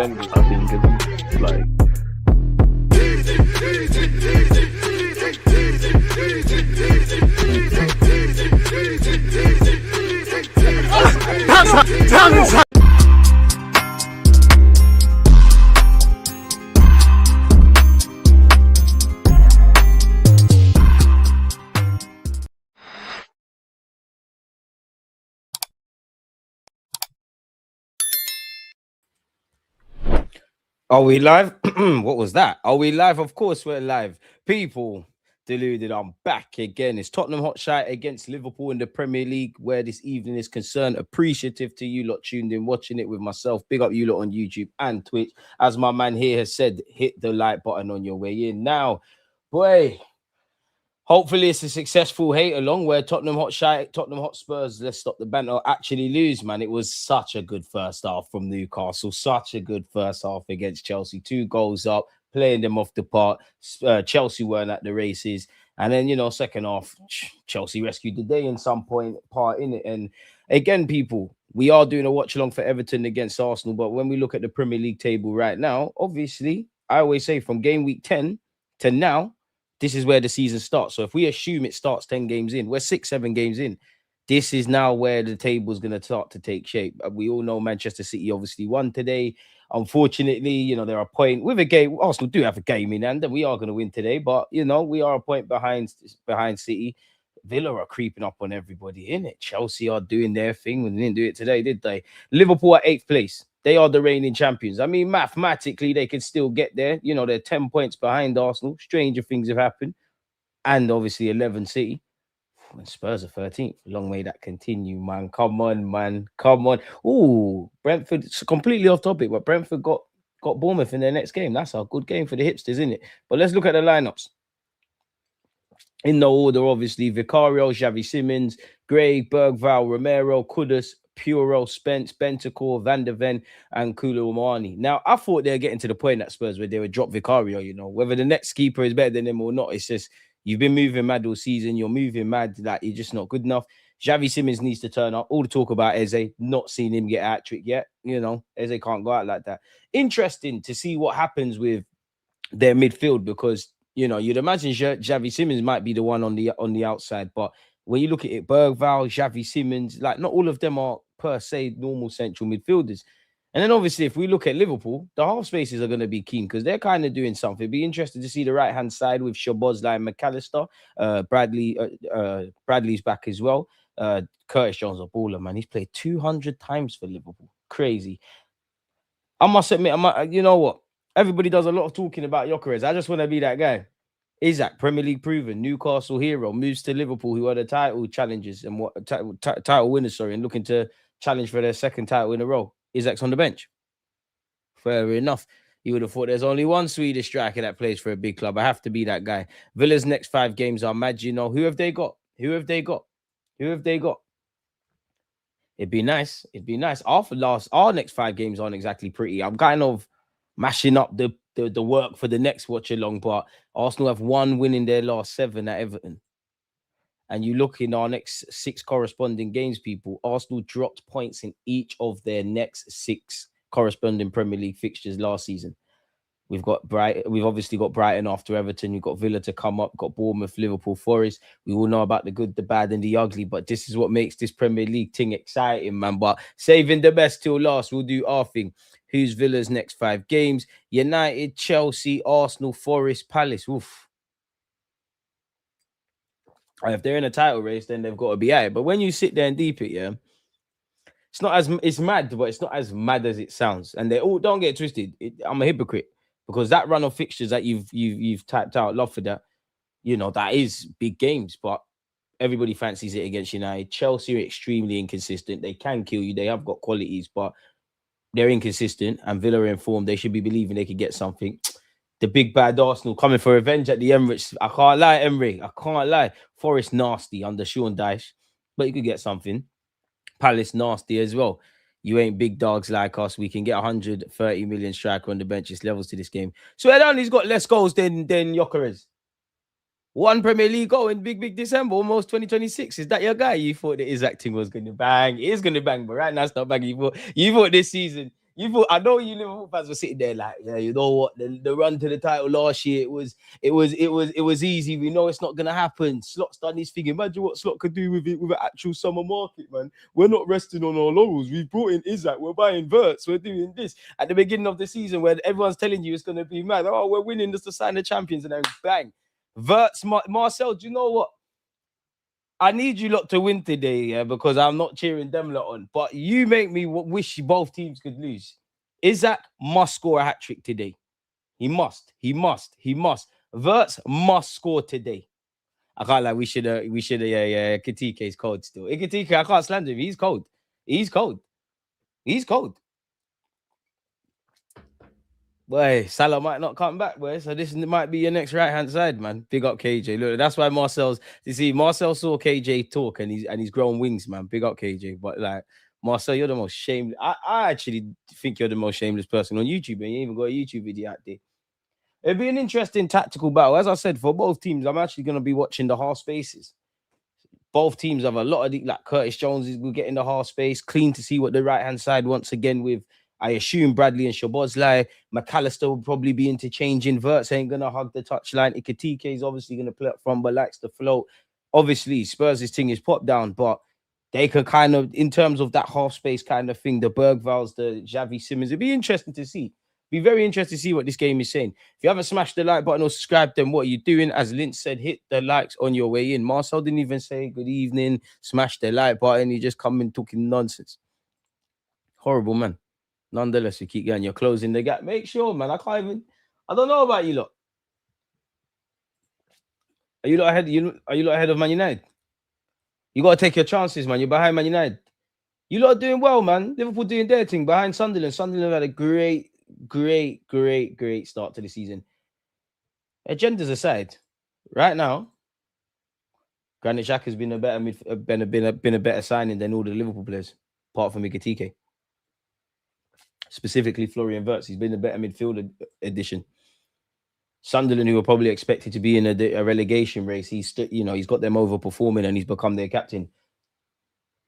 defenders, I think, is like. Are we live? What was that? Are we live? Of course we're live. People deluded. I'm back again. It's Tottenham Hotspur against Liverpool in the Premier League, where this evening is concerned. Appreciative to you lot tuned in, watching it with myself. Big up you lot on YouTube and Twitch. As my man here has said, hit the like button on your way in. Now, boy, hopefully it's a successful hate along where Tottenham Hotspurs, let's stop the banter, actually lose, man. It was such a good first half from Newcastle. Such a good first half against Chelsea. 2 goals up, playing them off the park. Chelsea weren't at the races. And then, you know, second half, Chelsea rescued the day in some part in it. And again, people, we are doing a watch along for Everton against Arsenal. But when we look at the Premier League table right now, obviously, I always say from game week 10 to now, this is where the season starts. So if we assume it starts 10 games in, we're 6-7 games in. This is now where the table is going to start to take shape. We all know Manchester City obviously won today. Unfortunately, you know, they're a point with a game. Arsenal do have a game in hand, and we are going to win today. But, you know, we are a point behind City. Villa are creeping up on everybody, innit? Chelsea are doing their thing. They didn't do it today, did they? Liverpool at 8th place. They are the reigning champions. I mean, mathematically, they can still get there. You know, they're 10 points behind Arsenal. Stranger things have happened. And obviously 11 City. And Spurs are 13th. Long may that continue, man. Come on, man. Come on. Ooh, Brentford, it's completely off topic, but Brentford got Bournemouth in their next game. That's a good game for the hipsters, isn't it? But let's look at the lineups. In no order, obviously, Vicario, Xavi Simons, Gray, Bergval, Romero, Kudus, Puro, Spence, Bentancur, Van der Ven, and Koulibaly. Now, I thought they were getting to the point at Spurs where they would drop Vicario, you know. Whether the next keeper is better than him or not, it's just, you've been moving mad all season. You're moving mad, like, you're just not good enough. Xavi Simons needs to turn up. All the talk about Eze, not seen him get a hat-trick yet. You know, Eze can't go out like that. Interesting to see what happens with their midfield because, you know, you'd imagine Xavi Simons might be the one on the outside, but when you look at it, Bergval, Xavi Simons, like not all of them are per se normal central midfielders. And then obviously, if we look at Liverpool, the half spaces are going to be keen because they're kind of doing something. It'd be interesting to see the right-hand side with Szoboszlai and McAllister. Bradley's back as well. Curtis Jones, a baller, man. He's played 200 times for Liverpool. Crazy. I must admit, you know what? Everybody does a lot of talking about Gyökeres. I just want to be that guy. Isaac, Premier League proven, Newcastle hero, moves to Liverpool, who are the title challengers and title winners, and looking to challenge for their second title in a row. Isaac's on the bench. Fair enough. You would have thought there's only one Swedish striker that plays for a big club. I have to be that guy. Villa's next 5 games are mad, you know. Who have they got? It'd be nice. Our next 5 games aren't exactly pretty. I'm kind of mashing up the work for the next watch along, but Arsenal have 1 win in their last 7 at Everton. And you look in our next 6 corresponding games, people, Arsenal dropped points in each of their next 6 corresponding Premier League fixtures last season. We've obviously got Brighton after Everton. You've got Villa to come up, got Bournemouth, Liverpool, Forest. We all know about the good, the bad, and the ugly, but this is what makes this Premier League thing exciting, man. But saving the best till last, we'll do our thing. Who's Villa's next 5 games? United, Chelsea, Arsenal, Forest, Palace. Oof. If they're in a title race, then they've got to be at it. But when you sit there and deep it, yeah, it's mad, but it's not as mad as it sounds. And they all, don't get twisted. I'm a hypocrite because that run of fixtures that you've typed out, love for that. You know, that is big games, but everybody fancies it against United. Chelsea are extremely inconsistent. They can kill you. They have got qualities, but they're inconsistent. And Villa are in form. They should be believing they could get something. The big bad Arsenal coming for revenge at the Emirates. I can't lie, Emery. I can't lie. Forest nasty under Sean Dyche, but you could get something. Palace nasty as well. You ain't big dogs like us. We can get 130 million striker on the bench. It's levels to this game. So Edan's got less goals than Gyökeres. 1 Premier League goal in big December, almost 2026. Is that your guy? You thought that his acting was going to bang. It is going to bang, but right now it's not banging. You thought this season You thought, I know you Liverpool fans were sitting there like, yeah, you know what? The run to the title last year, it was easy. We know it's not gonna happen. Slot's done his thing. Imagine what Slot could do with it with an actual summer market, man. We're not resting on our laurels. We brought in Isaac. We're buying Verts. We're doing this at the beginning of the season where everyone's telling you it's gonna be mad. Oh, we're winning just to sign the champions, and then bang, Verts. Marcel, do you know what? I need you lot to win today, yeah, because I'm not cheering them lot on. But you make me wish both teams could lose. Isaac must score a hat trick today. He must. He must. He must. Verts must score today. I can't like we should have, yeah. Kitike is cold still. Kitike, I can't slander him. He's cold. He's cold. He's cold. Boy, Salah might not come back, boy. So this might be your next right hand side, man. Big up KJ. Look, that's why Marcel's. You see, Marcel saw KJ talk, and he's grown wings, man. Big up KJ. But like Marcel, you're the most shameless. I actually think you're the most shameless person on YouTube, and you even got a YouTube video out there. It'd be an interesting tactical battle, as I said, for both teams. I'm actually going to be watching the half spaces. Both teams have a lot of like Curtis Jones will get in the half space. Clean to see what the right hand side once again with. I assume Bradley and Szoboszlai. McAllister will probably be interchanging. Verts ain't gonna hug the touchline. Ikatike is obviously gonna play up front, but likes to float. Obviously, Spurs' thing is pop down, but they could kind of, in terms of that half space kind of thing, the Bergvals, the Xavi Simmons, it'd be interesting to see. Be very interested to see what this game is saying. If you haven't smashed the like button or subscribed, then what are you doing? As Lynch said, hit the likes on your way in. Marcel didn't even say good evening, smash the like button. He just come in talking nonsense. Horrible, man. Nonetheless, you keep going. You're closing the gap. Make sure, man. I don't know about you lot. Are you lot ahead? Are you lot ahead of Man United? You gotta take your chances, man. You're behind Man United. You lot are doing well, man. Liverpool doing their thing behind Sunderland. Sunderland had a great start to the season. Agendas aside, right now, Granit Xhaka has been a better been a better signing than all the Liverpool players, apart from Ikatike. Specifically, Florian Wirtz. He's been a better midfield addition. Sunderland, who were probably expected to be in a relegation race, he's got them overperforming and he's become their captain.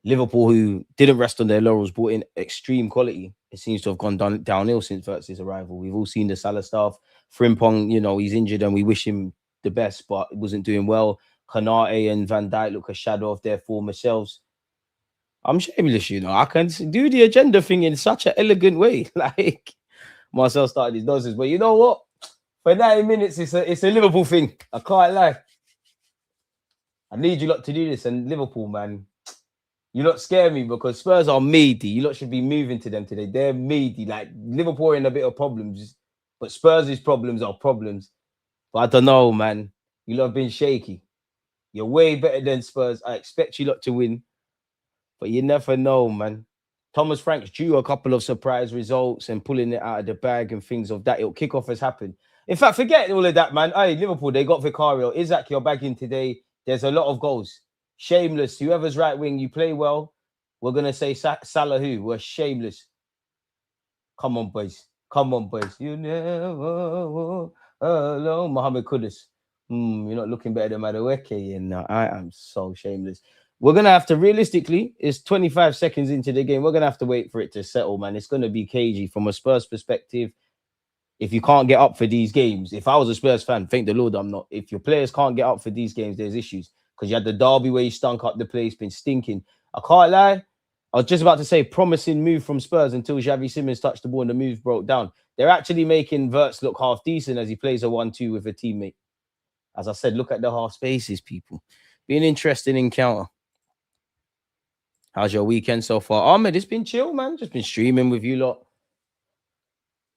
Liverpool, who didn't rest on their laurels, brought in extreme quality. It seems to have gone downhill since Wirtz's arrival. We've all seen the Salah stuff. Frimpong, he's injured and we wish him the best, but it wasn't doing well. Kanate and Van Dijk look a shadow of their former selves. I'm shameless, I can do the agenda thing in such an elegant way. Like Marcel started his noses, but you know what? For 90 minutes, it's a Liverpool thing. I can't lie. I need you lot to do this. And Liverpool, man, you lot scare me because Spurs are meaty. You lot should be moving to them today. They're meaty. Like Liverpool are in a bit of problems, but Spurs' problems are problems. But I don't know, man. You lot have been shaky. You're way better than Spurs. I expect you lot to win, but you never know, man. Thomas Frank's due a couple of surprise results and pulling it out of the bag and things of that. It'll kick off has happened. In fact, forget all of that, man. Hey, Liverpool, they got Vicario. Isaac, you're bagging today. There's a lot of goals. Shameless. Whoever's right wing, you play well. We're going to say Salah who? We're shameless. Come on, boys. Come on, boys. You never walk alone. Mohammed Kudus. You're not looking better than Madueke. And I am so shameless. We're going to have to, realistically, it's 25 seconds into the game. We're going to have to wait for it to settle, man. It's going to be cagey from a Spurs perspective. If you can't get up for these games, if I was a Spurs fan, thank the Lord I'm not. If your players can't get up for these games, there's issues. Because you had the derby where you stunk up the place, been stinking. I can't lie. I was just about to say promising move from Spurs until Xavi Simmons touched the ball and the move broke down. They're actually making Wirtz look half decent as he plays a 1-2 with a teammate. As I said, look at the half spaces, people. Be an interesting encounter. How's your weekend so far? Ahmed, it's been chill, man. Just been streaming with you lot.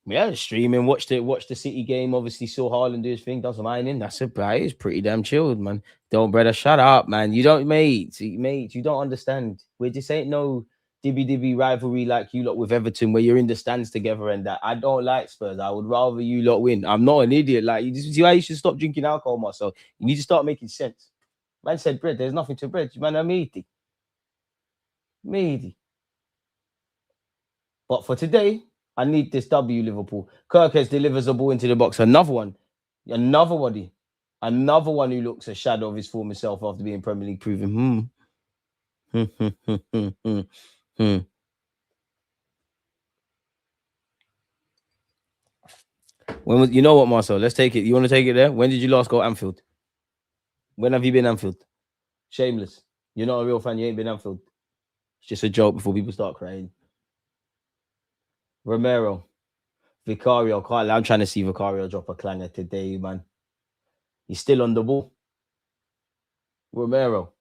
Yeah, streaming, watched the City game. Obviously, saw Haaland do his thing, does some mining. That's about it. It's pretty damn chilled, man. Don't, brother, shut up, man. You don't, mate, you don't understand. We just ain't no dibby rivalry like you lot with Everton, where you're in the stands together and that. I don't like Spurs. I would rather you lot win. I'm not an idiot. Like, you see why you should stop drinking alcohol, myself. You need to start making sense. Man said bread. There's nothing to bread. Man, I'm meaty. But for today, I need this W, Liverpool. Kirkes delivers a ball into the box. Another one who looks a shadow of his former self after being Premier League proven. When was you know what, Marcel? Let's take it. You want to take it there? When did you last go Anfield? When have you been Anfield? Shameless. You're not a real fan. You ain't been Anfield. It's just a joke before people start crying. Romero, Vicario, Carl. I'm trying to see Vicario drop a clanger today, man. He's still on the ball. Romero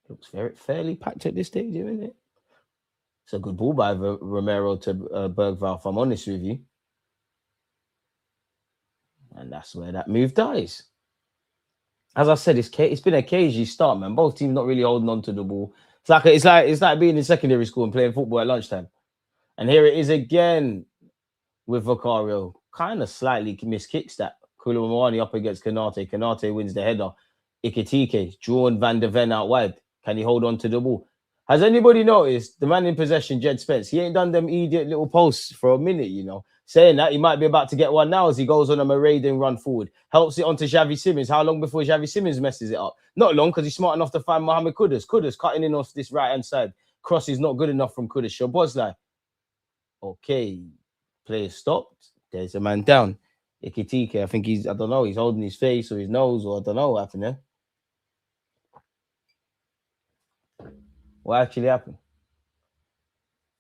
looks fairly packed at this stage, isn't it? It's a good ball by Romero to Bergvall, if I'm honest with you. And that's where that move dies. As I said, it's been a cagey start, man. Both teams not really holding on to the ball. It's like being in secondary school and playing football at lunchtime. And here it is again with Vicario. Kind of slightly missed kicks that. Koulibaly up against Kanate. Kanate wins the header. Ikitike, drawn Van der Ven out wide. Can he hold on to the ball? Has anybody noticed the man in possession, Jed Spence? He ain't done them idiot little posts for a minute, you know. Saying that he might be about to get one now as he goes on a marauding run forward. Helps it onto Xavi Simons. How long before Xavi Simons messes it up? Not long, because he's smart enough to find Mohamed Kudus. Kudus cutting in off this right-hand side. Cross is not good enough from Kudus. Shabozlai. Okay. Play stopped. There's a man down. Ikitike, I think he's holding his face or his nose, or I don't know what happened there. What actually happened?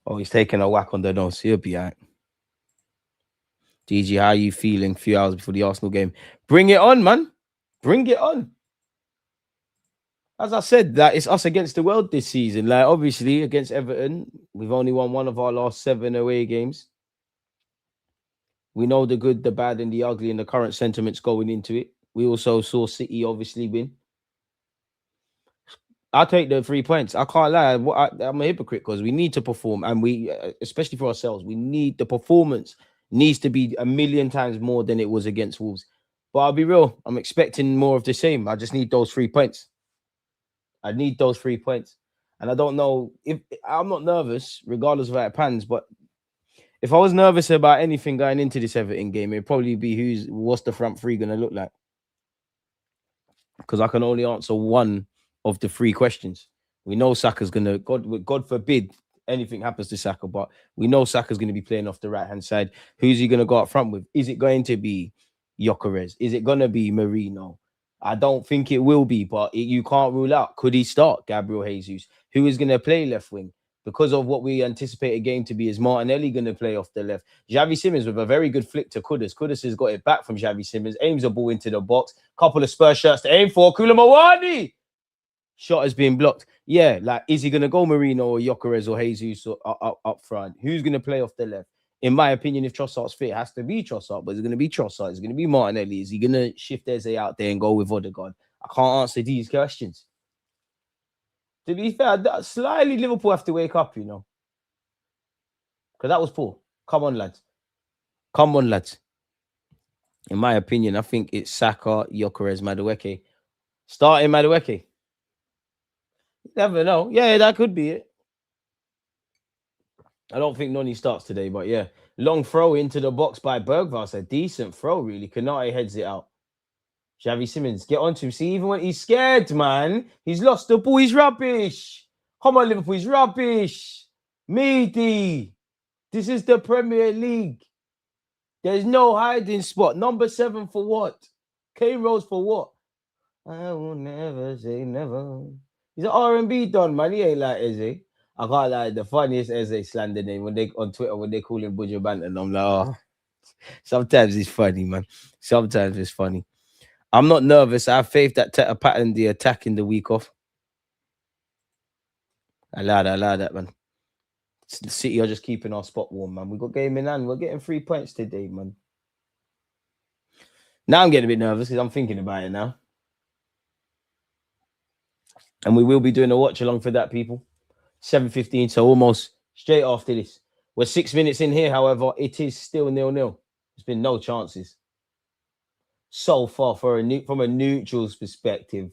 Oh, he's taking a whack on the nose. He'll be all right. DG, how are you feeling a few hours before the Arsenal game? Bring it on, man. Bring it on. As I said, that it's us against the world this season. Like, obviously, against Everton, we've only won one of our last 7 away games. We know the good, the bad, and the ugly, and the current sentiments going into it. We also saw City obviously win. I'll take the 3 points. I can't lie. I'm a hypocrite because we need to perform, and we, especially for ourselves, we need the performance needs to be a million times more than it was against Wolves. But I'll be real. I'm expecting more of the same. I just need those 3 points. I need those 3 points, and I don't know if I'm not nervous, regardless of how it pans. But if I was nervous about anything going into this Everton game, it'd probably be what's the front three going to look like? Because I can only answer one of the 3 questions. We know Saka's going to, God forbid anything happens to Saka, but we know Saka's going to be playing off the right-hand side. Who's he going to go up front with? Is it going to be Gyökeres? Is it going to be Merino? I don't think it will be, but you can't rule out. Could he start Gabriel Jesus? Who is going to play left wing? Because of what we anticipate a game to be, is Martinelli going to play off the left? Xavi Simons with a very good flick to Kudus. Kudus has got it back from Xavi Simons, aims a ball into the box. Couple of Spurs shirts to aim for. Koulibaly! Shot has been blocked. Yeah, like, is he going to go Merino or Gyökeres or Jesus up front? Who's going to play off the left? In my opinion, if Trossard's fit, it has to be Trossard. But is it going to be Trossard? Is it going to be Martinelli? Is he going to shift Eze out there and go with Odegaard? I can't answer these questions. To be fair, slightly Liverpool have to wake up, you know. Because that was poor. Come on, lads. Come on, lads. In my opinion, I think it's Saka, Gyökeres, Madueke. Starting Madueke. You never know. Yeah, that could be it. I don't think Noni starts today, but yeah. Long throw into the box by Bergvall. It's a decent throw, really. Kanate heads it out. Xavi Simons, get onto him. See, even when he's scared, man, he's lost the ball. He's rubbish. Come on, Liverpool. He's rubbish. Meaty. This is the Premier League. There's no hiding spot. Number 7 for what? Kane Rose for what? I will never say never. He's an R&B don, man. He ain't like Eze. I can't lie. The funniest Eze slander name when they on Twitter when they call him Buju Banton. I'm like, oh. Sometimes it's funny, man. Sometimes it's funny. I'm not nervous. I have faith that Teta patterned the attack in the week off. I allow that, man. The City are just keeping our spot warm, man. We got game in hand. We're getting 3 points today, man. Now I'm getting a bit nervous because I'm thinking about it now. And we will be doing a watch along for that, people. 7:15, so almost straight after this. We're 6 minutes in here, however, it is still 0-0. There's been no chances. So far, from a neutral's perspective,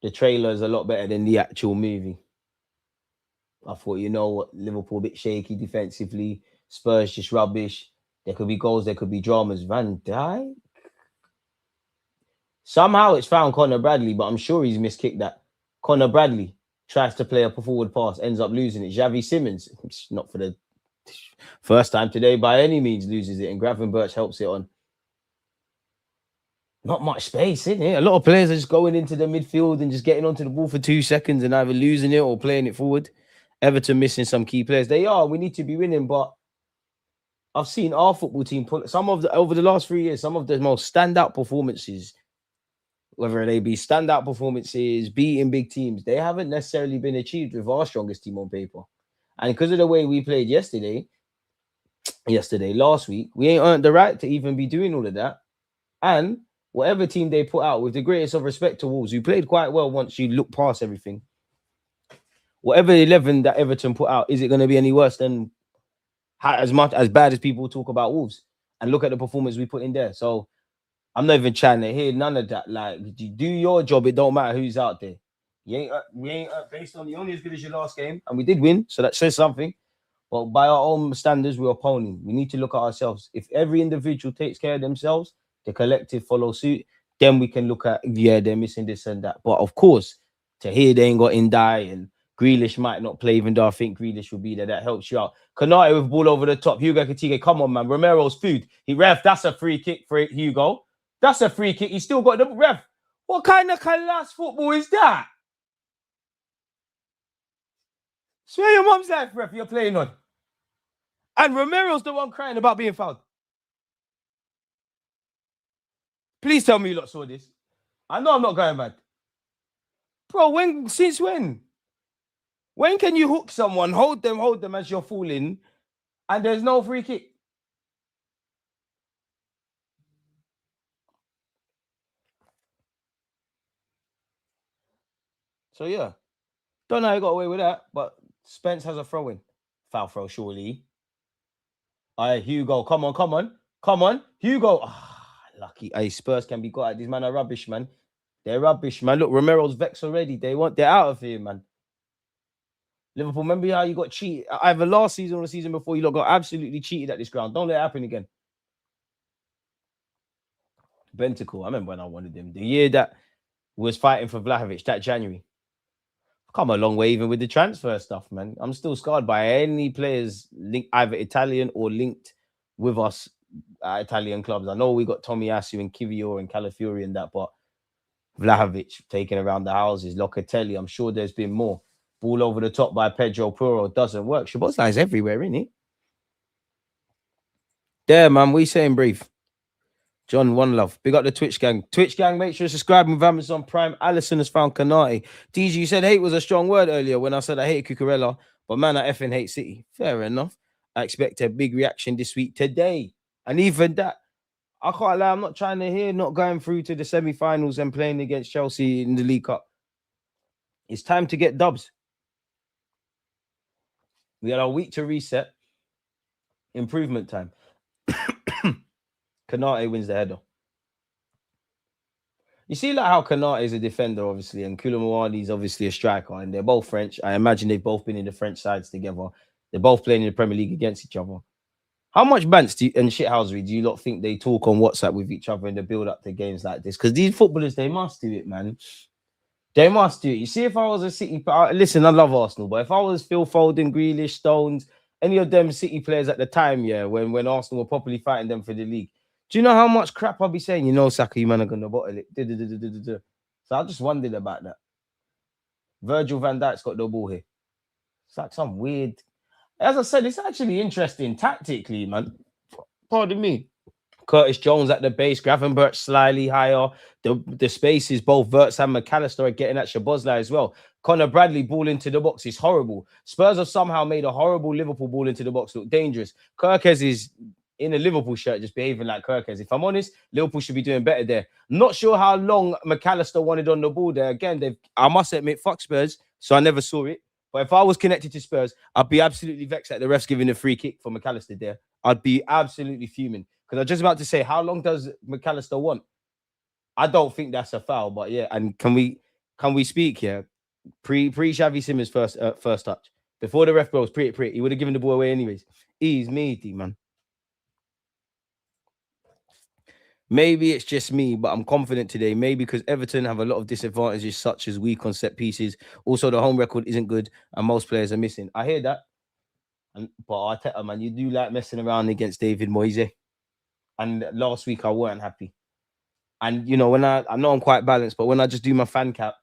the trailer is a lot better than the actual movie. I thought, you know what, Liverpool a bit shaky defensively. Spurs just rubbish. There could be goals, there could be dramas. Van Dijk? Somehow it's found Connor Bradley, but I'm sure he's miskicked that. Connor Bradley tries to play a forward pass, ends up losing it. Xavi Simons, not for the First time today by any means loses it, and Gravenberch helps it on. Not much space, isn't it? A lot of players are just going into the midfield and just getting onto the ball for 2 seconds and either losing it or playing it forward. Everton missing some key players. They are. We need to be winning, but I've seen our football team put some of the over the last 3 years, some of the most standout performances, whether they be standout performances, beating big teams, they haven't necessarily been achieved with our strongest team on paper. And because of the way we played last week, we ain't earned the right to even be doing all of that. And whatever team they put out, with the greatest of respect to Wolves, who played quite well once you look past everything, whatever 11 that Everton put out, is it going to be any worse than as much as bad as people talk about Wolves? And look at the performance we put in there. So I'm not even trying to hear none of that. Like, you do your job. It don't matter who's out there. We ain't based on, you're only as good as your last game, and we did win, so that says something. But by our own standards, we're opponent. We need to look at ourselves. If every individual takes care of themselves, the collective follow suit, then we can look at, yeah, they're missing this and that. But of course, to hear they ain't got in die and Grealish might not play, even though I think Grealish will be there, that helps you out. Kanate with ball over the top. Hugo Katike, come on, man. Romero's food. He ref, that's a free kick for Hugo. That's a free kick. He still got the ref. What kind of class football is that? Swear your mum's life, ref, you're playing on. And Romero's the one crying about being fouled. Please tell me you lot saw this. I know I'm not going mad. Bro, since when? When can you hook someone, hold them as you're falling, and there's no free kick? So yeah. Don't know how he got away with that, but Spence has a throw in. Foul throw, surely. Hugo, come on. Hugo. Lucky. Hey, Spurs can be got at. These men are rubbish, man. They're rubbish, man. Look, Romero's vexed already. They're out of here, man. Liverpool, remember how you got cheated? Either last season or the season before, you lot got absolutely cheated at this ground. Don't let it happen again. Bentacle, I remember when I wanted him. The year that was fighting for Vlahovic, that January. Come a long way, even with the transfer stuff, man. I'm still scarred by any players linked either Italian or linked with us Italian clubs. I know we got Tomiyasu and Kivior and Calafiori and that, but Vlahovic taking around the houses, Locatelli, I'm sure there's been more. Ball over the top by Pedro Puro doesn't work. Szoboszlai's everywhere, isn't he? There, man. We saying brief. John, one love. Big up the Twitch gang. Twitch gang, make sure you subscribe with Amazon Prime. Allison has found Kanate. DG, you said hate was a strong word earlier when I said I hate Cucurella, but man, I effing hate City. Fair enough. I expect a big reaction this week today. And even that, I can't lie, I'm not trying to hear not going through to the semi-finals and playing against Chelsea in the League Cup. It's time to get dubs. We had a week to reset. Improvement time. Kanate wins the header. You see, like how Kanate is a defender, obviously, and Koulibaly is obviously a striker, and they're both French. I imagine they've both been in the French sides together. They're both playing in the Premier League against each other. How much bants and shithousery do you lot think they talk on WhatsApp with each other in the build-up to games like this? Because these footballers, they must do it, man. They must do it. You see, if I was a City... Listen, I love Arsenal, but if I was Phil Foden, Grealish, Stones, any of them City players at the time, yeah, when Arsenal were properly fighting them for the league, do you know how much crap I'll be saying? You know, Saka, you man are going to bottle it. So I just wondered about that. Virgil van Dijk's got the ball here. It's like some weird... As I said, it's actually interesting tactically, man. Pardon me. Curtis Jones at the base, Gravenberch slightly higher. The spaces, both Wirtz and McAllister are getting at Szoboszlai as well. Connor Bradley ball into the box is horrible. Spurs have somehow made a horrible Liverpool ball into the box look dangerous. Kirkes is in a Liverpool shirt just behaving like Kirkes. If I'm honest, Liverpool should be doing better there. Not sure how long McAllister wanted on the ball there. Again, I must admit, fuck Spurs, so I never saw it. But if I was connected to Spurs, I'd be absolutely vexed at the refs giving a free kick for McAllister there. I'd be absolutely fuming. Because I was just about to say, how long does McAllister want? I don't think that's a foul, but yeah. And can we speak here? Pre Xavi Simmons first touch. Before the ref blows, he would have given the ball away anyways. He's meaty, man. Maybe it's just me, but I'm confident today. Maybe because Everton have a lot of disadvantages, such as weak on set pieces. Also, the home record isn't good, and most players are missing. I hear that. But Arteta, man, you do like messing around against David Moyes. And last week I weren't happy. And you know, when I know I'm quite balanced, but when I just do my fan cap,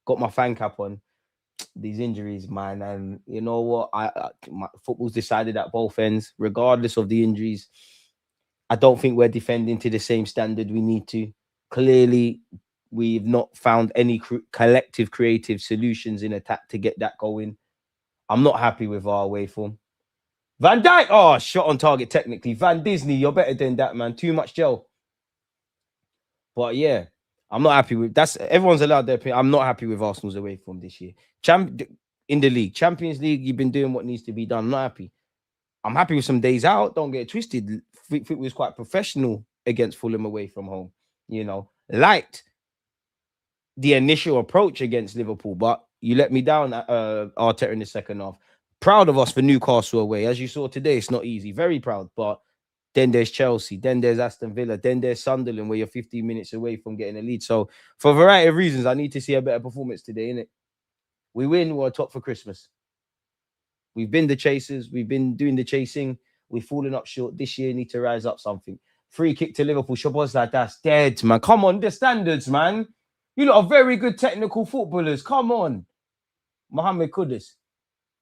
got my fan cap on, these injuries, man, and you know what? Football's decided at both ends, regardless of the injuries. I don't think we're defending to the same standard we need to. Clearly, we've not found any collective creative solutions in attack to get that going. I'm not happy with our away form. Van Dijk, oh, shot on target technically. Van Disney, you're better than that, man. Too much gel. But yeah, I'm not happy with that's everyone's allowed their opinion. I'm not happy with Arsenal's away form this year. In the league, Champions League, you've been doing what needs to be done. I'm not happy. I'm happy with some days out. Don't get it twisted. It was quite professional against Fulham away from home. You know, liked the initial approach against Liverpool, but you let me down, Arteta, in the second half. Proud of us for Newcastle away. As you saw today, it's not easy. Very proud. But then there's Chelsea. Then there's Aston Villa. Then there's Sunderland, where you're 15 minutes away from getting a lead. So for a variety of reasons, I need to see a better performance today, innit? We win, we're top for Christmas. We've been the chasers. We've been doing the chasing. We've fallen up short. This year, need to rise up something. Free kick to Liverpool. Shabazz like that's dead, man. Come on, the standards, man. You lot are very good technical footballers. Come on. Mohamed Kudus.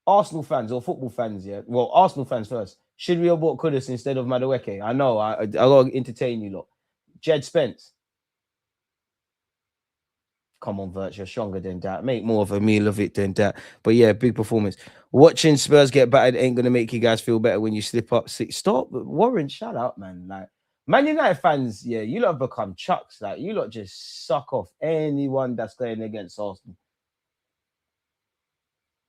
Arsenal fans or football fans, yeah? Well, Arsenal fans first. Should we have bought Kudus instead of Madueke? I know. I got to entertain you lot. Jed Spence. Come on, Vert, you're stronger than that. Make more of a meal of it than that. But yeah, big performance. Watching Spurs get battered ain't going to make you guys feel better when you slip up. Stop. Warren, shut up, man. Like, Man United fans, yeah, you lot have become chucks. Like, you lot just suck off anyone that's going against Arsenal.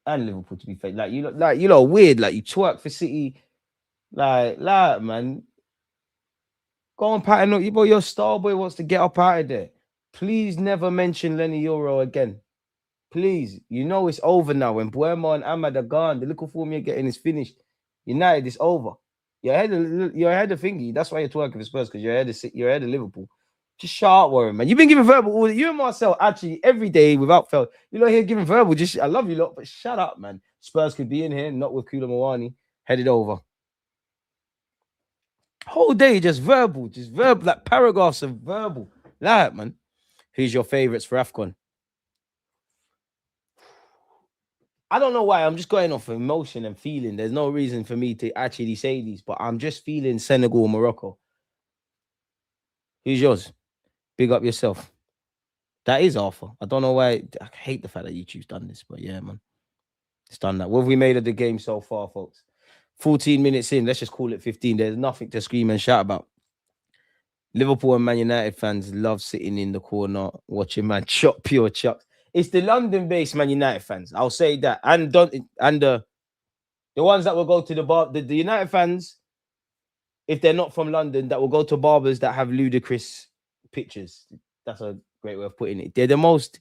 And Liverpool, to be fair. You lot are weird. Like, you twerk for City. Like, man. Go on, pattern up. Your star boy wants to get up out of there. Please never mention Lenny Euro again. Please. You know it's over now. When Buema and Ahmad are gone, the little form you're getting is finished. United is over. You're ahead of thingy. That's why you're twerking for Spurs, because you're ahead of Liverpool. Just shut up, Warren, man. You've been giving verbal. You and Marcel actually every day without fail. You're not here giving verbal. I love you lot, but shut up, man. Spurs could be in here, not with Kula Mawani. Headed over. Whole day just verbal, like paragraphs of verbal. Like, man. Who's your favorites for AFCON? I don't know why. I'm just going off emotion and feeling. There's no reason for me to actually say these, but I'm just feeling Senegal, Morocco. Who's yours? Big up yourself. That is awful. I don't know why. I hate the fact that YouTube's done this, but yeah, man. It's done that. What have we made of the game so far, folks? 14 minutes in. Let's just call it 15. There's nothing to scream and shout about. Liverpool and Man United fans love sitting in the corner watching man chop pure chucks. It's the London-based Man United fans. I'll say that. And the ones that will go to the bar, the United fans, if they're not from London, that will go to barbers that have ludicrous pictures. That's a great way of putting it. They're the most.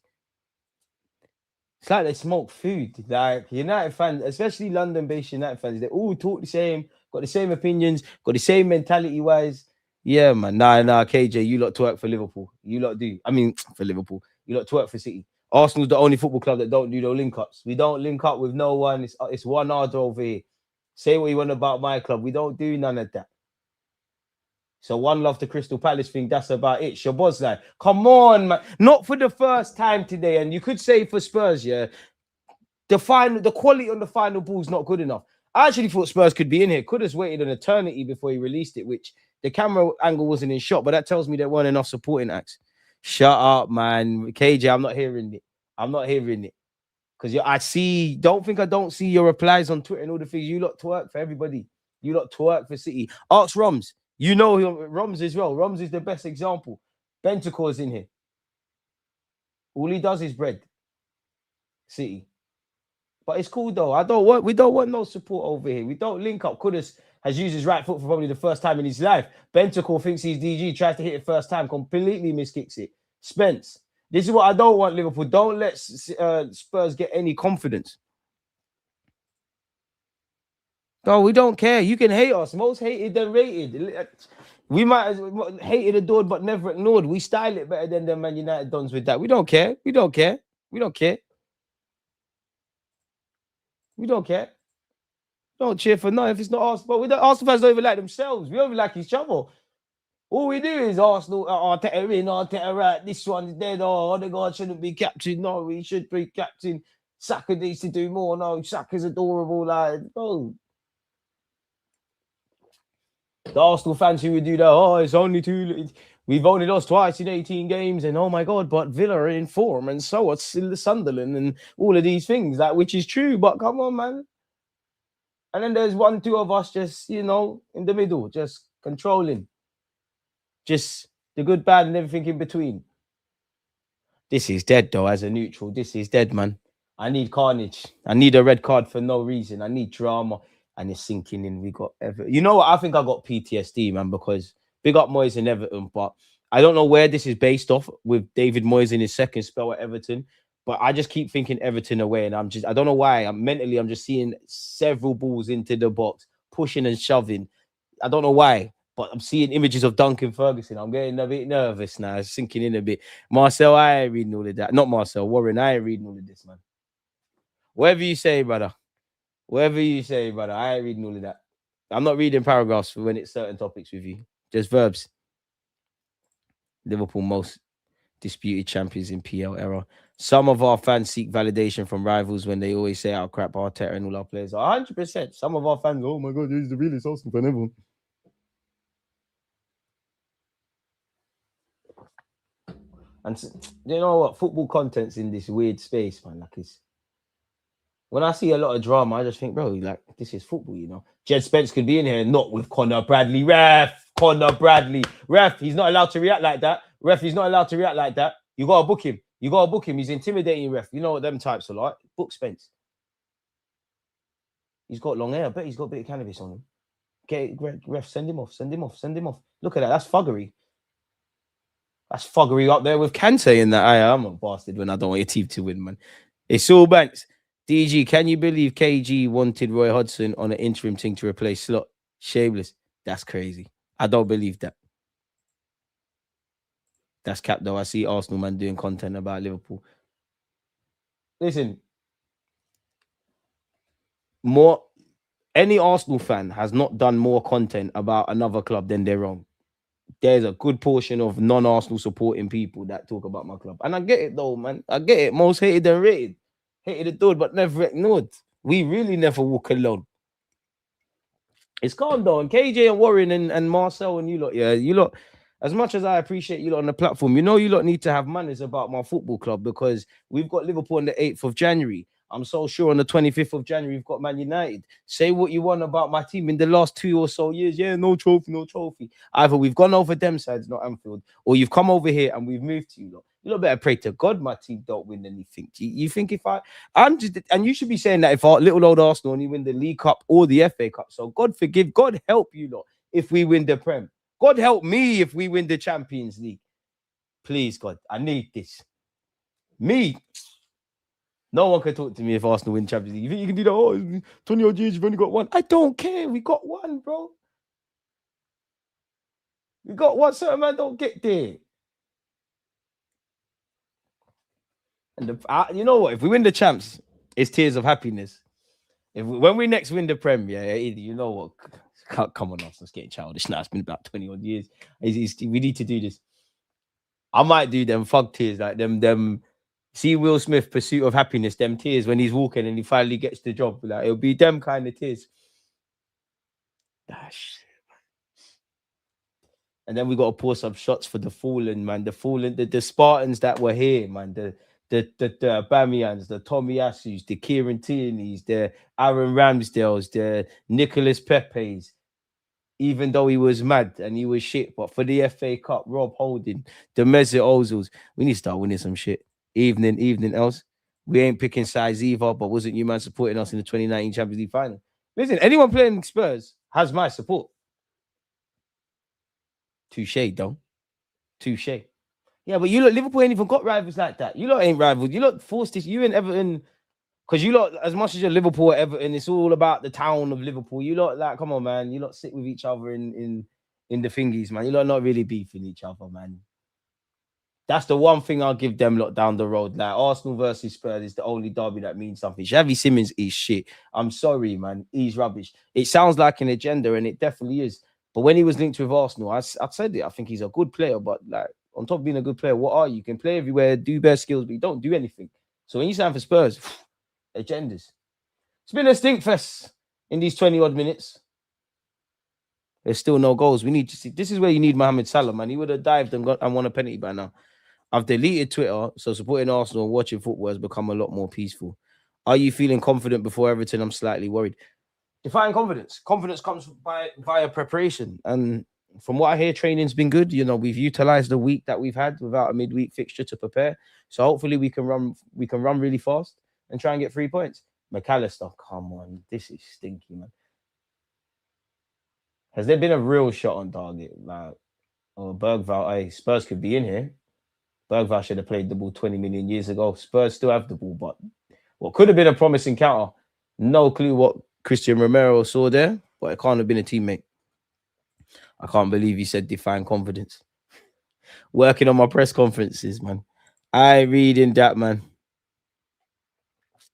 It's like they smoke food. Like United fans, especially London-based United fans, they all talk the same, got the same opinions, got the same mentality-wise. Yeah, man. Nah, KJ, you lot twerk for Liverpool. You lot do. I mean, for Liverpool. You lot twerk for City. Arsenal's the only football club that don't do no link-ups. We don't link up with no one. It's one order over here. Say what you want about my club. We don't do none of that. So one love to Crystal Palace thing. That's about it. Shabazz, come on, man. Not for the first time today. And you could say for Spurs, yeah, the quality on the final ball is not good enough. I actually thought Spurs could be in here. Could have waited an eternity before he released it, which the camera angle wasn't in shot, but that tells me there weren't enough supporting acts. Shut up, man. KJ, I'm not hearing it. Because don't think I don't see your replies on Twitter and all the things. You lot twerk for everybody. You lot twerk for City. Ask Roms. You know Roms as well. Roms is the best example. Bentacore's in here. All he does is bread. City. But it's cool though. We don't want no support over here. We don't link up. Kudus has used his right foot for probably the first time in his life. Bentacore thinks he's DG, tries to hit it first time, completely miskicks it. Spence. This is what I don't want, Liverpool. Don't let Spurs get any confidence. No, we don't care. You can hate us. Most hated than rated. We might have hated, adored, but never ignored. We style it better than the Man United dons with that. We don't care. We don't care. Don't cheer for nothing if it's not Arsenal. But we don't, Arsenal fans don't even like themselves. We don't even like each other. All we do is Arsenal, Arteta in, Arteta right, this one's dead, Odegaard shouldn't be captain, no, he should be captain, Saka needs to do more, no, Saka's adorable, like, no. The Arsenal fans who would do that, it's only we've only lost twice in 18 games, and oh my God, but Villa are in form, and so what's the Sunderland, and all of these things, like, which is true, but come on, man. And then there's 1, 2 of us just, in the middle, just controlling. Just the good, bad, and everything in between. This is dead, though, as a neutral. This is dead, man. I need carnage. I need a red card for no reason. I need drama. And it's sinking in. We got Everton. You know what? I think I got PTSD, man, because big up Moyes and Everton, but I don't know where this is based off with David Moyes in his second spell at Everton. But I just keep thinking Everton away, and I don't know why. I'm just seeing several balls into the box, pushing and shoving. I don't know why. But I'm seeing images of Duncan Ferguson. I'm getting a bit nervous now. It's sinking in a bit. Marcel, I ain't reading all of that. Not Marcel, Warren, I ain't reading all of this, man. Whatever you say, brother. Whatever you say, brother. I ain't reading all of that. I'm not reading paragraphs for when it's certain topics with you. Just verbs. Liverpool most disputed champions in PL era. Some of our fans seek validation from rivals when they always say our crap Arteta and all our players. 100%. Some of our fans, oh my God, this is the realest Arsenal fan ever. And you know what? Football content's in this weird space, man. Like, when I see a lot of drama, I just think, bro, like, this is football, Jed Spence could be in here, not with Connor Bradley. Connor Bradley. He's not allowed to react like that. He's not allowed to react like that. You got to book him. He's intimidating, You know what them types are like. Book Spence. He's got long hair. I bet he's got a bit of cannabis on him. Okay, ref, send him off. Look at that. That's fuggery. That's fuggery up there with Kante in that. I'm a bastard when I don't want your team to win, man. It's all Banks. DG, can you believe KG wanted Roy Hodgson on an interim thing to replace Slot? Shameless. That's crazy. I don't believe that. That's cap, though. I see Arsenal, man, doing content about Liverpool. Listen, any Arsenal fan has not done more content about another club than their own. There's a good portion of non-Arsenal supporting people that talk about my club. And I get it, though, man. I get it. Most hated and rated. Hated adored, but never ignored. We really never walk alone. It's calm down. KJ and Warren and Marcel and you lot, you lot, as much as I appreciate you lot on the platform, you lot need to have manners about my football club because we've got Liverpool on the 8th of January. I'm so sure on the 25th of January, we've got Man United. Say what you want about my team in the last 2 or so years. Yeah, no trophy. Either we've gone over them sides, not Anfield, or you've come over here and we've moved to you lot. You lot better pray to God my team don't win anything. You think I'm just, and you should be saying that if our little old Arsenal only win the League Cup or the FA Cup. So God forgive, God help you lot if we win the Prem. God help me if we win the Champions League. Please, God, I need this. Me. No one can talk to me if Arsenal win Champions League. You think you can do that? Oh, 20 odd years, you've only got one. I don't care. We got one, bro. We got one. Certain man don't get there. And you know what? If we win the champs, it's tears of happiness. When we next win the Prem, you know what? Come on, Arsenal's getting childish now. It's been about 20 odd years. We need to do this. I might do them fug tears, like them. See Will Smith, Pursuit of Happiness, them tears when he's walking and he finally gets the job. Like, it'll be them kind of tears. And then we got to pour some shots for the fallen, man. The Spartans that were here, man. The Bamians, the Tomiyasus, the Kieran Tierney's, the Aaron Ramsdale's, the Nicholas Pepe's. Even though he was mad and he was shit, but for the FA Cup, Rob Holding, the Mesut Ozils, we need to start winning some shit. Evening else. We ain't picking sides either, but wasn't you man supporting us in the 2019 Champions League final? Listen, anyone playing Spurs has my support. Touche, though. Touche. Yeah, but you lot, Liverpool ain't even got rivals like that. You lot ain't rivals. You lot forced this. You and Everton, because you lot, as much as you're Liverpool or Everton, it's all about the town of Liverpool. You lot, like, come on, man. You lot sit with each other in the thingies, man. You lot not really beefing each other, man. That's the one thing I'll give them lot down the road. Like Arsenal versus Spurs is the only derby that means something. Xavi Simons is shit. I'm sorry, man. He's rubbish. It sounds like an agenda, and it definitely is. But when he was linked with Arsenal, I said it. I think he's a good player, but like on top of being a good player, what are you? You can play everywhere, do bare skills, but you don't do anything. So when you sign for Spurs, agendas. It's been a stink fest in these 20 odd minutes. There's still no goals. We need to see. This is where you need Mohamed Salah, man. He would have dived and won a penalty by now. I've deleted Twitter, so supporting Arsenal and watching football has become a lot more peaceful. Are you feeling confident before Everton? I'm slightly worried. Define confidence. Confidence comes via preparation. And from what I hear, training's been good. You know, we've utilized the week that we've had without a midweek fixture to prepare. So hopefully we can run really fast and try and get 3 points. McAllister, come on. This is stinky, man. Has there been a real shot on target? Like, oh, Bergvall, Spurs could be in here. Bergvall should have played the ball 20 million years ago. Spurs still have the ball, but what could have been a promising counter. No clue what Christian Romero saw there, but it can't have been a teammate. I can't believe he said define confidence. Working on my press conferences, man. I reading that, man.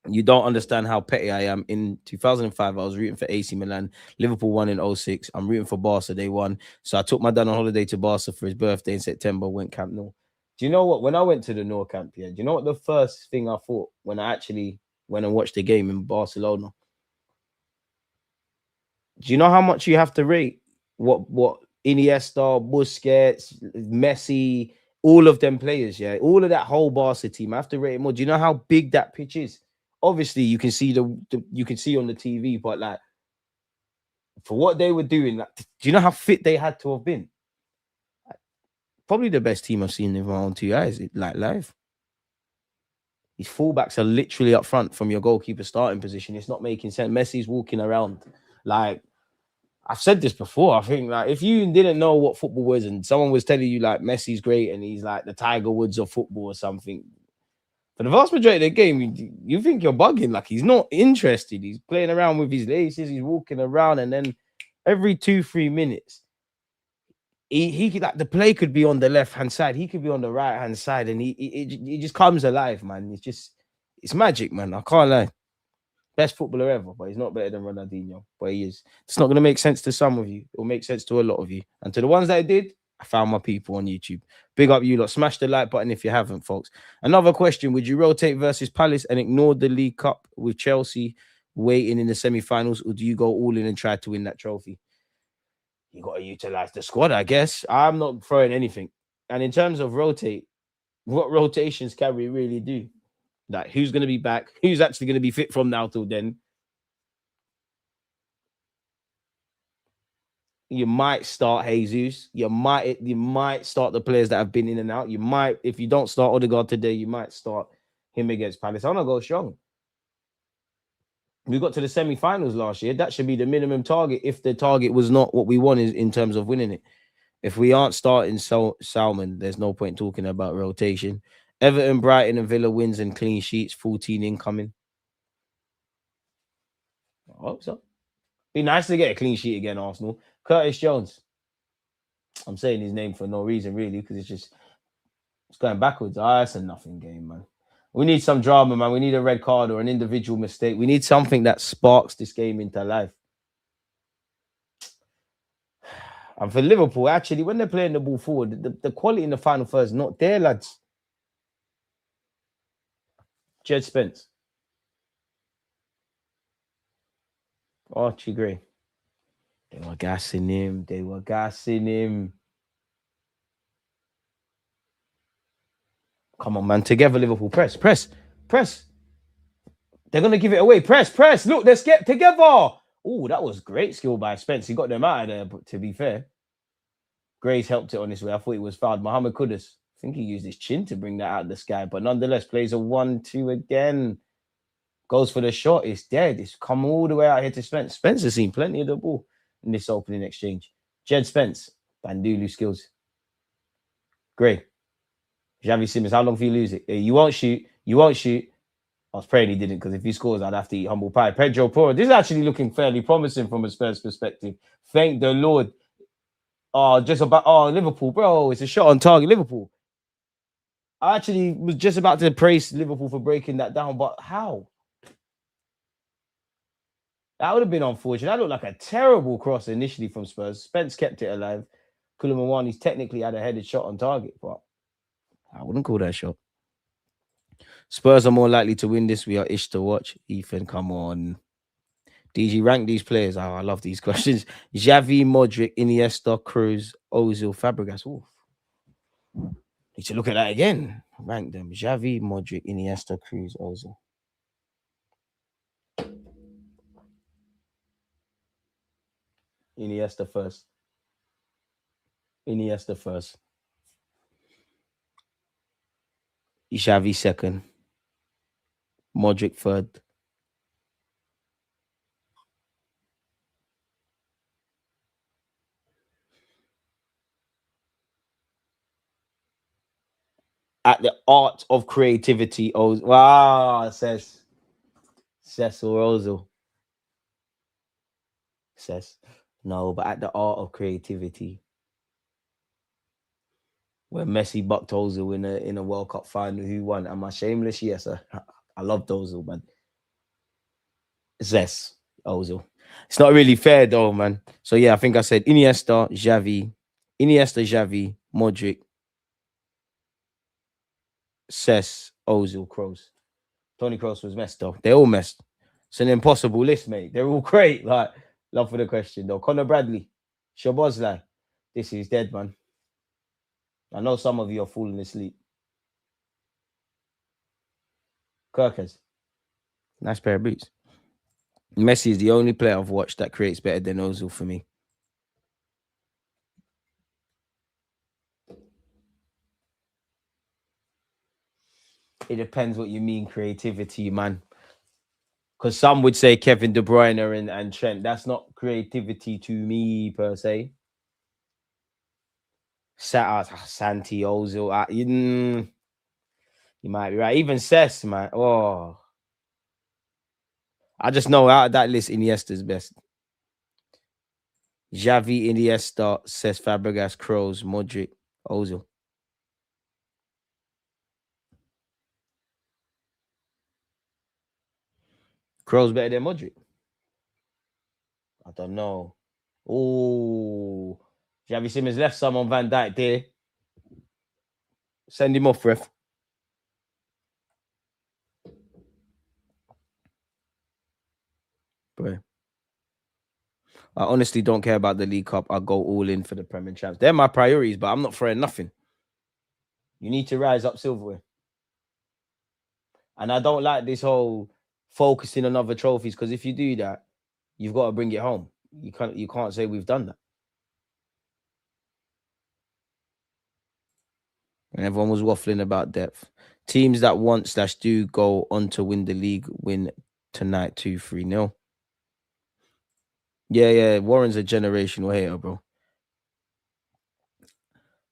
You don't understand how petty I am. In 2005, I was rooting for AC Milan. Liverpool won in 06. I'm rooting for Barca. They won. So I took my dad on holiday to Barca for his birthday in September, went Camp Nou. Do you know what? When I went to the Nou Camp, do you know what the first thing I thought when I actually went and watched the game in Barcelona? Do you know how much you have to rate what Iniesta, Busquets, Messi, all of them players, yeah? All of that whole Barca team, I have to rate it more. Do you know how big that pitch is? Obviously, you can see you can see on the TV, but like for what they were doing, like, do you know how fit they had to have been? Probably the best team I've seen in my own 2 eyes, like live. These fullbacks are literally up front from your goalkeeper starting position. It's not making sense. Messi's walking around. Like, I've said this before. I think like if you didn't know what football was and someone was telling you like Messi's great and he's like the Tiger Woods of football or something, for the vast majority of the game, you think you're bugging. Like he's not interested. He's playing around with his laces. He's walking around, and then every 2-3 minutes, he could, like the play could be on the left hand side. He could be on the right hand side, and he just comes alive, man. It's magic, man. I can't lie. Best footballer ever, but he's not better than Ronaldinho. But he is. It's not going to make sense to some of you. It will make sense to a lot of you, and to the ones that it did, I found my people on YouTube. Big up you lot. Smash the like button if you haven't, folks. Another question. Would you rotate versus Palace and ignore the League Cup with Chelsea waiting in the semi-finals, or do you go all in and try to win that trophy? You got to utilize the squad, I guess. I'm not throwing anything. And in terms of rotate, what rotations can we really do? Like, who's going to be back? Who's actually going to be fit from now till then? You might start Jesus. You might start the players that have been in and out. You might, if you don't start Odegaard today, you might start him against Palace. I'm gonna go strong. We got to the semi-finals last year. That should be the minimum target if the target was not what we wanted in terms of winning it. If we aren't starting Salmon, there's no point talking about rotation. Everton, Brighton, and Villa wins and clean sheets. 14 incoming. I hope so. Be nice to get a clean sheet again, Arsenal. Curtis Jones. I'm saying his name for no reason, really, because it's going backwards. It's a nothing game, man. We need some drama, man. We need a red card or an individual mistake. We need something that sparks this game into life. And for Liverpool, actually, when they're playing the ball forward, the quality in the final third is not there, lads. Jed Spence. Archie Gray. They were gassing him. Come on, man. Together, Liverpool. Press. They're going to give it away. Press. Look, they're scared together. Oh, that was great skill by Spence. He got them out of there, but to be fair, Gray's helped it on this way. I thought he was fouled. Mohamed Kudus. I think he used his chin to bring that out of the sky, but nonetheless, plays a 1-2 again. Goes for the shot. It's dead. It's come all the way out here to Spence. Spence has seen plenty of the ball in this opening exchange. Jed Spence. Bandulu skills. Gray. Xavi Simons. How long will you lose it? You won't shoot. I was praying he didn't, because if he scores, I'd have to eat humble pie. Pedro Porro. This is actually looking fairly promising from a Spurs perspective. Thank the Lord. Liverpool, bro. It's a shot on target. Liverpool. I actually was just about to praise Liverpool for breaking that down, but how? That would have been unfortunate. That looked like a terrible cross initially from Spurs. Spence kept it alive. Koulibaly's technically had a headed shot on target, but I wouldn't call that a shot. Spurs are more likely to win this. We are ish to watch. Ethan, come on. DG, rank these players. Oh, I love these questions. Xavi, Modric, Iniesta, Cruz, Ozil, Fabregas. Ooh. Need to look at that again. Rank them. Xavi, Modric, Iniesta, Cruz, Ozil. Iniesta first. Iniesta first. Xavi second. Modric third. At the art of creativity, Ozil. Wow, says or Ozil. Says no, but at the art of creativity. When Messi bucked Ozil in a World Cup final, who won? Am I shameless? Yes, I love Ozil, man. Zess, Ozil. It's not really fair though, man. So yeah, I think I said Iniesta, Xavi, Modric, Cess, Ozil, Kroos. Tony Kroos was messed though. They all messed. It's an impossible list, mate. They're all great. Like, love for the question though. Conor Bradley, Shabozlai. This is dead, man. I know some of you are falling asleep. Kirkers. Nice pair of boots. Messi is the only player I've watched that creates better than Ozil for me. It depends what you mean creativity, man. Because some would say Kevin De Bruyne and Trent. That's not creativity to me per se. Santi, Ozil. You might be right. Even Cess, man. Oh. I just know out of that list, Iniesta's best. Xavi, Iniesta, Cesc Fabregas, Kroos, Modric, Ozil. Kroos better than Modric? I don't know. Oh, Xavi Simons left some on Van Dijk there. Send him off, ref. Bro. I honestly don't care about the League Cup. I go all in for the Premier Champs. They're my priorities, but I'm not throwing nothing. You need to rise up silverware. And I don't like this whole focusing on other trophies, because if you do that, you've got to bring it home. You can't say we've done that. And everyone was waffling about depth. Teams that want/do go on to win the league win tonight 2-3-0. Yeah. Warren's a generational hater, bro.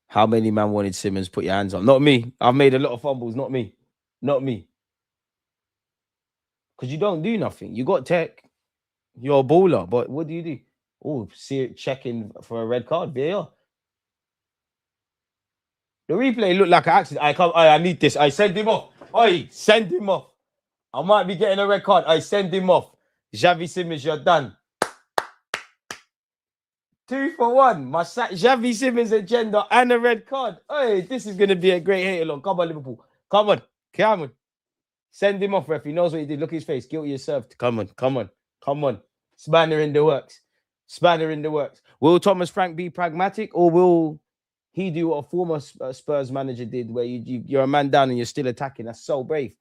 How many man wanted Simmons? Put your hands on. Not me. I've made a lot of fumbles. Not me. Because you don't do nothing. You got tech. You're a baller. But what do you do? Oh, see it checking for a red card. VAR. The replay looked like an accident. I need this. I send him off. Send him off. I might be getting a red card. I send him off. Xavi Simons, you're done. 2-for-1. My Xavi Simons agenda and a red card. Hey, this is going to be a great hate along. Come on, Liverpool. Come on. Send him off, ref. He knows what he did. Look at his face. Guilty as served. Come on. Spanner in the works. Will Thomas Frank be pragmatic, or will he do what a former Spurs manager did, where you're a man down and you're still attacking? That's so brave.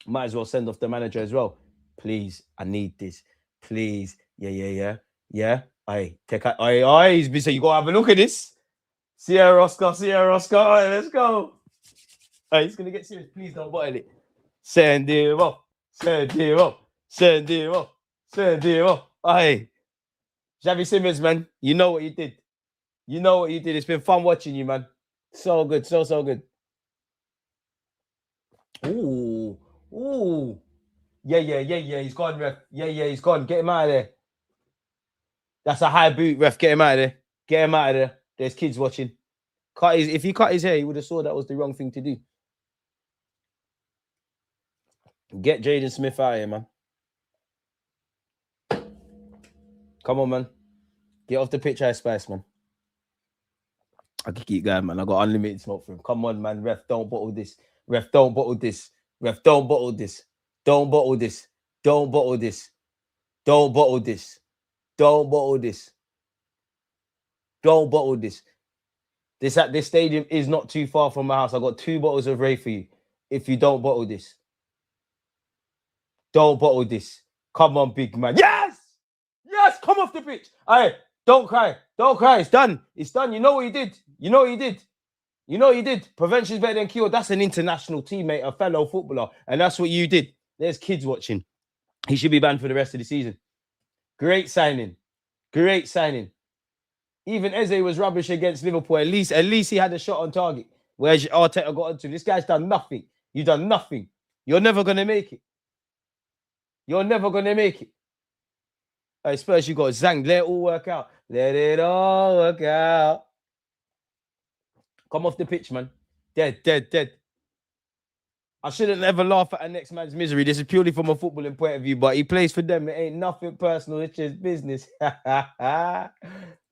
Might as well send off the manager as well. Please, I need this. Please. Yeah. Take out. He's been saying, you gotta have a look at this. Sierra Oscar. Let's go. He's gonna get serious. Please don't bottle it. Send him off. Xavi Simons, man. You know what you did. It's been fun watching you, man. So good. So good. Ooh. Yeah. He's gone, ref. Yeah. He's gone. Get him out of there. That's a high boot, ref. Get him out of there. There's kids watching. If he cut his hair, he would have saw that was the wrong thing to do. Get Jaden Smith out of here, man. Come on, man. Get off the pitch, Ice Spice, man. I can keep going, man. I got unlimited smoke for him. Come on, man. Ref, don't bottle this. Ref, don't bottle this. Ref, don't bottle this. Don't bottle this. Don't bottle this. Don't bottle this. Don't bottle this. Don't bottle this. This stadium is not too far from my house. I got 2 bottles of Ray for you. If you don't bottle this. Don't bottle this. Come on, big man. Yes! Yes! Come off the pitch. All right. Don't cry. Don't cry. It's done. It's done. You know what you did. You know what you did. You know what you did. Prevention is better than cure. That's an international teammate, a fellow footballer. And that's what you did. There's kids watching. He should be banned for the rest of the season. Great signing. Great signing. Even Eze was rubbish against Liverpool. At least he had a shot on target. Whereas Arteta got onto. This guy's done nothing. You've done nothing. You're never going to make it. You're never going to make it. Hey, Spurs, you got zanged. Let it all work out. Let it all work out. Come off the pitch, man. Dead. I shouldn't ever laugh at a next man's misery. This is purely from a footballing point of view, but he plays for them. It ain't nothing personal. It's just business.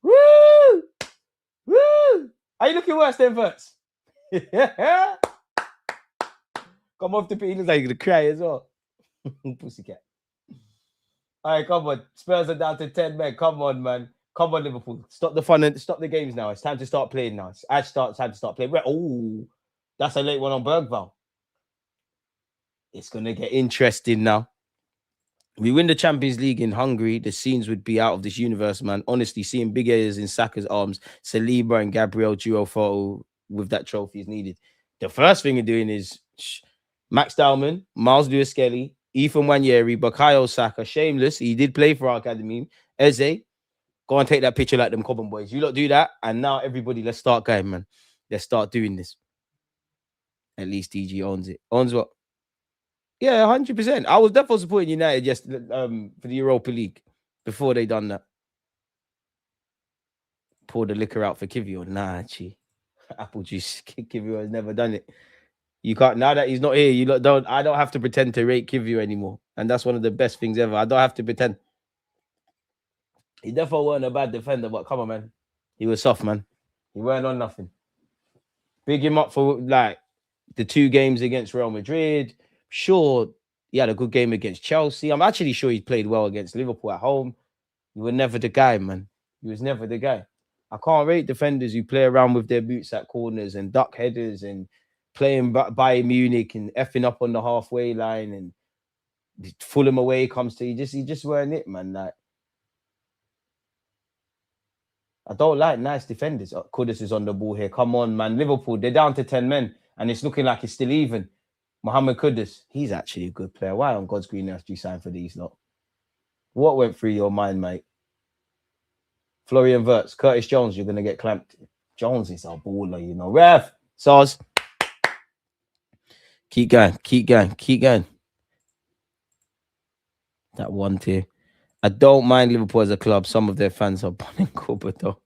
Woo! Woo! Are you looking worse than Verts? Come off the pitch. He looks like he's going to cry as well. Pussycat. All right, come on. Spurs are down to 10 men. Come on, man. Come on, Liverpool. Stop the fun and stop the games now. It's time to start playing now. It's time to start playing. Oh, that's a late one on Bergvall. It's going to get interesting now. We win the Champions League in Hungary, the scenes would be out of this universe, man. Honestly, seeing big ears in Saka's arms, Saliba and Gabriel duo photo with that trophy is needed. The first thing you're doing is Max Dowman, Miles Lewis-Skelly, Ethan Wanyeri, Bukayo Saka, Shameless. He did play for our academy. Eze, go and take that picture like them Cobham boys. You lot do that, and now everybody, let's start going, man. Let's start doing this. At least DG owns it. Owns what? Yeah, 100%. I was definitely supporting United just for the Europa League before they done that. Pour the liquor out for Kivio. Nah, apple juice. Kivio has never done it. You can't, now that he's not here, I don't have to pretend to rate Kivio anymore. And that's one of the best things ever. I don't have to pretend. He definitely wasn't a bad defender, but come on, man. He was soft, man. He weren't on nothing. Big him up for like the 2 games against Real Madrid. Sure, he had a good game against Chelsea. I'm actually sure he played well against Liverpool at home. You were never the guy, man. He was never the guy. I can't rate defenders who play around with their boots at corners and duck headers and playing Bayern Munich and effing up on the halfway line and Fulham away comes to he just weren't it, man. Like, I don't like nice defenders. Kudus is on the ball here. Come on, man. Liverpool, they're down to 10 men and it's looking like it's still even. Mohamed Kudus, he's actually a good player. Why on God's green earth do you sign for these lot? What went through your mind, mate? Florian Wirtz, Curtis Jones, you're going to get clamped. Jones is our baller, you know. Ref, Sars. Keep going. That one tier. I don't mind Liverpool as a club. Some of their fans are bunning Cooper, though.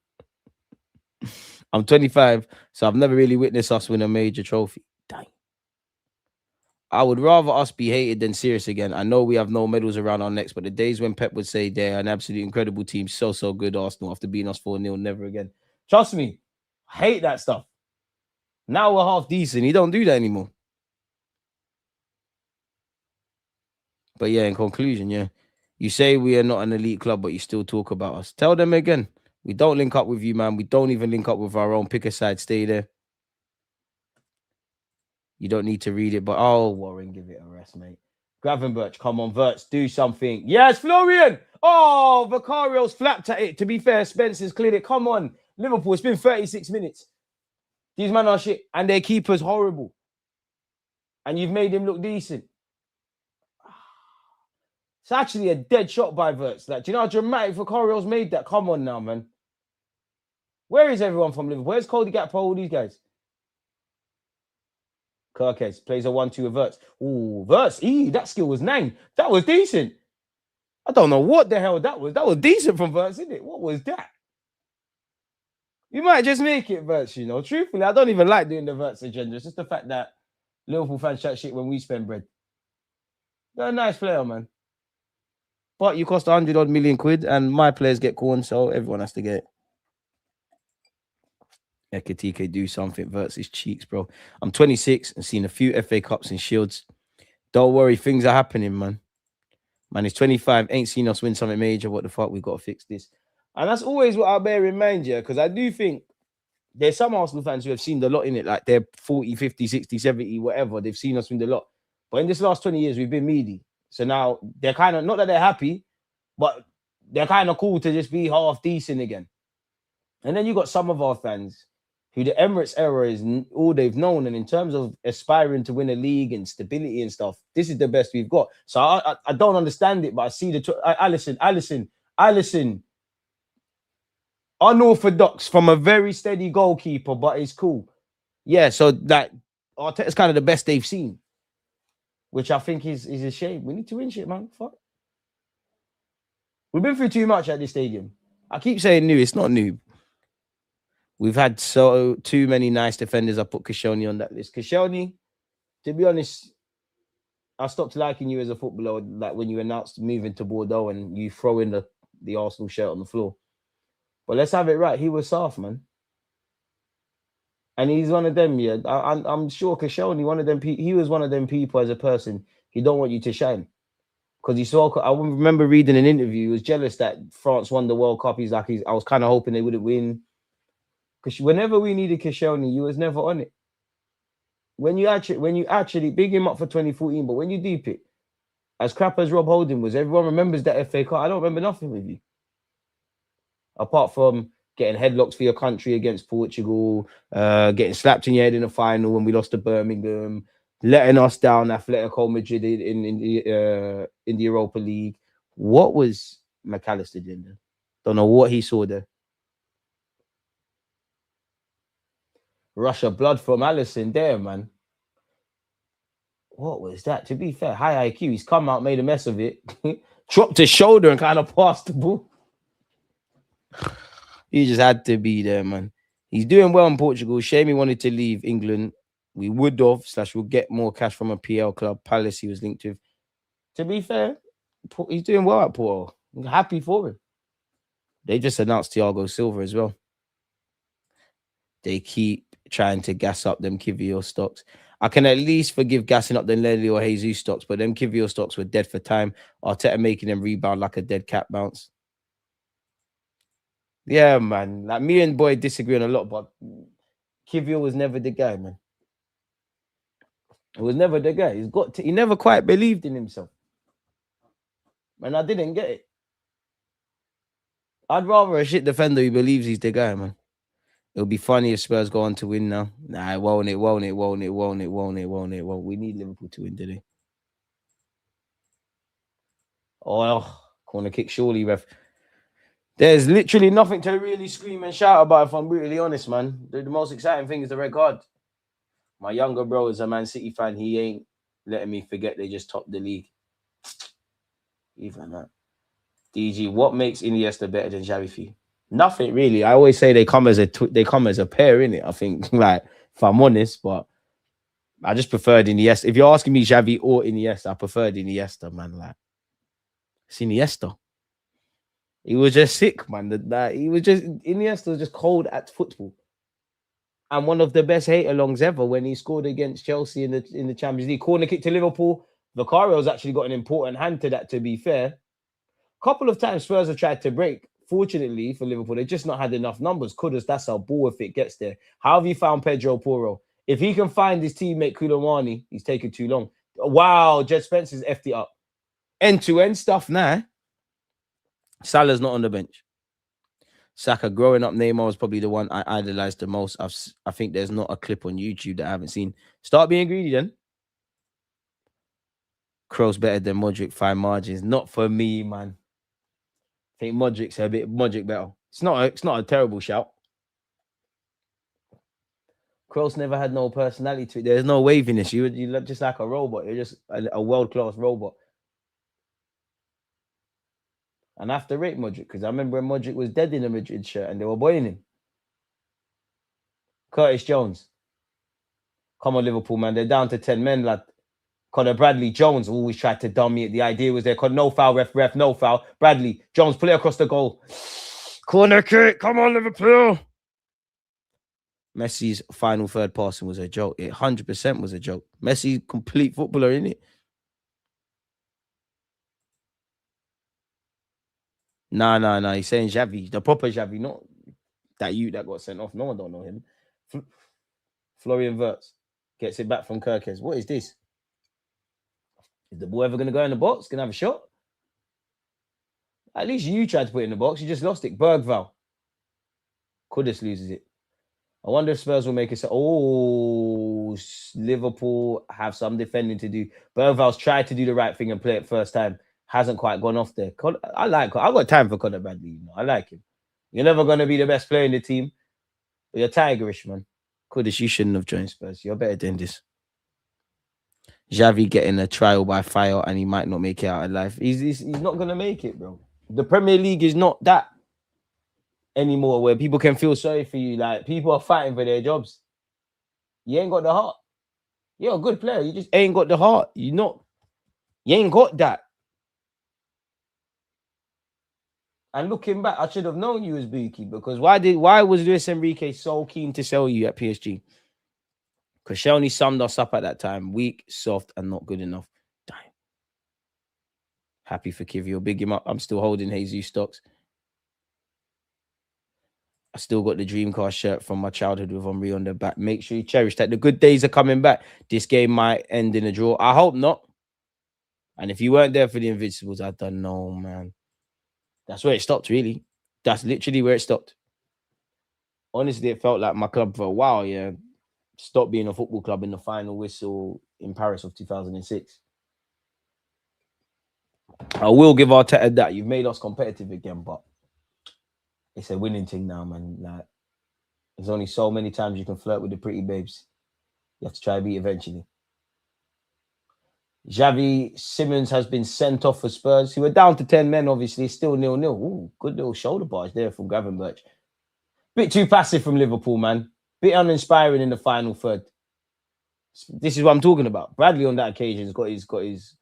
I'm 25, so I've never really witnessed us win a major trophy. Dang. I would rather us be hated than serious again. I know we have no medals around our necks, but the days when Pep would say they're an absolutely incredible team, so good, Arsenal, after beating us 4-0, never again. Trust me, I hate that stuff. Now we're half decent. He don't do that anymore. But yeah, in conclusion, yeah. You say we are not an elite club, but you still talk about us. Tell them again. We don't link up with you, man. We don't even link up with our own. Pick a side, stay there. You don't need to read it, but Warren, give it a rest, mate. Gravenberch, come on, Verts, do something. Yes, Florian! Oh, Vicario's flapped at it. To be fair, Spencer's cleared it. Come on, Liverpool, it's been 36 minutes. These men are shit, and their keeper's horrible. And you've made him look decent. It's actually a dead shot by Verts. Like, do you know how dramatic Vicario's made that? Come on now, man. Where is everyone from Liverpool? Where's Cody Gakpo, all these guys? Kirkes plays a 1-2 with Verts. Ooh, Verts. That skill was 9. That was decent. I don't know what the hell that was. That was decent from Verts, isn't it? What was that? You might just make it verts, you know. Truthfully, I don't even like doing the verts agenda. It's just the fact that Liverpool fans chat shit when we spend bread. You're a nice player, man. But you cost 100 odd million quid, and my players get corn, so everyone has to get it. Ekatike do something, verts his cheeks, bro. I'm 26 and seen a few FA Cups and Shields. Don't worry, things are happening, man. Man, he's 25, ain't seen us win something major. What the fuck? We got to fix this. And that's always what I bear in mind, yeah, because I do think there's some Arsenal fans who have seen the lot in it, like they're 40, 50, 60, 70, whatever. They've seen us win the lot. But in this last 20 years, we've been meaty. So now they're kind of, not that they're happy, but they're kind of cool to just be half decent again. And then you got some of our fans who the Emirates era is all they've known. And in terms of aspiring to win a league and stability and stuff, this is the best we've got. So I don't understand it, but I see I listen. Unorthodox from a very steady goalkeeper, but it's cool. Yeah, so that Arteta's kind of the best they've seen, which I think is a shame. We need to win shit, man. Fuck. We've been through too much at this stadium. I keep saying new. It's not new. We've had too many nice defenders. I put Koscielny on that list. Koscielny, to be honest, I stopped liking you as a footballer like when you announced moving to Bordeaux and you throw in the Arsenal shirt on the floor. But let's have it right. He was soft, man. And he's one of them, yeah. I'm sure Koscielny, one of them. He was one of them people as a person. He don't want you to shine because he saw. I remember reading an interview. He was jealous that France won the World Cup. He's like, I was kind of hoping they wouldn't win because whenever we needed Koscielny, you was never on it. When you actually big him up for 2014, but when you deep it, as crap as Rob Holding was, everyone remembers that FA Cup. I don't remember nothing with you apart from getting headlocks for your country against Portugal, getting slapped in your head in the final when we lost to Birmingham, letting us down Atletico Madrid in the Europa League. What was McAllister doing there? Don't know what he saw there. Rush of blood from Alisson there, man. What was that? To be fair, high IQ. He's come out, made a mess of it, dropped his shoulder and kind of passed the ball. He just had to be there, man. He's doing well in Portugal. Shame he wanted to leave England. We would have / we'll get more cash from a PL club. Palace he was linked with. To be fair, he's doing well at Porto. I'm happy for him. They just announced Thiago Silva as well. They keep trying to gas up them Kivior stocks. I can at least forgive gassing up the Lely or Jesus stocks, but them Kivior stocks were dead for time. Arteta making them rebound like a dead cat bounce. Yeah, man. Like me and Boy disagree on a lot, but Kivior was never the guy, man. He was never the guy. He never quite believed in himself. And I didn't get it. I'd rather a shit defender who believes he's the guy, man. It'll be funny if Spurs go on to win now. Nah, it won't. We need Liverpool to win today. Oh, corner kick, surely, ref. There's literally nothing to really scream and shout about, if I'm brutally honest, man. The most exciting thing is the red card. My younger bro is a Man City fan. He ain't letting me forget they just topped the league. Even that. DG, what makes Iniesta better than Xavi for you? Nothing really. I always say they come as a pair, innit? I think, like, if I'm honest, but I just preferred Iniesta. If you're asking me Xavi or Iniesta, I preferred Iniesta, man. Like, it's Iniesta. He was just sick, man. Iniesta was just cold at football. And one of the best hate-alongs ever when he scored against Chelsea in the Champions League. Corner kick to Liverpool. Vicario's actually got an important hand to that, to be fair. Couple of times Spurs have tried to break. Fortunately for Liverpool, they've just not had enough numbers. Kudus, that's our ball if it gets there. How have you found Pedro Porro? If he can find his teammate Koulibaly, he's taken too long. Wow, Jed Spencer's effed it up. End-to-end stuff now. Salah's not on the bench. Saka, growing up, Neymar was probably the one I idolized the most. I think there's not a clip on YouTube that I haven't seen. Start being greedy then. Kroos better than Modric, fine margins. Not for me, man. I think Modric better. It's not a terrible shout. Kroos never had no personality to it. There's no waviness. You look just like a robot. You're just a world-class robot. And I have to rate Modric because I remember when Modric was dead in a Madrid shirt and they were boying him. Curtis Jones. Come on, Liverpool, man. They're down to 10 men, lad. Connor Bradley Jones always tried to dummy it. The idea was there. No foul, ref, no foul. Bradley Jones, pull it across the goal. Corner kick. Come on, Liverpool. Messi's final third passing was a joke. It 100% was a joke. Messi, complete footballer, innit? Nah. He's saying Xavi, the proper Xavi, not that got sent off. No one don't know him. Florian Wirtz gets it back from Kirkes. What is this? Is the ball ever going to go in the box? Going to have a shot? At least you tried to put it in the box. You just lost it. Bergval. Kudus loses it. I wonder if Spurs will make it. Oh, Liverpool have some defending to do. Bergval's tried to do the right thing and play it first time. Hasn't quite gone off there. I got time for Connor Bradley. You know, I like him. You're never going to be the best player in the team. But you're tigerish, man. Kudus, you shouldn't have joined Spurs. You're better than this. Xavi getting a trial by fire and he might not make it out alive. He's not going to make it, bro. The Premier League is not that anymore where people can feel sorry for you. Like, people are fighting for their jobs. You ain't got the heart. You're a good player. You just ain't got the heart. You ain't got that. And looking back, I should have known you as Buki because why was Luis Enrique so keen to sell you at PSG? Because Koscielny summed us up at that time. Weak, soft, and not good enough. Damn. Happy for Kivio. Big him up. I'm still holding Jesus stocks. I still got the Dreamcast shirt from my childhood with Henri on the back. Make sure you cherish that. The good days are coming back. This game might end in a draw. I hope not. And if you weren't there for the Invincibles, I don't know, man. That's where it stopped, really. That's literally where it stopped. Honestly, it felt like my club for a while, yeah, stopped being a football club in the final whistle in Paris of 2006. I will give Arteta that. You've made us competitive again, but it's a winning thing now, man. Like, there's only so many times you can flirt with the pretty babes. You have to try to beat eventually. Xavi Simons has been sent off for Spurs. He were down to 10 men, obviously. Still 0-0. Ooh, good little shoulder barge there from Gravenberch. Bit too passive from Liverpool, man. Bit uninspiring in the final third. This is what I'm talking about. Bradley on that occasion has got his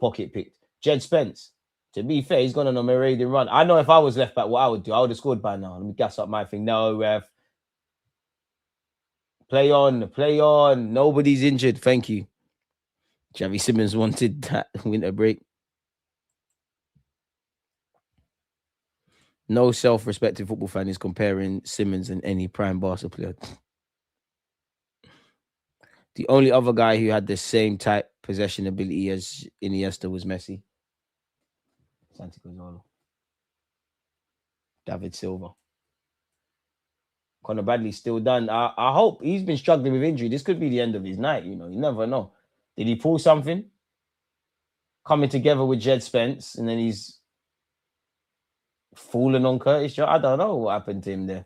pocket picked. Jed Spence, to be fair, he's gone on a marauding run. I know if I was left back, what I would do, I would have scored by now. Let me gas up my thing. No, ref. Play on. Nobody's injured. Thank you. Xavi Simons wanted that winter break. No self-respecting football fan is comparing Simons and any prime Barca player. The only other guy who had the same type possession ability as Iniesta was Messi. Santi Cazorla. David Silva. Conor Bradley's still done. I hope he's been struggling with injury. This could be the end of his night, you know. You never know. Did he pull something? Coming together with Jed Spence, and then he's falling on Curtis Jones. I don't know what happened to him there.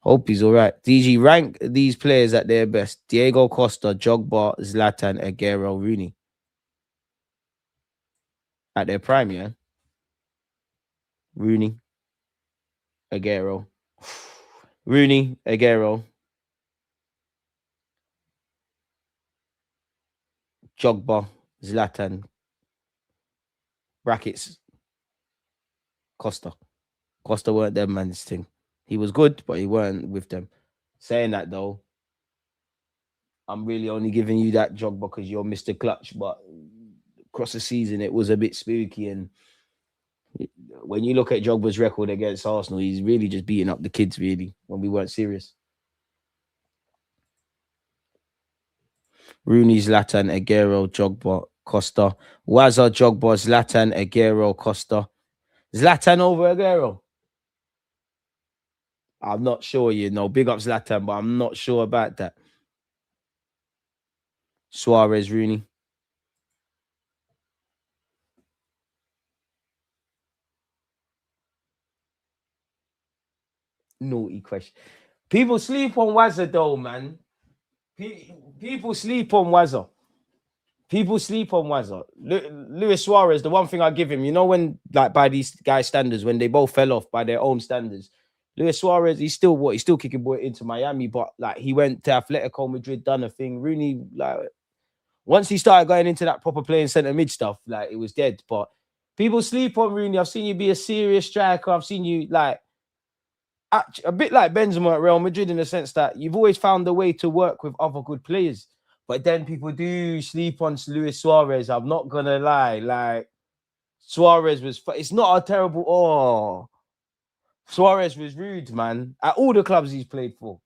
Hope he's all right. DG, rank these players at their best. Diego Costa, Jogba, Zlatan, Aguero, Rooney. At their prime, yeah? Rooney, Aguero. Rooney, Aguero. Jogba, Zlatan. Brackets. Costa. Costa weren't them man's thing. He was good, but he weren't with them. Saying that, though, I'm really only giving you that Jogba because you're Mr. Clutch, but across the season, it was a bit spooky. And when you look at Jogba's record against Arsenal, he's really just beating up the kids, really, when we weren't serious. Rooney, Zlatan, Aguero, Jogba, Costa. Wazza, Jogba, Zlatan, Aguero, Costa. Zlatan over Aguero. I'm not sure, you know. Big up Zlatan, but I'm not sure about that. Suarez, Rooney. Naughty question. People sleep on Wazza, though, man. People sleep on Wazza. People sleep on Wazza. Luis Suarez, the one thing I give him, you know, when, like, by these guys' standards, when they both fell off by their own standards, Luis Suarez, he's still kicking boy into Miami, but like he went to Atletico Madrid, done a thing. Rooney, like once he started going into that proper playing centre mid stuff, like it was dead. But people sleep on Rooney. I've seen you be a serious striker. I've seen you like a bit like Benzema at Real Madrid in the sense that you've always found a way to work with other good players. But then people do sleep on Luis Suarez. I'm not gonna lie. Like Suarez was, it's not a terrible. Oh, Suarez was rude, man. At all the clubs he's played for,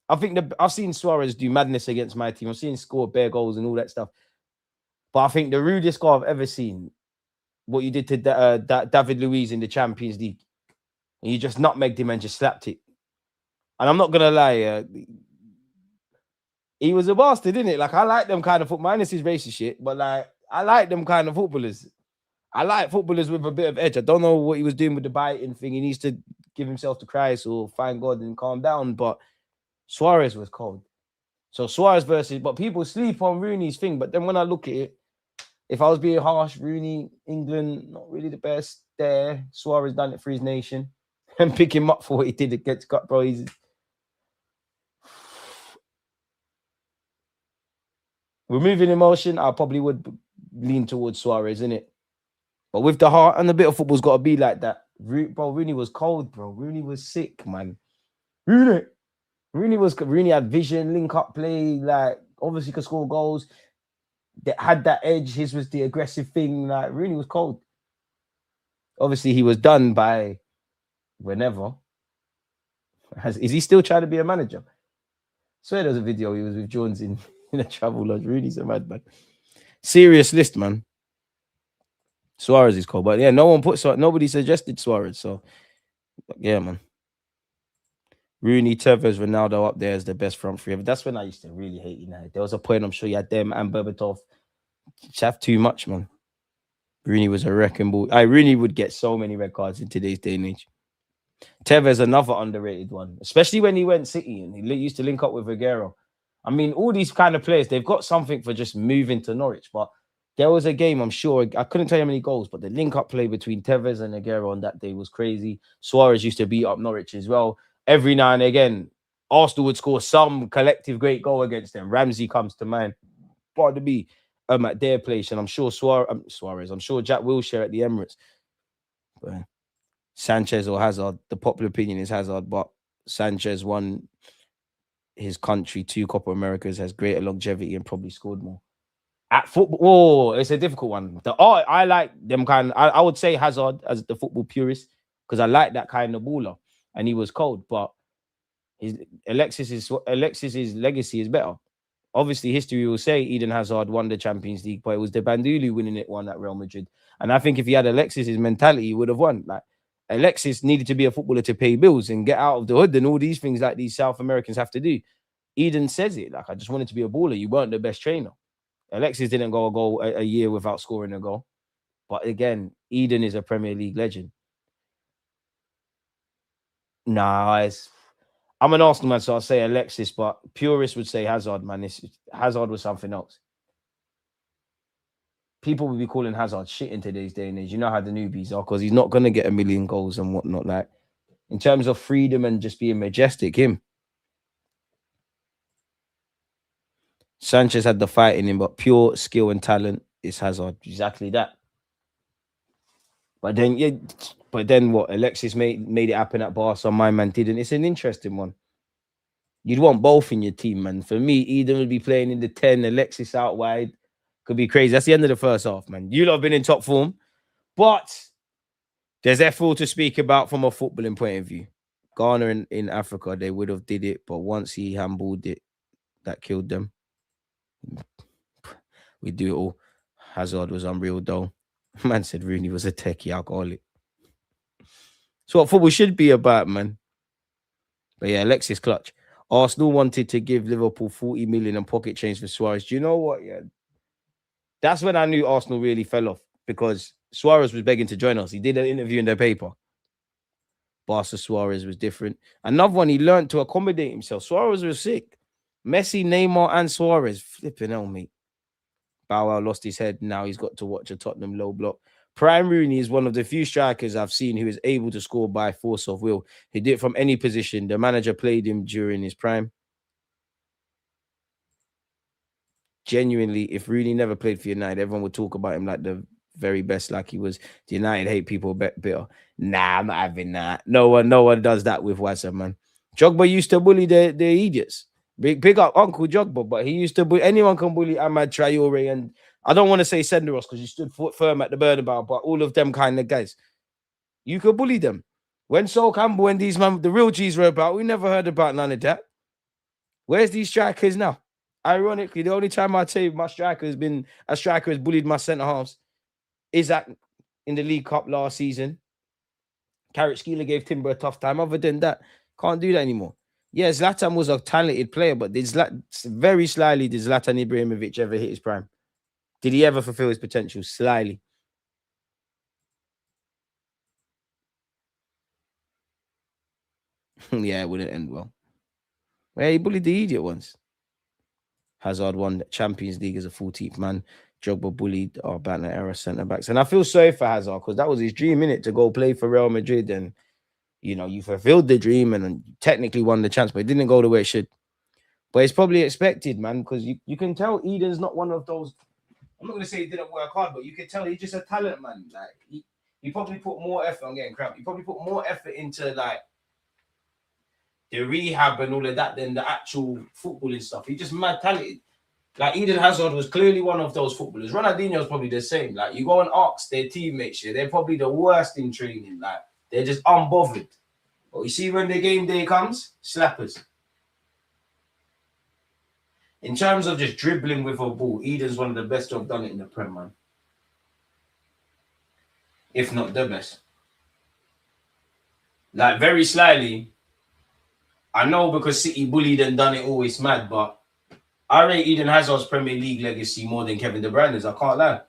I think I've seen Suarez do madness against my team. I've seen him score bare goals and all that stuff. But I think the rudest guy I've ever seen, what you did to David Luiz in the Champions League, and you just nutmegged him and just slapped it. And I'm not gonna lie, he was a bastard, didn't it? Like I like them kind of football, minus his racist shit, but like I like them kind of footballers. I like footballers with a bit of edge. I don't know what he was doing with the biting thing. He needs to give himself to Christ or find God and calm down. But Suarez was cold. So Suarez versus, but people sleep on Rooney's thing. But then when I look at it, if I was being harsh, Rooney, England, not really the best there. Suarez done it for his nation. And pick him up for what he did against Cut, bro. Removing emotion, I probably would lean towards Suarez, innit? But with the heart and a bit of football's got to be like that. Bro, Rooney was cold, bro. Rooney was sick, man. Rooney had vision, link up play, like obviously could score goals. That had that edge. His was the aggressive thing. Like Rooney was cold. Obviously, he was done by whenever. Is he still trying to be a manager? I swear there was a video he was with Jones in a travel lodge. Rooney's a madman. Serious list, man. Suarez is cold, but yeah, nobody suggested Suarez. So yeah, man. Rooney, Tevez, Ronaldo up there as the best front three. But that's when I used to really hate United. There was a point I'm sure you had them and Berbatov. Have too much, man. Rooney was a wrecking ball. Rooney would get so many red cards in today's day and age. Tevez, another underrated one, especially when he went City and he used to link up with Aguero. I mean, all these kind of players, they've got something for just moving to Norwich. But there was a game, I'm sure, I couldn't tell you how many goals, but the link-up play between Tevez and Aguero on that day was crazy. Suarez used to beat up Norwich as well. Every now and again, Arsenal would score some collective great goal against them. Ramsey comes to mind. Pardon me, at their place, and I'm sure Suarez, I'm sure Jack Wilshere at the Emirates. But Sanchez or Hazard, the popular opinion is Hazard, but Sanchez won his country 2 Copa Americas, has greater longevity and probably scored more. At football, it's a difficult one. I like them kind. I would say Hazard as the football purist because I like that kind of baller, and he was cold. But Alexis's legacy is better. Obviously, history will say Eden Hazard won the Champions League, but it was the Bandulu winning it one at Real Madrid. And I think if he had Alexis's mentality, he would have won. Like Alexis needed to be a footballer to pay bills and get out of the hood and all these things like these South Americans have to do. Eden says it. Like I just wanted to be a baller. You weren't the best trainer. Alexis didn't go a year without scoring a goal. But again, Eden is a Premier League legend. Nah, I'm an Arsenal man, so I'll say Alexis, but purists would say Hazard, man. Hazard was something else. People would be calling Hazard shit in today's day and age. You know how the newbies are, because he's not going to get 1 million goals and whatnot. Like, in terms of freedom and just being majestic, him. Sanchez had the fight in him, but pure skill and talent is Hazard. Exactly that. But then what? Alexis made it happen at Barca. My man didn't. It's an interesting one. You'd want both in your team, man. For me, Eden would be playing in the 10, Alexis out wide. Could be crazy. That's the end of the first half, man. You lot have been in top form, but there's F4 to speak about from a footballing point of view. Ghana in Africa, they would have did it, but once he handballed it, that killed them. We do it all. Hazard was unreal, though. Man said Rooney was a techie alcoholic. So what football should be about, man. But yeah, Alexis clutch. Arsenal wanted to give Liverpool 40 million and pocket change for Suarez. Do you know what? Yeah, that's when I knew Arsenal really fell off because Suarez was begging to join us. He did an interview in their paper. Barca Suarez was different. Another one, he learned to accommodate himself. Suarez was sick. Messi, Neymar, and Suarez. Flipping hell, mate. Bow Wow lost his head. Now he's got to watch a Tottenham low block. Prime Rooney is one of the few strikers I've seen who is able to score by force of will. He did it from any position. The manager played him during his prime. Genuinely, if Rooney never played for United, everyone would talk about him like the very best, like he was. The United hate people bitter. Nah, I'm not having that. No one does that with Wazza, man. Jogba used to bully the idiots. Big up Uncle Jogba, but he used to bully anyone can bully Ahmad Traore, and I don't want to say Senderos because he stood firm at the Bernabeu, but all of them kind of guys. You could bully them. When Sol Campbell and these man, the real G's were about, we never heard about none of that. Where's these strikers now? Ironically, the only time I'd say my striker has bullied my centre halves is that in the League Cup last season. Carrot Skeeler gave Timber a tough time. Other than that, can't do that anymore. Yeah, Zlatan was a talented player, but very slyly did Zlatan Ibrahimovic ever hit his prime? Did he ever fulfill his potential? Slyly. Yeah, it wouldn't end well. Yeah, he bullied the idiot once. Hazard won the Champions League as a 14th man. Drogba bullied our Banner era centre backs. And I feel sorry for Hazard because that was his dream, innit, to go play for Real Madrid. And, you know, you fulfilled the dream and technically won the chance, but it didn't go the way it should. But it's probably expected, man, because you can tell Eden's not one of those. I'm not going to say he didn't work hard, but you can tell he's just a talent, man. Like, he probably put more effort. I'm getting crap. He probably put more effort into, like, the rehab and all of that than the actual footballing stuff. He just mad talented. Like Eden Hazard was clearly one of those footballers. Ronaldinho's probably the same. Like you go and ask their teammates, yeah, they're probably the worst in training. Like they're just unbothered. But you see when the game day comes, slappers. In terms of just dribbling with a ball, Eden's one of the best to have done it in the Prem, man. If not the best. Like very slyly, I know because City bullied and done it always mad, but I rate Eden Hazard's Premier League legacy more than Kevin De Bruyne's. I can't lie.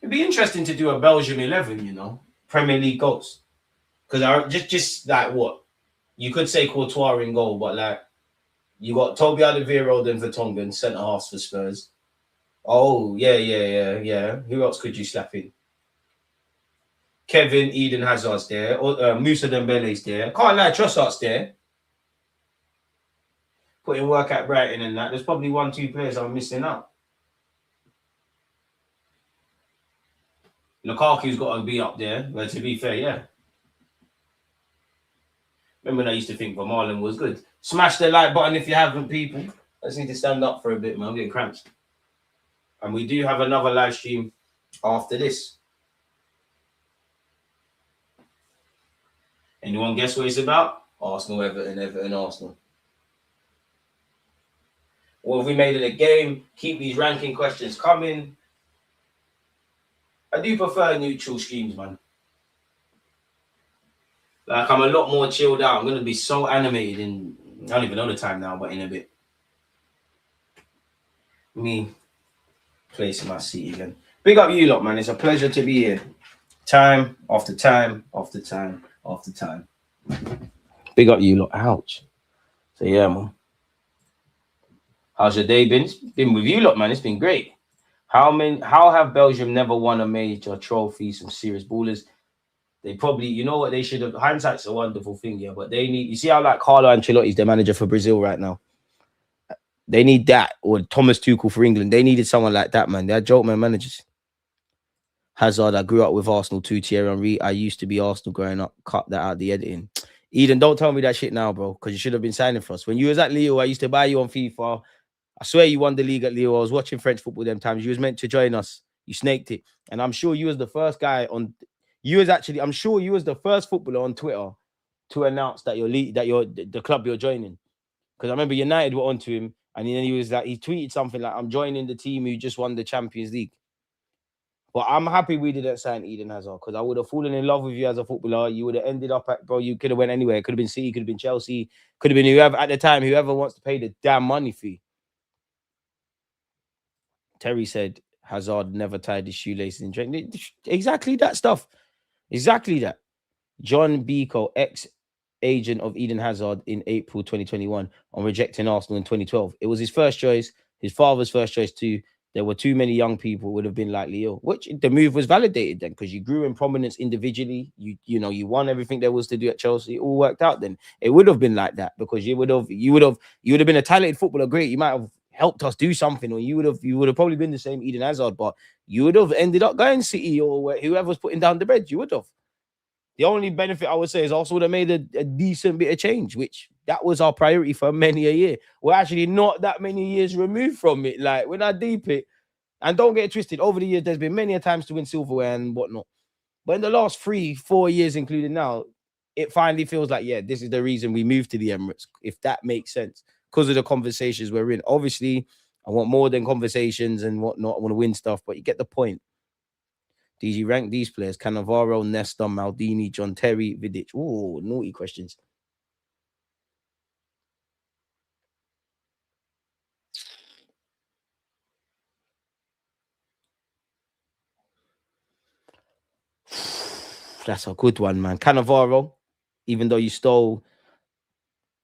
It'd be interesting to do a Belgium 11, you know, Premier League goals. Because I just like what you could say Courtois in goal, but like you got Toby Alderweireld and Vertonghen centre halves for Spurs. Oh yeah. Who else could you slap in? Kevin, Eden Hazard's there, or Moussa Dembele's there. Can't lie, Trossard's there. Putting work at Brighton and that. There's probably 1-2 players I'm missing out. Lukaku's got to be up there, but to be fair, yeah. Remember when I used to think Vermaelen was good? Smash the like button if you haven't, people. I just need to stand up for a bit, man. I'm getting cramps. And we do have another live stream after this. Anyone guess what it's about? Arsenal, Everton, Arsenal. What have we made of the game? Keep these ranking questions coming. I do prefer neutral streams, man. Like, I'm a lot more chilled out. I'm going to be so animated in, I don't even know the time now, but in a bit. Me placing my seat again. Big up you lot, man. It's a pleasure to be here. Time after time after time after time. Big up you lot. Ouch. So, yeah, man. How's your day been? It's been with you lot, man. It's been great. How have Belgium never won a major trophy? Some serious ballers. They probably, you know what they should have. Hindsight's a wonderful thing, yeah. But they need. You see how like Carlo Ancelotti's the manager for Brazil right now. They need that, or Thomas Tuchel for England. They needed someone like that, man. They're joke man managers. Hazard, I grew up with Arsenal too. Thierry Henry, I used to be Arsenal growing up. Cut that out the editing. Eden, don't tell me that shit now, bro, because you should have been signing for us. When you was at Leo, I used to buy you on FIFA. I swear you won the league at Leo. I was watching French football them times. You was meant to join us. You snaked it. And I'm sure you was the first guy on. I'm sure you was the first footballer on Twitter to announce that the club you're joining. Because I remember United were onto him, and then he was like, he tweeted something like, "I'm joining the team who just won the Champions League." But I'm happy we didn't sign Eden Hazard because I would have fallen in love with you as a footballer. You would have ended up at, bro, you could have went anywhere. It could have been City, could have been Chelsea, could have been whoever at the time, whoever wants to pay the damn money fee. Terry said Hazard never tied his shoelaces in training. Exactly that stuff. Exactly that. John Biko, ex-agent of Eden Hazard in April 2021 on rejecting Arsenal in 2012. It was his first choice, his father's first choice too. There were too many young people who would have been likely ill, which the move was validated then because you grew in prominence individually. You won everything there was to do at Chelsea. It all worked out then. It would have been like that because you would have been a talented footballer. Great. You might have helped us do something, or you would have probably been the same Eden Hazard, but you would have ended up going City or whoever's putting down the bread. You would have. The only benefit I would say is also would have made a decent bit of change, which that was our priority for many a year. We're actually not that many years removed from it. Like when I deep it, and don't get it twisted, over the years, there's been many a times to win silverware and whatnot. But in the last 3-4 years, including now, it finally feels like, yeah, this is the reason we moved to the Emirates, if that makes sense, because of the conversations we're in. Obviously, I want more than conversations and whatnot. I want to win stuff, but you get the point. DG, rank these players: Cannavaro, Nesta, Maldini, John Terry, Vidic. Oh, naughty questions. That's a good one, man. Cannavaro, even though you stole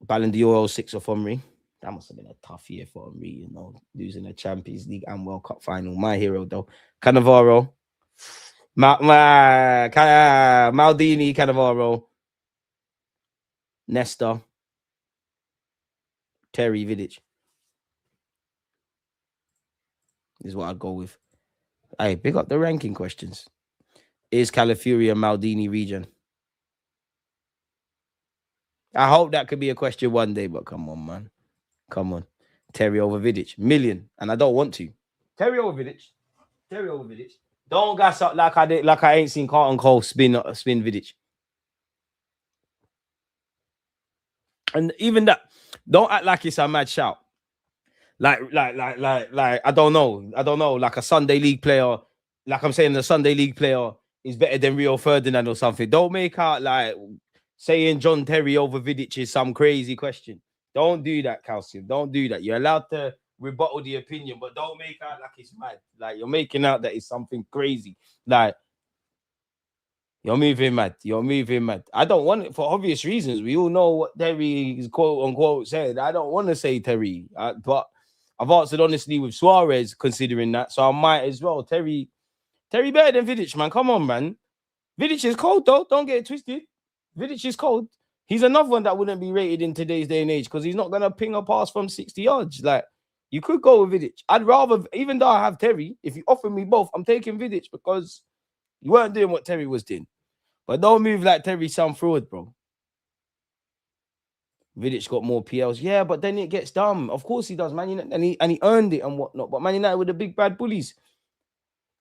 Ballon d'Or 06 of Henry, that must have been a tough year for Henry, losing a Champions League and World Cup final. My hero, though. Cannavaro, Maldini, Cannavaro, Nesta, Terry, Vidic is what I'd go with. Hey, pick up the ranking questions. Is Calafuria Maldini region? I hope that could be a question one day, but come on, man. Come on. Terry over Vidic. Million. And I don't want to. Terry over Vidic. Terry over Vidic. Don't gas up like I ain't seen Carlton Cole spin Vidic. And even that, don't act like it's a mad shout. Like, I don't know. Like a Sunday League player, like I'm saying, the Sunday League player is better than Rio Ferdinand or something. Don't make out like saying John Terry over Vidic is some crazy question. Don't do that, Calcium. Don't do that. You're allowed to rebuttal the opinion, but don't make out like it's mad. Like you're making out that it's something crazy. Like you're moving mad. You're moving mad. I don't want it for obvious reasons. We all know what Terry is quote unquote said. I don't want to say Terry, but I've answered honestly with Suarez considering that, so I might as well. Terry better than Vidic, man. Come on, man. Vidic is cold though. Don't get it twisted. Vidic is cold. He's another one that wouldn't be rated in today's day and age because he's not gonna ping a pass from 60 yards. Like you could go with Vidic. I'd rather, even though I have Terry, if you offer me both, I'm taking Vidic because you weren't doing what Terry was doing. But don't move like Terry some fraud, bro. Vidic got more PLs. Yeah, but then it gets dumb. Of course he does, Man United, and he earned it and whatnot. But Man United with the big bad bullies.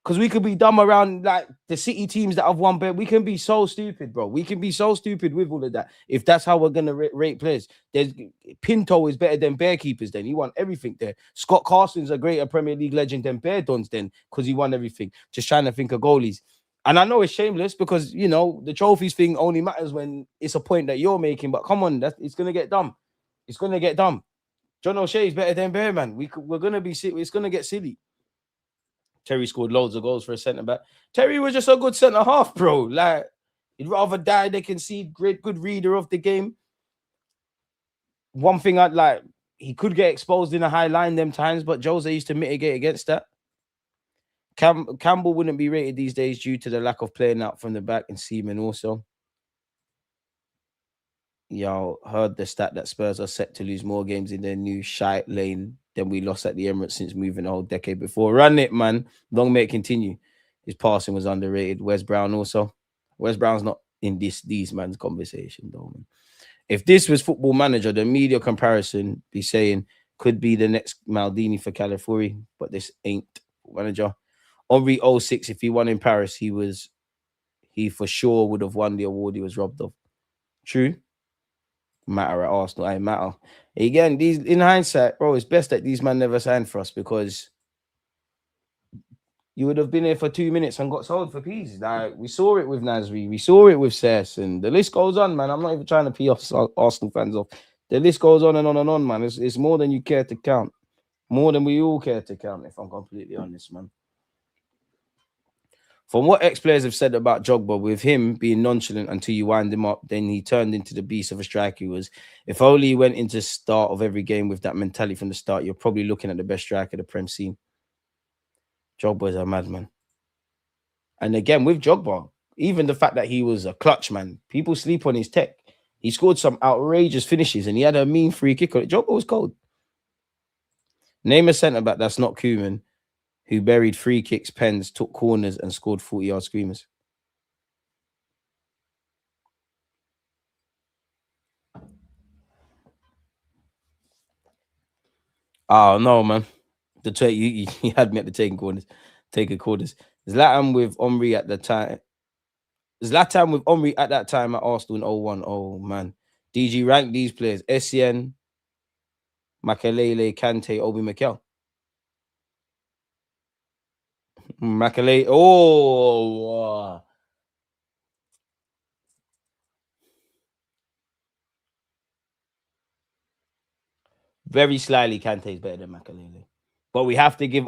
Because we could be dumb around like the City teams that have won, but we can be so stupid, bro. We can be so stupid with all of that. If that's how we're gonna rate players, there's Pinto is better than Bear keepers. Then he won everything there. Scott Carson's a greater Premier League legend than Bear Dons then because he won everything. Just trying to think of goalies. And I know it's shameless because the trophies thing only matters when it's a point that you're making. But come on, it's gonna get dumb. It's gonna get dumb. John O'Shea is better than Bear, man. We're gonna be. It's gonna get silly. Terry scored loads of goals for a centre back. Terry was just a good centre half, bro. Like he'd rather die than concede. Great, good reader of the game. One thing I'd like, he could get exposed in a high line them times, but Jose used to mitigate against that. Campbell wouldn't be rated these days due to the lack of playing out from the back, and Seaman also. Y'all heard the stat that Spurs are set to lose more games in their new shite lane than we lost at the Emirates since moving a whole decade before. Run it, man. Long may it continue. His passing was underrated. Wes Brown also. Wes Brown's not in these man's conversation, though, man. If this was Football Manager, the media comparison be saying could be the next Maldini for Calafiori, but this ain't Manager. Henri 06, if he won in Paris, he for sure would have won the award he was robbed of. True. Matter at Arsenal, I matter. Again, these in hindsight, bro, it's best that these men never signed for us because you would have been here for 2 minutes and got sold for peas. Like we saw it with Nasri, we saw it with Cess, and the list goes on, man. I'm not even trying to pee off Arsenal fans off. The list goes on and on and on, man. It's more than you care to count, more than we all care to count. If I'm completely honest, man. From what ex-players have said about Drogba, with him being nonchalant until you wind him up, then he turned into the beast of a striker he was. If only he went into start of every game with that mentality from the start, you're probably looking at the best striker the Prem scene. Drogba is a madman. And again, with Drogba, even the fact that he was a clutch man, people sleep on his tech. He scored some outrageous finishes and he had a mean free kick on it. Drogba was cold. Name a centre back that's not Koeman who buried free kicks, pens, took corners, and scored 40-yard screamers. Oh no, man. You had me at the taking corners. Zlatan with Omri at the time. Zlatan with Omri at that time at Arsenal in 01. Oh man. DG ranked these players: Essien, Makalele, Kante, Obi Mikel. Makalele. Oh, very slightly Kante is better than Makalele. But we have to give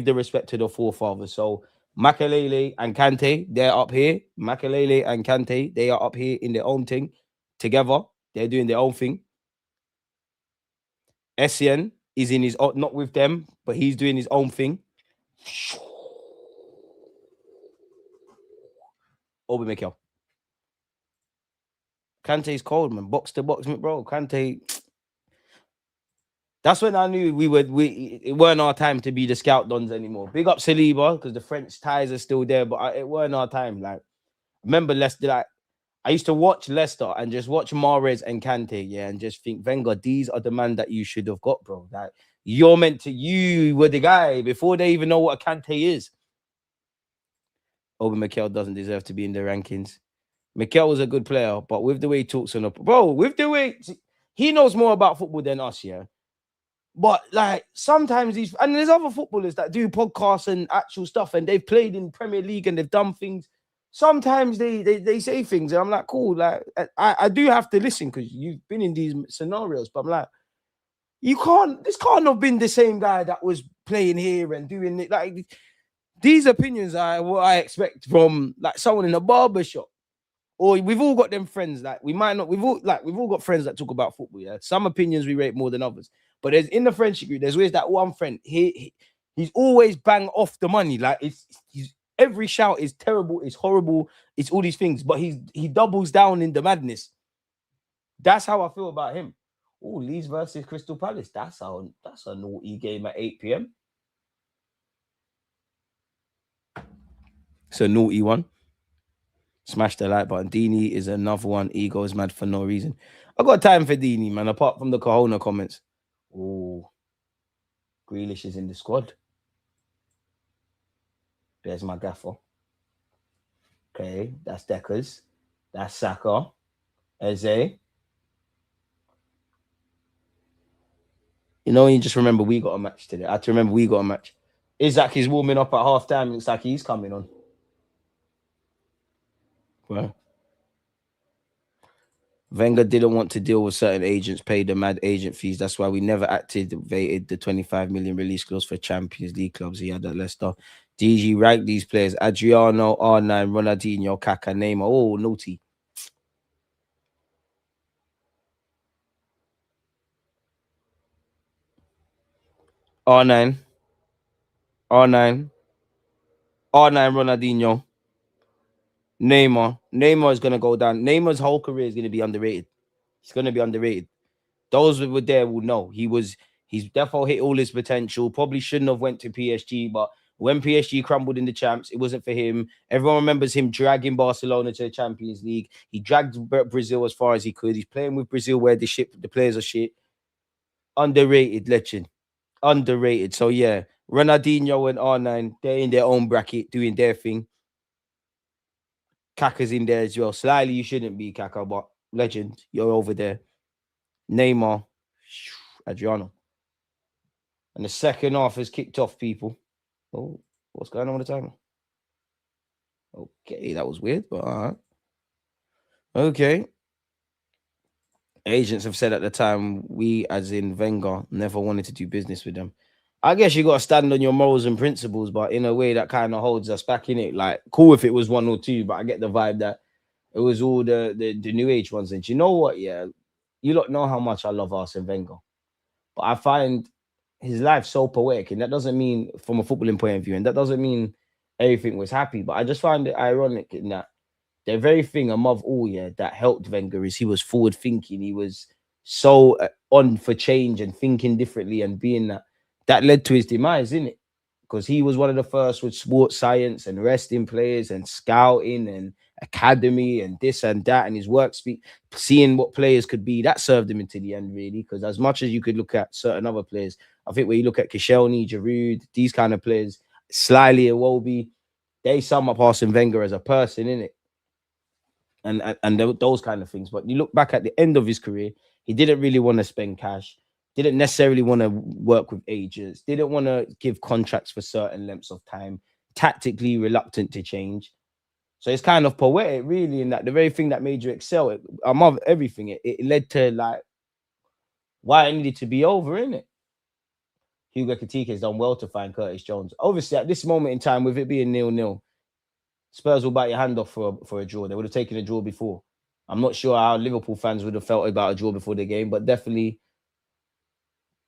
the respect to the forefathers. So Makalele and Kante, they're up here. Makalele and Kante, they are up here in their own thing together. They're doing their own thing. Essien is in his not with them, but he's doing his own thing. Obi Mikel. Kante's cold, man. Box to box, bro. Kante. That's when I knew it weren't our time to be the scout dons anymore. Big up Saliba, because the French ties are still there, but it weren't our time. Like, remember Leicester, like I used to watch Leicester and just watch Mahrez and Kante, yeah, and just think, Wenger, these are the man that you should have got, bro. Like, you were the guy before they even know what a Kante is. Obi Mikel doesn't deserve to be in the rankings. Mikel was a good player, but with the way he talks on with the way he knows more about football than us, yeah. But like sometimes and there's other footballers that do podcasts and actual stuff, and they've played in Premier League and they've done things. Sometimes they say things, and I'm like, cool. Like I do have to listen because you've been in these scenarios, but I'm like, this can't have been the same guy that was playing here and doing it. Like these opinions are what I expect from like someone in a barber shop. Or we've all got them friends that we might not. We've all got friends that talk about football. Yeah, some opinions we rate more than others. But there's in the friendship group, there's always that one friend. He's always bang off the money. Like he's every shout is terrible, it's horrible, it's all these things. But he doubles down in the madness. That's how I feel about him. Oh, Leeds versus Crystal Palace. That's a naughty game at 8 p.m. It's a naughty one. Smash the like button. Dini is another one. Ego is mad for no reason. I got time for Dini, man. Apart from the Kahona comments. Oh, Grealish is in the squad. There's my gaffer. Okay, that's Deckers. That's Saka. Eze. You just remember we got a match today. I had to remember we got a match. Isaac is warming up at half time. Looks like he's coming on. Well, Wenger didn't want to deal with certain agents, paid the mad agent fees. That's why we never activated the 25 million release clause for Champions League clubs he had at Leicester. DG ranked these players: Adriano, R9, Ronaldinho, Kaka, Neymar. Oh, naughty. R9, R9, R9, Ronaldinho, Neymar. Neymar is going to go down. Neymar's whole career is going to be underrated. He's going to be underrated. Those who were there will know he's definitely hit all his potential. Probably shouldn't have went to PSG, but when PSG crumbled in the champs, it wasn't for him. Everyone remembers him dragging Barcelona to the Champions League. He dragged Brazil as far as he could. He's playing with Brazil where the players are shit. Underrated legend. Underrated. So yeah, Ronaldinho and R9, they're in their own bracket doing their thing. Kaka's in there as well. Slightly, you shouldn't be Kaka, but legend, you're over there. Neymar, Adriano. And the second half has kicked off, people. Oh, what's going on with the timer? Okay, that was weird, but all right. Okay. Agents have said at the time, we, as in Wenger, never wanted to do business with them. I guess you got to stand on your morals and principles, but in a way that kind of holds us back in it. Like, cool if it was one or two, but I get the vibe that it was all the new age ones. And you know what? Yeah, you lot know how much I love Arsene Wenger, but I find his life's so poetic, and that doesn't mean from a footballing point of view, and that doesn't mean everything was happy. But I just find it ironic in that the very thing above all, yeah, that helped Wenger is he was forward thinking. He was so on for change and thinking differently and being that led to his demise, didn't it? Because he was one of the first with sports science and resting players and scouting and academy and this and that, and his work speak seeing what players could be. That served him into the end, really. Because as much as you could look at certain other players, I think when you look at Koscielny, Giroud, these kind of players, Slyly, Iwobi, they sum up Arsene Wenger as a person, innit? And those kind of things. But you look back at the end of his career, he didn't really want to spend cash, didn't necessarily want to work with agents, didn't want to give contracts for certain lengths of time, tactically reluctant to change. So it's kind of poetic, really, in that the very thing that made you excel, above everything, it led to like why it needed to be over, innit? Hugo Ekitike has done well to find Curtis Jones. Obviously, at this moment in time, with it being 0-0, Spurs will bite your hand off for a draw. They would have taken a draw before. I'm not sure how Liverpool fans would have felt about a draw before the game, but definitely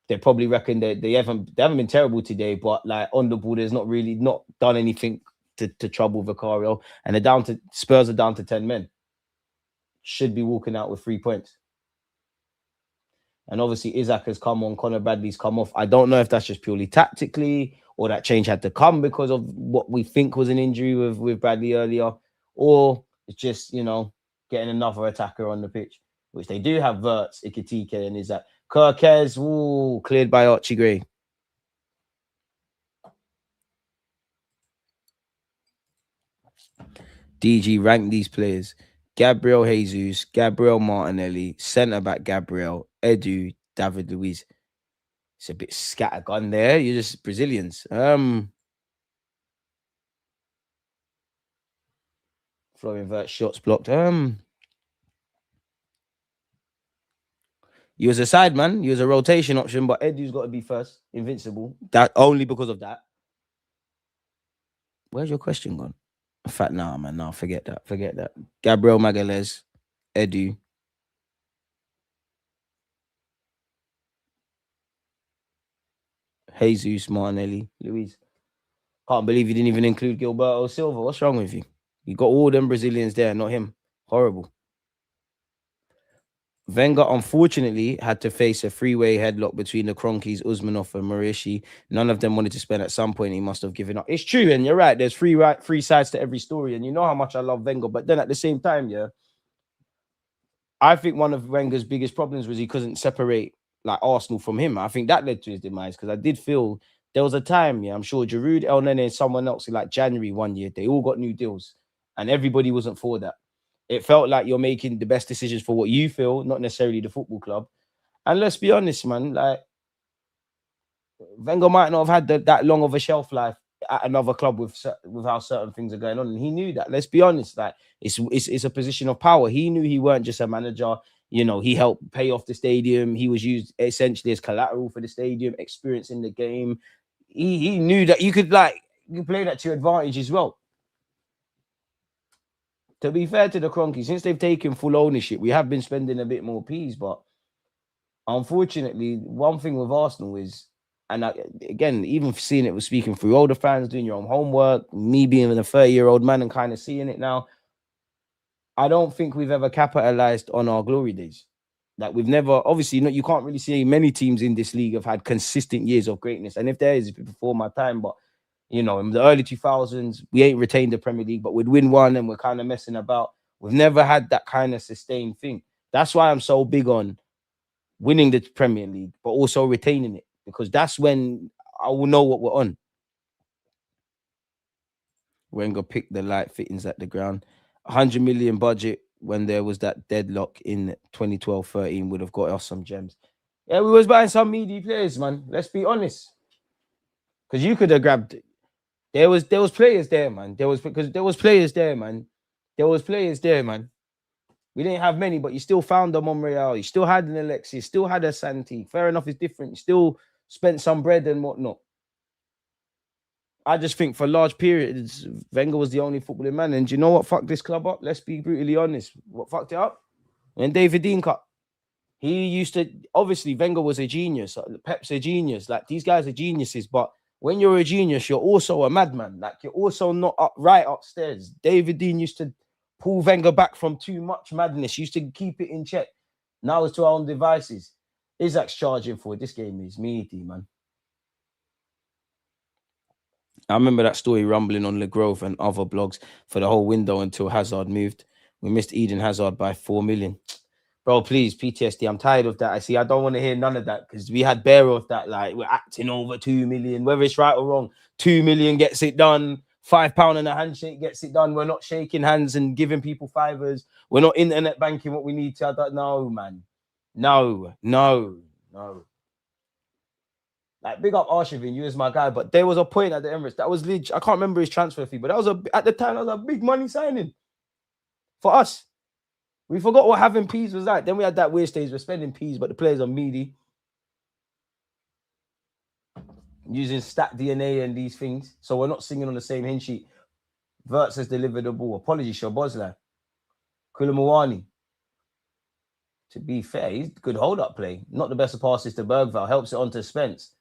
they probably reckon that they haven't been terrible today, but like on the ball, there's not really not done anything to trouble Vicario. And Spurs are down to 10 men. Should be walking out with 3 points. And obviously Isaac has come on, Connor Bradley's come off. I don't know if that's just purely tactically or that change had to come because of what we think was an injury with Bradley earlier, or it's just, getting another attacker on the pitch, which they do have Verts, Ikitike, and Isaac. Kirkez, cleared by Archie Gray. DG ranked these players. Gabriel Jesus, Gabriel Martinelli, centre-back Gabriel, Edu, David Luiz. It's a bit scattergun there. You're just Brazilians. Florian Wirtz, shots blocked. You was a side man. You was a rotation option, but Edu's got to be first. Invincible. That only because of that. Where's your question gone? In fact, nah, man. Nah, forget that. Forget that. Gabriel Magalhaes, Edu. Jesus, Martinelli, Luis. Can't believe you didn't even include Gilberto Silva. What's wrong with you? You got all them Brazilians there, not him. Horrible. Wenger, unfortunately, had to face a three-way headlock between the Kroenkes, Usmanov, and Morishi. None of them wanted to spend at some point. He must have given up. It's true, and you're right. There's three sides to every story, and you know how much I love Wenger. But then at the same time, yeah, I think one of Wenger's biggest problems was he couldn't separate like Arsenal from him. I think that led to his demise because I did feel there was a time, yeah, I'm sure Giroud, El Nene, and someone else in like January one year, they all got new deals, and everybody wasn't for that. It felt like you're making the best decisions for what you feel, not necessarily the football club. And let's be honest, man, like Wenger might not have had that long of a shelf life at another club with how certain things are going on, and he knew that. Let's be honest, like it's a position of power. He knew he weren't just a manager. He helped pay off the stadium. He was used essentially as collateral for the stadium, experience in the game. He knew that you could play that to your advantage as well. To be fair to the Kroenkes, since they've taken full ownership, we have been spending a bit more peas. But unfortunately, one thing with Arsenal is, and again, even seeing it was speaking through older fans, doing your own homework, me being a 30-year-old man and kind of seeing it now, I don't think we've ever capitalized on our glory days. Like we've never, obviously, you can't really see many teams in this league have had consistent years of greatness. And if there is, it's before my time, but in the early 2000s, we ain't retained the Premier League, but we'd win one and we're kind of messing about. We've never had that kind of sustained thing. That's why I'm so big on winning the Premier League, but also retaining it, because that's when I will know what we're on. Wenger picked the light fittings at the ground. 100 million budget when there was that deadlock in 2012-13 would have got us some gems. Yeah, we was buying some meaty players, man. Let's be honest. Because you could have grabbed. There was players there, man. There was players there, man. We didn't have many, but you still found a Monreal. You still had an Alexis. Still had a Santi. Fair enough, it's different. You still spent some bread and whatnot. I just think for large periods, Wenger was the only footballing man. And do you know what fucked this club up? Let's be brutally honest. What fucked it up? When David Dean cut. He used to, obviously, Wenger was a genius. Pep's a genius. Like, these guys are geniuses. But when you're a genius, you're also a madman. Like, you're also not right upstairs. David Dean used to pull Wenger back from too much madness. Used to keep it in check. Now it's to our own devices. Isaac's charging for it. This game is meaty, man. I remember that story rumbling on Le Grove and other blogs for the whole window until Hazard moved. We missed Eden Hazard by 4 million. Bro, please, PTSD. I'm tired of that. I don't want to hear none of that because we had bare of that. Like, we're acting over 2 million, whether it's right or wrong. 2 million gets it done. £5 and a handshake gets it done. We're not shaking hands and giving people fivers. We're not internet banking what we need to. I don't know, man. No. Like, big up Arshavin, you is my guy. But there was a point at the Emirates that was legit. I can't remember his transfer fee, but that was at the time that was a big money signing for us. We forgot what having peas was like. Then we had that weird stage. We're spending peas, but the players are meaty. Using stat DNA and these things. So we're not singing on the same hint sheet. Verts has delivered the ball. Apologies, Shabozla. Kulamawani. To be fair, he's good hold-up play. Not the best of passes to Bergvall. Helps it on to Spence.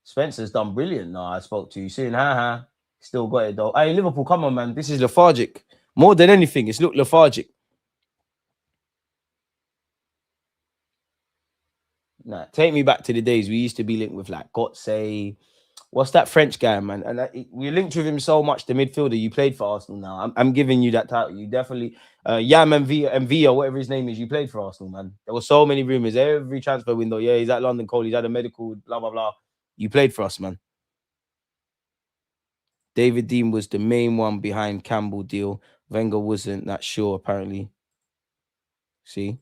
Spencer's done brilliant. No, I spoke to you soon. Still got it, though. Hey, Liverpool, come on, man. This is lethargic. More than anything, it's looked lethargic. Nah, take me back to the days we used to be linked with, like, Gotze. What's that French guy, man? And we linked with him so much, the midfielder. You played for Arsenal now. I'm giving you that title. You definitely, Yam MV or whatever his name is, you played for Arsenal, man. There were so many rumors. Every transfer window, yeah, he's at London Cole. He's had a medical, blah, blah, blah. You played for us, man. David Dean was the main one behind Campbell deal. Wenger wasn't that sure, apparently. See?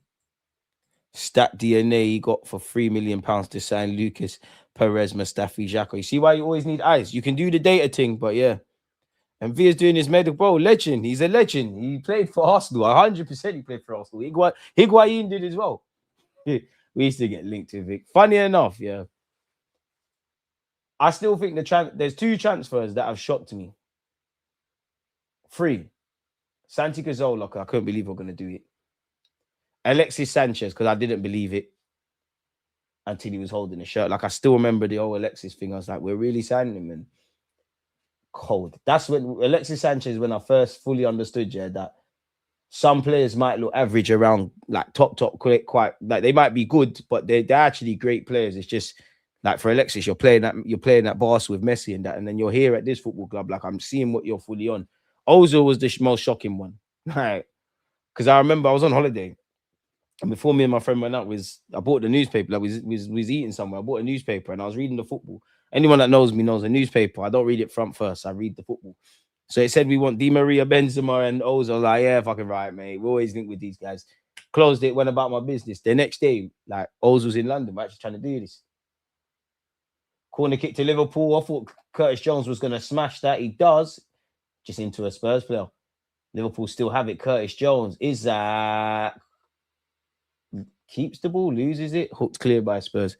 Stat DNA he got for £3 million to sign Lucas Perez, Mustafi, Xhaka. You see why you always need eyes? You can do the data thing, but yeah. And Via's doing his medical, bro. Legend. He's a legend. He played for Arsenal. 100% he played for Arsenal. Higuain did as well. We used to get linked to Vic. Funny enough, yeah. I still think there's 2 transfers that have shocked me. 3. Santi Cazorla, I couldn't believe we're going to do it. Alexis Sanchez, because I didn't believe it until he was holding the shirt. Like, I still remember the old Alexis thing. I was like, we're really signing him, man. Cold. That's when Alexis Sanchez, when I first fully understood, yeah, that some players might look average around, like, top, quite like they might be good, but they're actually great players. It's just like for Alexis, you're playing that Barca with Messi and that, and then you're here at this football club. Like, I'm seeing what you're fully on. Ozil was the most shocking one, right? Because I remember I was on holiday. And before me and my friend went out, I bought the newspaper. Like, was eating somewhere. I bought a newspaper and I was reading the football. Anyone that knows me knows a newspaper. I don't read it front first. I read the football. So it said we want Di Maria, Benzema, and Ozil. I was like, yeah, fucking right, mate. We always link with these guys. Closed it, went about my business. The next day, like, Ozil's in London. We're actually trying to do this. Corner kick to Liverpool. I thought Curtis Jones was going to smash that. He does. Just into a Spurs player. Liverpool still have it. Curtis Jones. Isaac keeps the ball, loses it, hooked clear by Spurs.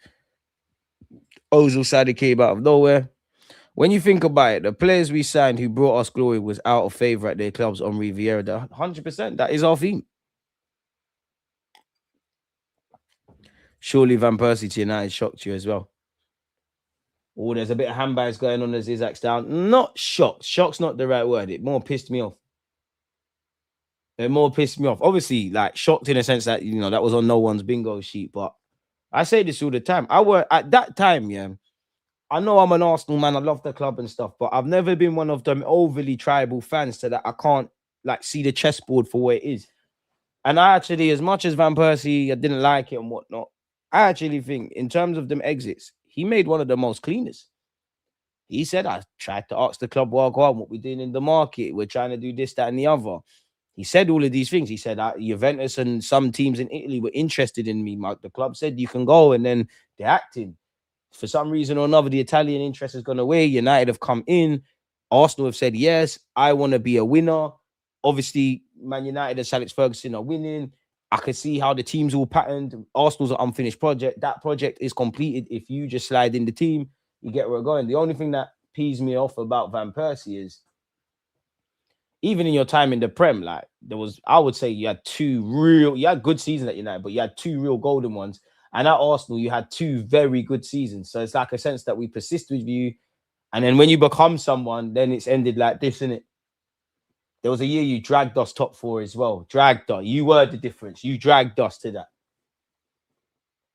Ozil Sadi came out of nowhere. When you think about it, the players we signed who brought us glory was out of favour at their clubs on Riviera. 100%, that is our theme. Surely Van Persie to United shocked you as well. Oh, there's a bit of handbags going on as Isaac's down. Not shocked. Shock's not the right word. It more pissed me off. Obviously, like, shocked in a sense that, you know, that was on no one's bingo sheet. But I say this all the time. At that time, yeah. I know I'm an Arsenal man. I love the club and stuff, but I've never been one of them overly tribal fans so that I can't, like, see the chessboard for what it is. And I actually, as much as Van Persie, I didn't like it and whatnot, I actually think in terms of them exits, he made one of the most cleanest. He said, I tried to ask the club, well, go on, what we're doing in the market. We're trying to do this, that, and the other. He said all of these things. He said Juventus and some teams in Italy were interested in me. The club said you can go, and then they're acting. For some reason or another, the Italian interest has gone away. United have come in. Arsenal have said, yes, I want to be a winner. Obviously, Man United and Alex Ferguson are winning. I can see how the team's all patterned. Arsenal's an unfinished project. That project is completed. If you just slide in the team, you get where we're going. The only thing that pees me off about Van Persie is even in your time in the Prem, like there was, I would say you had you had good seasons at United, but you had two real golden ones. And at Arsenal, you had two very good seasons. So it's like a sense that we persist with you. And then when you become someone, then it's ended like this, isn't it? There was a year you dragged us top four as well. Dragged us. You were the difference. You dragged us to that.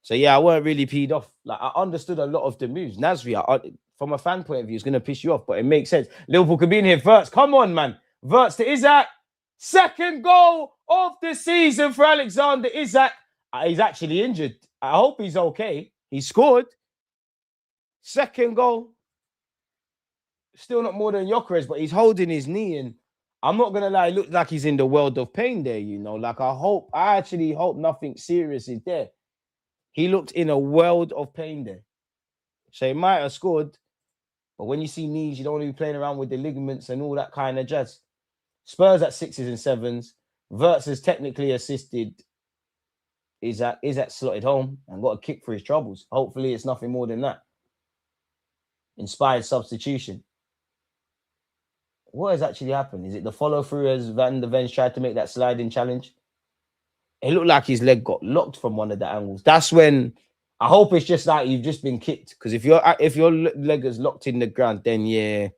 So yeah, I weren't really peed off. Like I understood a lot of the moves. Nasri, from a fan point of view, it's gonna piss you off, but it makes sense. Liverpool could be in here. Verts, come on, man. Verts to Isaac. Second goal of the season for Alexander Isaac. He's actually injured. I hope he's okay. He scored. Second goal. Still not more than Gyökeres, but he's holding his knee, and I'm not gonna lie, it looks like he's in the world of pain there. Like I actually hope nothing serious is there. He looked in a world of pain there. So he might have scored, but when you see knees, you don't want to be playing around with the ligaments and all that kind of jazz. Spurs at 6s and 7s. Verts has technically assisted. Isaac slotted home and got a kick for his troubles. Hopefully, it's nothing more than that. Inspired substitution. What has actually happened? Is it the follow through as Van der Ven's tried to make that sliding challenge? It looked like his leg got locked from one of the angles. That's when I hope it's just like you've just been kicked. Because if your leg is locked in the ground, then yeah,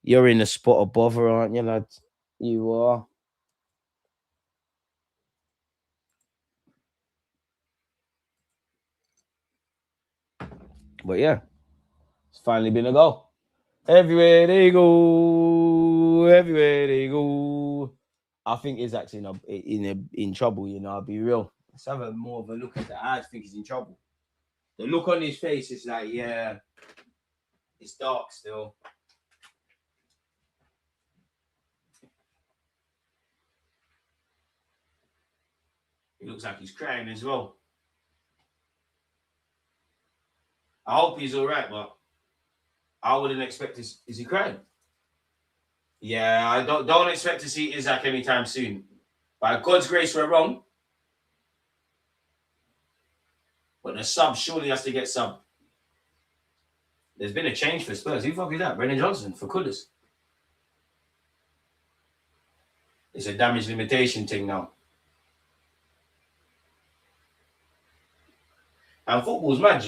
you're in a spot of bother, aren't you, lads? You are. But yeah, it's finally been a goal. Everywhere they go, everywhere they go. I think Isaac's in trouble. I'll be real. Let's have a more of a look at that. I think he's in trouble. The look on his face is like, yeah, it's dark still. It looks like he's crying as well. I hope he's all right, but I wouldn't expect this. Is he crying? Yeah, I don't expect to see Isaac anytime soon. By God's grace, we're wrong. But the sub surely has to get sub. There's been a change for Spurs. Who the fuck is that? Brennan Johnson for Kudus. It's a damage limitation thing now. And football's mad,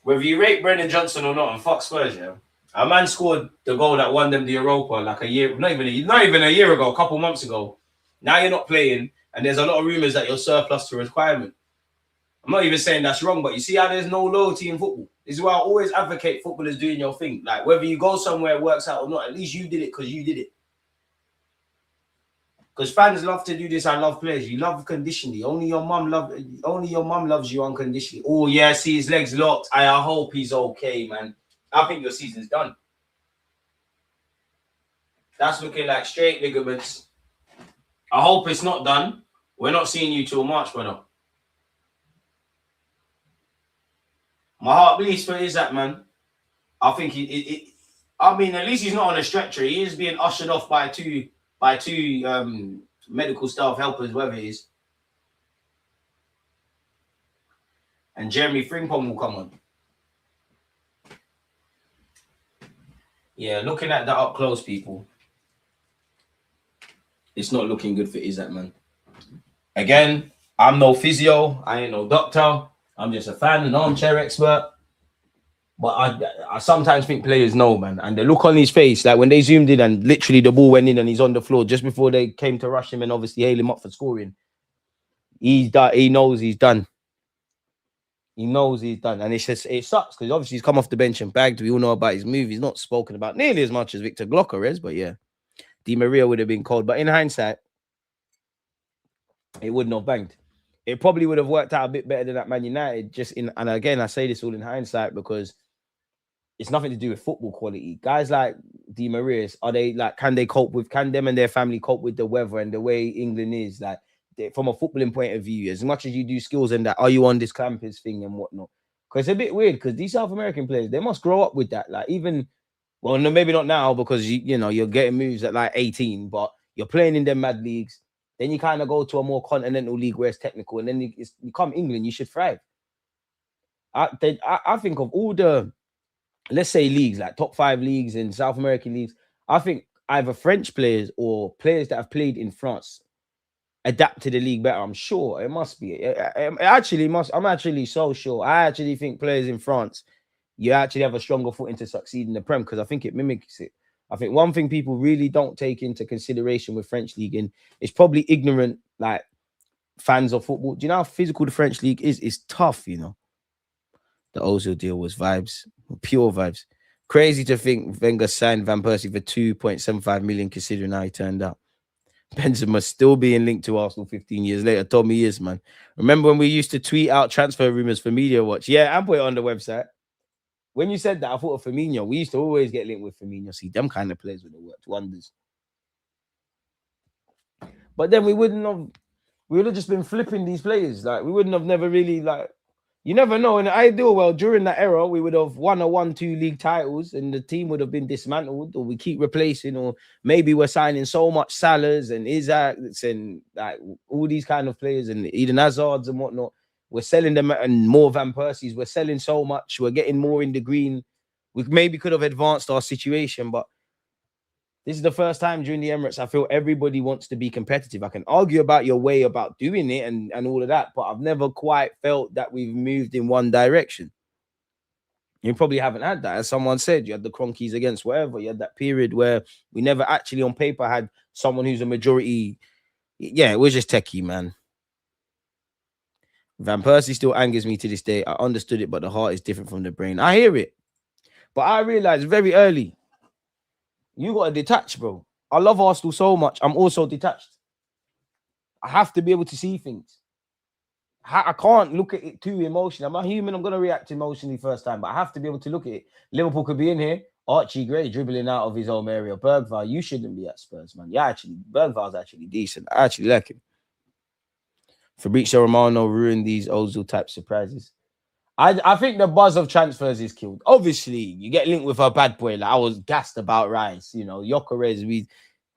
Whether you rate Brennan Johnson or not, and fuck Spurs, yeah. A man scored the goal that won them the Europa like a year, not even a year ago, a couple months ago. Now you're not playing, and there's a lot of rumours that you're surplus to requirement. I'm not even saying that's wrong, but you see how there's no loyalty in football. This is why I always advocate footballers doing your thing. Like whether you go somewhere it works out or not, at least you did it because you did it. Because fans love to do this. I love players. You love conditionally. Only your mum loves you unconditionally. Oh yeah, see his legs locked. I hope he's okay, man. I think your season's done. That's looking like straight ligaments. I hope it's not done. We're not seeing you till March, brother. My heart bleeds for Isaac, man. I think I mean, at least he's not on a stretcher. He is being ushered off by two medical staff helpers, whatever it is. And Jeremy Frimpong will come on. Yeah, looking at that up close, people. It's not looking good for Isaac, man. Again, I'm no physio. I ain't no doctor. I'm just a fan, an armchair expert. But I sometimes think players know, man. And the look on his face, like when they zoomed in and literally the ball went in and he's on the floor just before they came to rush him and obviously hail him up for scoring. He's done. He knows he's done. He knows he's done. And it sucks because obviously he's come off the bench and bagged. We all know about his move. He's not spoken about nearly as much as Victor Gyökeres, but yeah. Di Maria would have been cold. But in hindsight, it wouldn't have banged. It probably would have worked out a bit better than at Man United. And again, I say this all in hindsight because it's nothing to do with football quality. Guys like Di Maria's, can them and their family cope with the weather and the way England is? Like, from a footballing point of view, as much as you do skills and that, are you on this campus thing and whatnot? Because it's a bit weird because these South American players, they must grow up with that. Like, even, well, no, maybe not now because, you're getting moves at like 18, but you're playing in them mad leagues. Then you kind of go to a more continental league where it's technical, and then you come England, you should thrive. I think of all the, let's say, leagues, like top 5 leagues in South American leagues, I think either French players or players that have played in France adapt to the league better. I'm sure it must be. It actually must. I'm actually so sure. I actually think players in France, you actually have a stronger footing to succeed in the Prem because I think it mimics it. I think one thing people really don't take into consideration with French league, and it's probably ignorant, like fans of football. Do you know how physical the French league is? It's tough, you know. The Ozil deal was vibes, pure vibes. Crazy to think Wenger signed Van Persie for 2.75 million, considering how he turned out. Benzema still being linked to Arsenal 15 years later. Told me yes, man. Remember when we used to tweet out transfer rumors for Media Watch? Yeah, and put it on the website. When you said that, I thought of Firmino. We used to always get linked with Firmino. See, them kind of players would have worked wonders. But then we would have just been flipping these players. Like, we wouldn't have never really, like, you never know. In the ideal world, during that era, we would have won 1-2 league titles and the team would have been dismantled, or we keep replacing, or maybe we're signing so much Salahs and Isaacs and like all these kind of players and Eden Hazards and whatnot. We're selling them and more Van Persies. We're selling so much. We're getting more in the green. We maybe could have advanced our situation, but this is the first time during the Emirates I feel everybody wants to be competitive. I can argue about your way about doing it and all of that, but I've never quite felt that we've moved in one direction. You probably haven't had that. As someone said, you had the Cronkies against whatever. You had that period where we never actually on paper had someone who's a majority. Yeah, it was just techie, man. Van Persie still angers me to this day. I understood it, but the heart is different from the brain. I hear it. But I realized very early, you got to detach, bro. I love Arsenal so much. I'm also detached. I have to be able to see things. I can't look at it too emotionally. I'm a human. I'm going to react emotionally first time, but I have to be able to look at it. Liverpool could be in here. Archie Gray dribbling out of his own area. Bergvall, you shouldn't be at Spurs, man. Yeah, actually, Bergvall's actually decent. I actually like him. Fabrizio Romano ruined these Ozil type surprises. I think the buzz of transfers is killed. Obviously, you get linked with a bad boy. Like I was gassed about Rice, you know, Gyökeres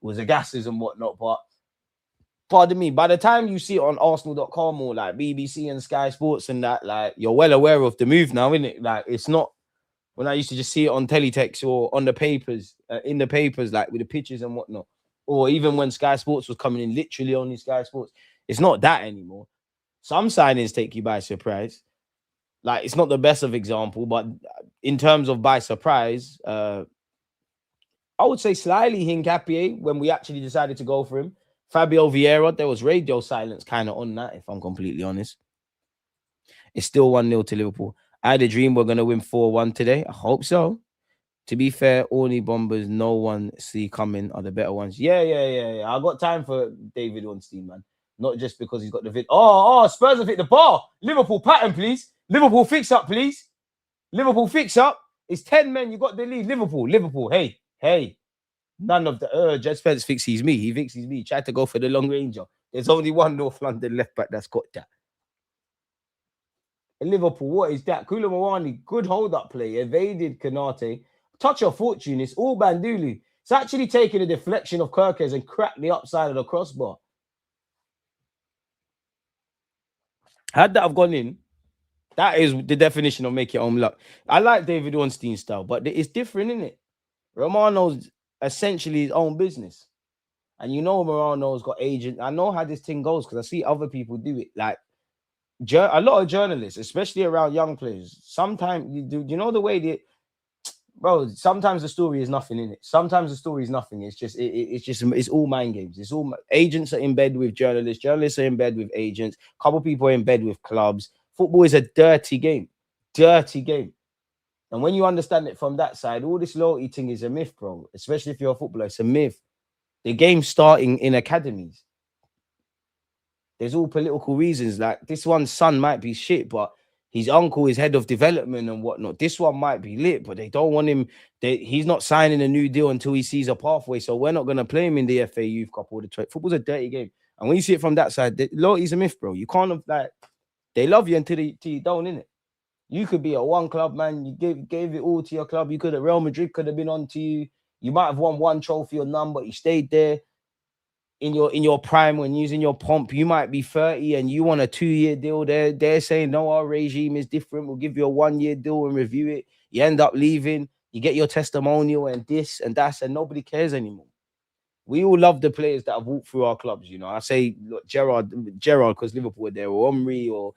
was a gases and whatnot. But pardon me, by the time you see it on Arsenal.com or like BBC and Sky Sports and that, like you're well aware of the move now, isn't it? Like it's not when I used to just see it on teletext or on the papers, in the papers, like with the pictures and whatnot, or even when Sky Sports was coming in, literally only Sky Sports. It's not that anymore. Some signings take you by surprise. Like it's not the best of example, but in terms of by surprise, I would say slightly Hincapié when we actually decided to go for him. Fabio Vieira, there was radio silence kind of on that, if I'm completely honest. It's still 1-0 to Liverpool. I had a dream we're going to win 4-1 today. I hope so. To be fair, Orny bombers, no one see coming are the better ones. Yeah. I got time for David Ornstein, man. Not just because he's got the vid. Spurs have hit the bar. Liverpool pattern, please. Liverpool fix up, please. Liverpool fix up. It's 10 men. You got the lead. Liverpool. Hey. None of the Jed Spence fixes me. He fixes me. Tried to go for the long ranger. There's only one North London left back that's got that. And Liverpool, what is that? Kula Mawani, good hold-up play. Evaded Kanate. Touch of fortune. It's all Bandulu. It's actually taking a deflection of Kirkes and cracked the upside of the crossbar. Had that have gone in, that is the definition of make your own luck. I like David Ornstein's style, but it's different, isn't it? Romano's essentially his own business. And you know Morano's got agent. I know how this thing goes because I see other people do it. Like a lot of journalists, especially around young players, sometimes you know the way they, bro, sometimes the story is nothing in it. Sometimes the story is nothing. It's all mind games. It's all agents are in bed with journalists. Journalists are in bed with agents. A couple people are in bed with clubs. Football is a dirty game. Dirty game. And when you understand it from that side, all this loyalty thing is a myth, bro. Especially if you're a footballer, it's a myth. The game's starting in academies. There's all political reasons. Like this one's son might be shit, but his uncle is head of development and whatnot. This one might be lit, but they don't want him. He's not signing a new deal until he sees a pathway. So we're not going to play him in the FA Youth Cup or the football's a dirty game. And when you see it from that side, loyalty's a myth, bro. You can't have like they love you until you don't, innit? You could be a one club man. You gave it all to your club. You could have Real Madrid could have been on to you. You might have won one trophy or none, but you stayed there in your prime when using your pomp. You might be 30 and you want a 2-year deal. They're saying no, our regime is different. We'll give you a 1-year deal and review it. You end up leaving. You get your testimonial and this and that, and nobody cares anymore. We all love the players that have walked through our clubs. You know, I say look, Gerard, because Liverpool were there, or Omri, or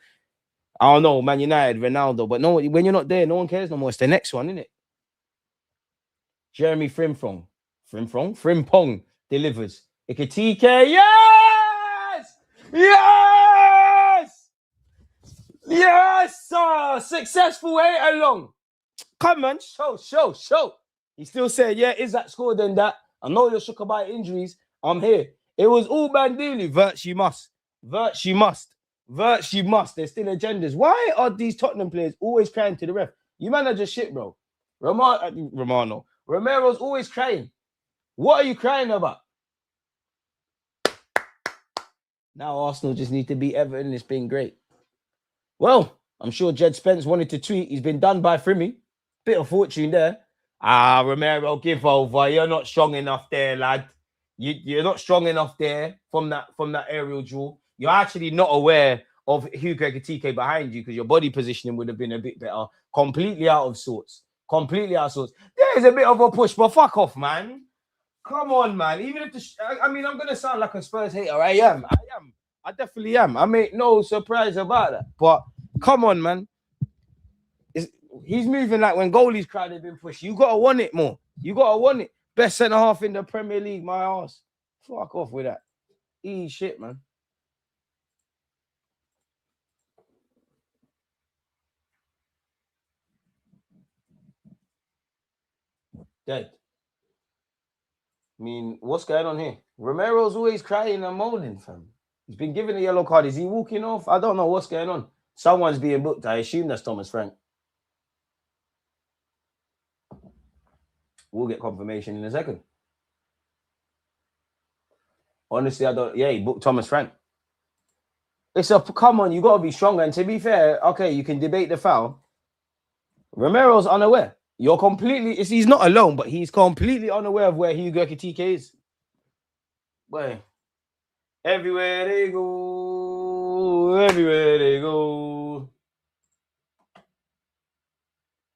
I don't know, Man United, Ronaldo. But no, when you're not there, no one cares no more. It's the next one, isn't it? Jeremy Frimpong delivers. Ikatike, yes! Yes! Yes, sir! Successful 8 along. Come on, show. He still said, yeah, is that scored than that? I know you're shook about injuries. I'm here. It was all Bandili. Vert, you must. There's still agendas. Why are these Tottenham players always crying to the ref? You man are just shit, bro. Romero's always crying. What are you crying about? Now Arsenal just need to beat Everton. It's been great. Well, I'm sure Jed Spence wanted to tweet. He's been done by Frimmy. Bit of fortune there. Romero, give over. You're not strong enough there, lad. You're not strong enough there from that aerial duel. You're actually not aware of Hugo Ekitike behind you because your body positioning would have been a bit better. Completely out of sorts. There's a bit of a push, but fuck off, man. Come on, man. Even if I'm going to sound like a Spurs hater. I am. I definitely am. I make no surprise about that. But come on, man. He's moving like when goalies crowd have been pushed. You got to want it more. Best centre half in the Premier League, my ass. Fuck off with that. Easy shit, man. Dead. I mean, what's going on here? Romero's always crying and moaning, fam. He's been given a yellow card. Is he walking off? I don't know what's going on. Someone's being booked. I assume that's Thomas Frank. We'll get confirmation in a second. Honestly, I don't. Yeah, he booked Thomas Frank. Come on, you got to be stronger. And to be fair, okay, you can debate the foul. Romero's unaware. He's not alone, but he's completely unaware of where Hugo Ekitike is. Boy, everywhere they go.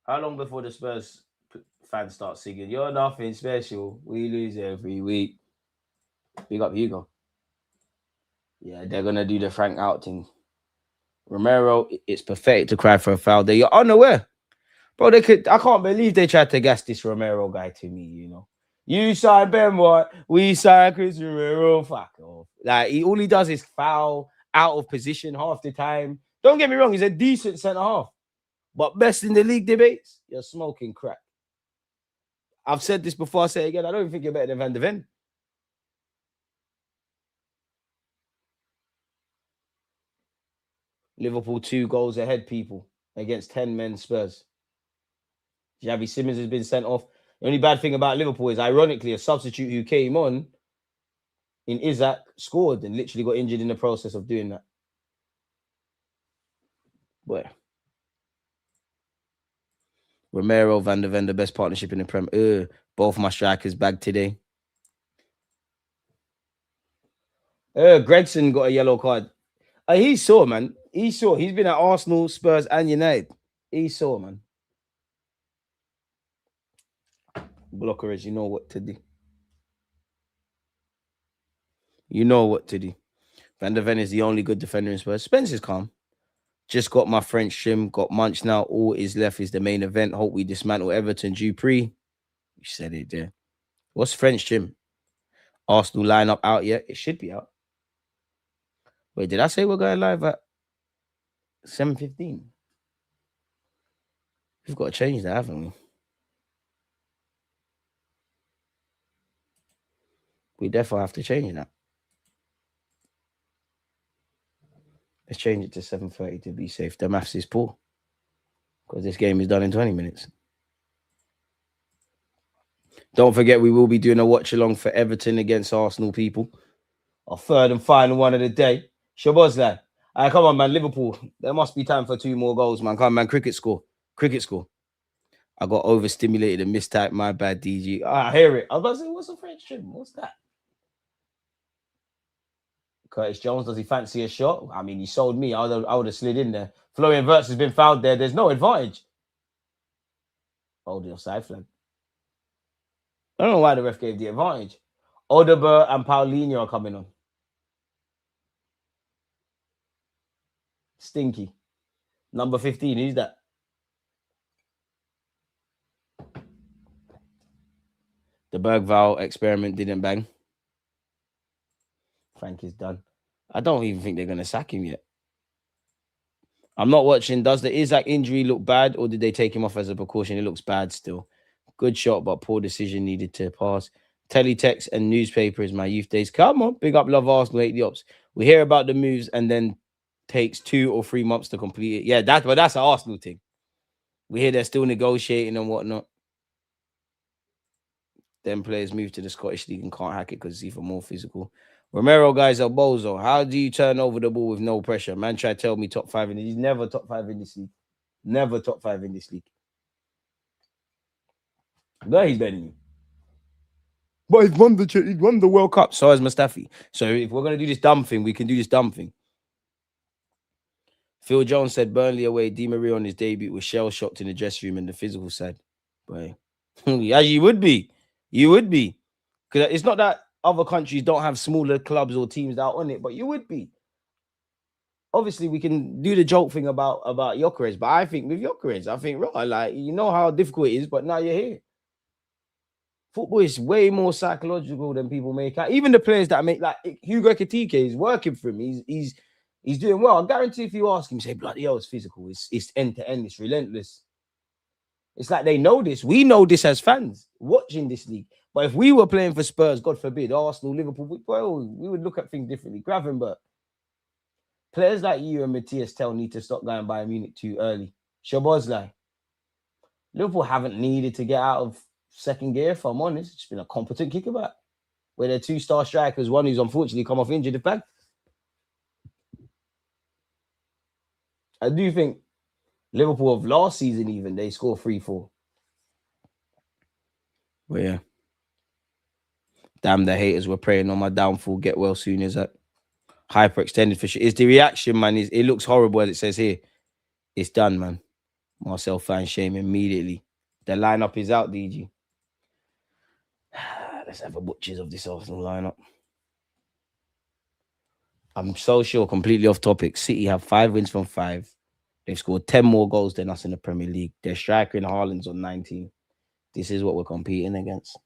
How long before the Spurs fans start singing, "You're nothing special, we lose every week"? Big up Hugo. Yeah, they're gonna do the Frank out thing. Romero, it's pathetic to cry for a foul there. You're unaware. Bro, I can't believe they tried to gas this Romero guy to me, you know. You sign Ben White, we sign Chris Romero. Fuck off. Like, all he does is foul, out of position half the time. Don't get me wrong, he's a decent centre half. But best in the league debates, you're smoking crack. I've said this before, I say it again. I don't even think you're better than Van de Ven. Liverpool 2 goals ahead, people, against 10 men Spurs. Xavi Simons has been sent off. The only bad thing about Liverpool is, ironically, a substitute who came on in Isaac scored and literally got injured in the process of doing that. But Romero, Van de Ven, the best partnership in the Prem. Both my strikers bagged today. Gregson got a yellow card. He saw, man. He's been at Arsenal, Spurs, and United. He saw, man. Blockers, you know what to do. Van de Ven is the only good defender in Spurs. Spence is calm. Just got my French trim, got Munch now. All is left is the main event. Hope we dismantle Everton. Dupree. You said it there. What's French trim? Arsenal lineup out yet? It should be out. Wait, did I say we're going live at 7:15? We've got to change that, haven't we? We definitely have to change that. Let's change it to 7:30 to be safe. The maths is poor because this game is done in 20 minutes. Don't forget, we will be doing a watch along for Everton against Arsenal, people. Our third and final one of the day. Shabazz, lad. Come on, man. Liverpool. There must be time for 2 more goals, man. Come on, man. Cricket score. I got overstimulated and mistyped. My bad, DG. I hear it. I was about to say, what's a French trim? What's that? Curtis Jones, does he fancy a shot? I mean, he sold me. I would have slid in there. Florian Wirtz has been fouled there. There's no advantage. Hold your side flag. I don't know why the ref gave the advantage. Odegaard and Paulinho are coming on. Stinky. Number 15, who's that? The Bergval experiment didn't bang. Frank is done. I don't even think they're going to sack him yet. I'm not watching. Does the Isaac injury look bad, or did they take him off as a precaution? It looks bad still. Good shot, but poor decision needed to pass. Teletext and newspaper is my youth days. Come on, big up, love Arsenal, hate the ops. We hear about the moves and then takes 2 or 3 months to complete it. Yeah, that's an Arsenal thing. We hear they're still negotiating and whatnot. Then players move to the Scottish League and can't hack it because it's even more physical. Romero guys are bozo. How do you turn over the ball with no pressure? Man, try to tell me top 5 in it. He's never top 5 in this league. Never top 5 in this league. No, he's better than you. But he's won the World Cup. So has Mustafi. So if we're gonna do this dumb thing, we can do this dumb thing. Phil Jones said Burnley away. Di Maria on his debut was shell shocked in the dressing room and the physical side. Boy, as you would be, because it's not that other countries don't have smaller clubs or teams out on it, but you would be. Obviously, we can do the joke thing about Gyökeres, but I think with Gyökeres, I think right, like you know how difficult it is, but now you're here. Football is way more psychological than people make out. Even the players that make like Hugo Ekitike is working for him. He's doing well. I guarantee if you ask him, say, bloody hell, it's physical. It's end to end. It's relentless. It's like they know this. We know this as fans watching this league. But if we were playing for Spurs, God forbid, Arsenal, Liverpool, we would look at things differently. Gravenberch. Players like you and Matthias Tell need to stop going Bayern Munich too early. Szoboszlai. Liverpool haven't needed to get out of second gear, if I'm honest. It's been a competent kickabout. Where they're 2-star strikers, one who's unfortunately come off injured. In fact, I do think Liverpool of last season even, they score 3-4. Well, yeah. Damn, the haters were praying on my downfall. Get well soon, is that? Hyperextended for sure. Is the reaction, man, it looks horrible as it says here. It's done, man. Marcel fan shame immediately. The lineup is out, DG. Let's have a butchers of this Arsenal lineup. I'm so sure, completely off topic. City have 5 wins from 5. They've scored 10 more goals than us in the Premier League. Their striker in Haaland's on 19. This is what we're competing against.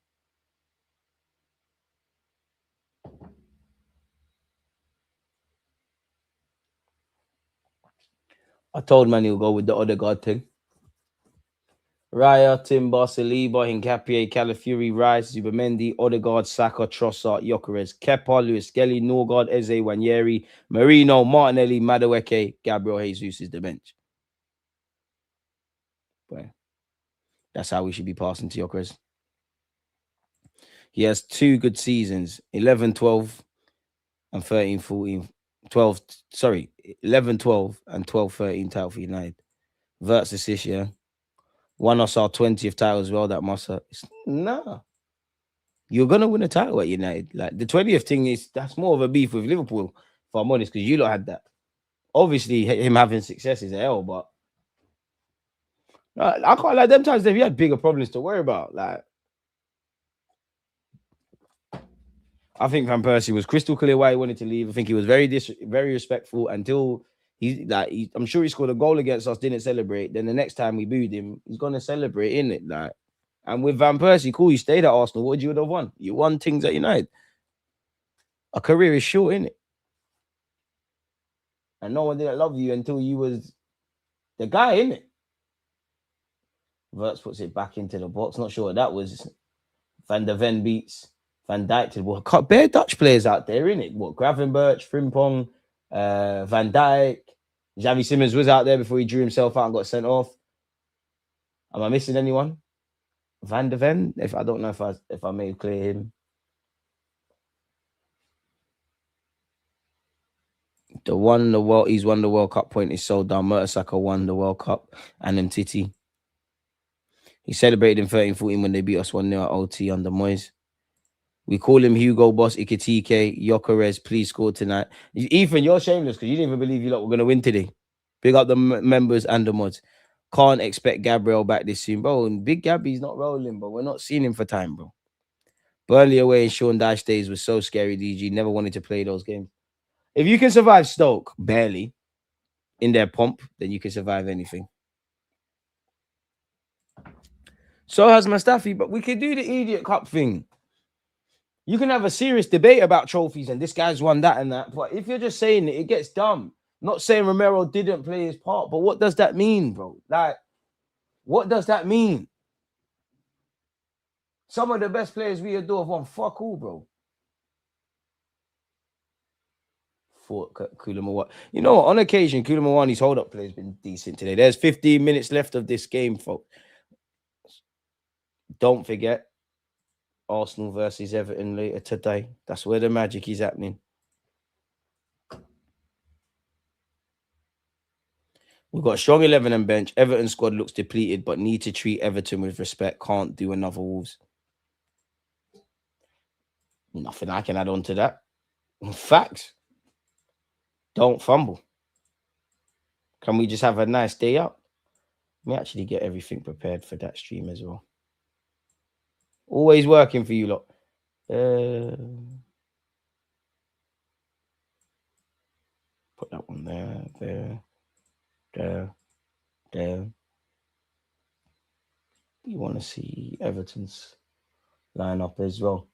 I told man he'll go with the Odegaard thing. Raya, Timber, Saliba, Hincapié, Calafiori, Rice, Zubamendi, Odegaard, Saka, Trossard, Gyökeres, Kepa, Lewis Skelly, Norgard, Eze, Wanyeri, Marino, Martinelli, Madueke, Gabriel Jesus is the bench. But that's how we should be passing to Gyökeres. He has 2 good seasons, 11-12 and 13-14. 12, sorry, 11-12 and 12-13 title for United. Verts assist, yeah. Won us our 20th title as well, that Massa. Nah. You're going to win a title at United. Like, the 20th thing that's more of a beef with Liverpool, if I'm honest, because you lot had that. Obviously, him having success is a hell, but I can't like them times he had bigger problems to worry about. Like, I think Van Persie was crystal clear why he wanted to leave. I think he was very respectful until I'm sure he scored a goal against us, didn't celebrate. Then the next time we booed him, he's gonna celebrate, innit? Like, and with Van Persie, cool, you stayed at Arsenal. What would you have won? You won things at United. A career is short, innit? And no one didn't love you until you was the guy, innit? Verts puts it back into the box. Not sure what that was. Van der Ven beats Van Dijk to the ball. Bare Dutch players out there, innit? What, Gravenberch, Frimpong, Van Dijk, Xavi Simons was out there before he drew himself out and got sent off. Am I missing anyone? Van der Ven? I don't know if I made clear him. He's won the World Cup point is so dumb. Mertesacker won the World Cup and Titi. He celebrated in 13-14 when they beat us 1-0 at OT under Moyes. We call him Hugo Boss Ikitike. Gyökeres, please score tonight. Ethan, you're shameless because you didn't even believe you lot were going to win today. Big up the members and the mods. Can't expect Gabriel back this soon, bro. And Big Gabby's not rolling, but we're not seeing him for time, bro. Burnley away in Sean Dyche days was so scary, DG. Never wanted to play those games. If you can survive Stoke, barely, in their pomp, then you can survive anything. So has Mustafi, but we could do the idiot cup thing. You can have a serious debate about trophies and this guy's won that and that. But if you're just saying it, it gets dumb. Not saying Romero didn't play his part, but what does that mean, bro? Like, what does that mean? Some of the best players we adore have won fuck all, bro. For Koulibaly. You know what? On occasion, Koulibaly's hold-up play has been decent today. There's 15 minutes left of this game, folks. Don't forget, Arsenal versus Everton later today. That's where the magic is happening. We've got a strong 11 and bench. Everton squad looks depleted, but need to treat Everton with respect. Can't do another Wolves. Nothing I can add on to that. Facts. Don't fumble. Can we just have a nice day out? Let me actually get everything prepared for that stream as well. Always working for you lot. Put that one there. You want to see Everton's lineup as well.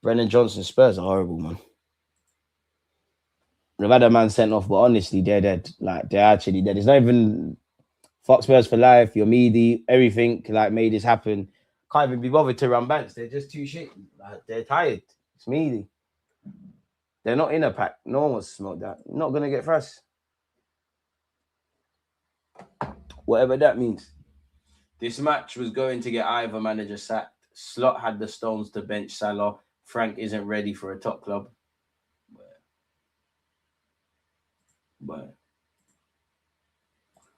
Brennan Johnson Spurs are horrible, man. They've had a man sent off, but honestly, they're dead. Like, they're actually dead. It's not even fuck Spurs for life, your meaty, everything like made this happen. Can't even be bothered to run banks. They're just too shit. Like, they're tired. It's meaty. They're not in a pack. No one wants to smoke that. Not gonna get first. Whatever that means. This match was going to get either manager sacked. Slot had the stones to bench Salah. Frank isn't ready for a top club. But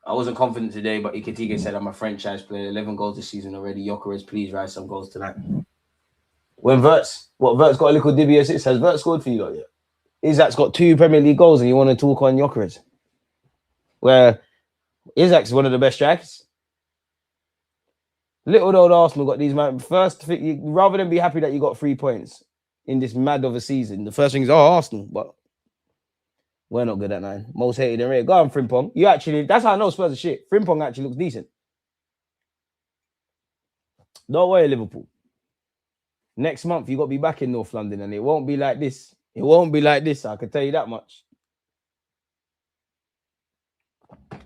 I wasn't confident today, but Iketige said I'm a franchise player. 11 goals this season already. Jokeres, please rise some goals tonight. When Verts got a little dibby assist. Has Verts scored for you lot yet? Isaac's got 2 Premier League goals and you want to talk on Jokeres? Where Isaac's one of the best strikers. Little old Arsenal got these, man. First, rather than be happy that you got 3 points in this mad of a season, the first thing is, Arsenal, but we're not good at 9. Most hated and rated. Go on, Frimpong. You actually, that's how I know Spurs are shit. Frimpong actually looks decent. Don't worry, Liverpool. Next month, you got to be back in North London and it won't be like this. It won't be like this, I can tell you that much.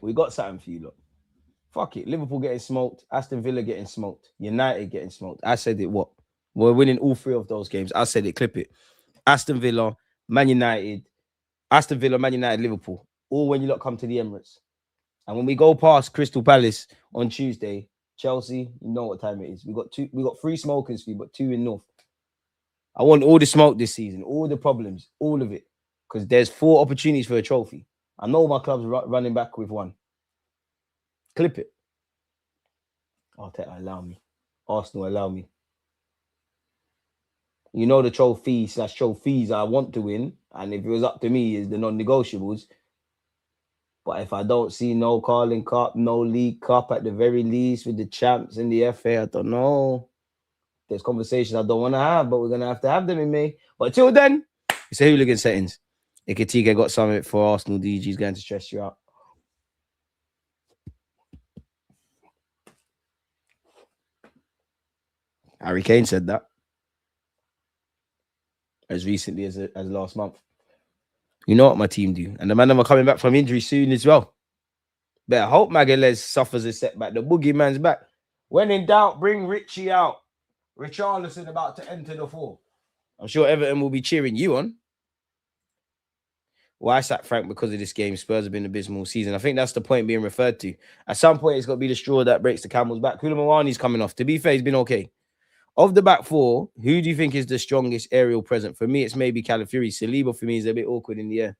We got something for you, look. Fuck it. Liverpool getting smoked. Aston Villa getting smoked. United getting smoked. I said it, what? We're winning all 3 of those games. I said it, clip it. Aston Villa, Man United, Liverpool. All when you lot come to the Emirates. And when we go past Crystal Palace on Tuesday, Chelsea, you know what time it is. We got 3 smokers for you, but 2 in North. I want all the smoke this season, all the problems, all of it. Because there's 4 opportunities for a trophy. I know my club's running back with 1. Clip it. Arteta, allow me. Arsenal, allow me. You know the trophies I want to win. And if it was up to me, is the non-negotiables. But if I don't see no Carling Cup, no League Cup at the very least with the champs in the FA, I don't know. There's conversations I don't want to have, but we're going to have them in May. But till then, it's a hooligan settings. Iketige got something for Arsenal. DG's going to stress you out. Harry Kane said that as recently as last month. You know what my team do. And the man are coming back from injury soon as well. Better hope Magalhaes suffers a setback. The boogeyman's back. When in doubt, bring Richie out. Richarlison about to enter the 4. I'm sure Everton will be cheering you on. Well, I sacked Frank because of this game. Spurs have been abysmal season. I think that's the point being referred to. At some point, it's got to be the straw that breaks the camel's back. Koulibaly's coming off. To be fair, he's been okay. Of the back 4, who do you think is the strongest aerial present? For me, it's maybe Calafiori. Saliba, for me, is a bit awkward in the air.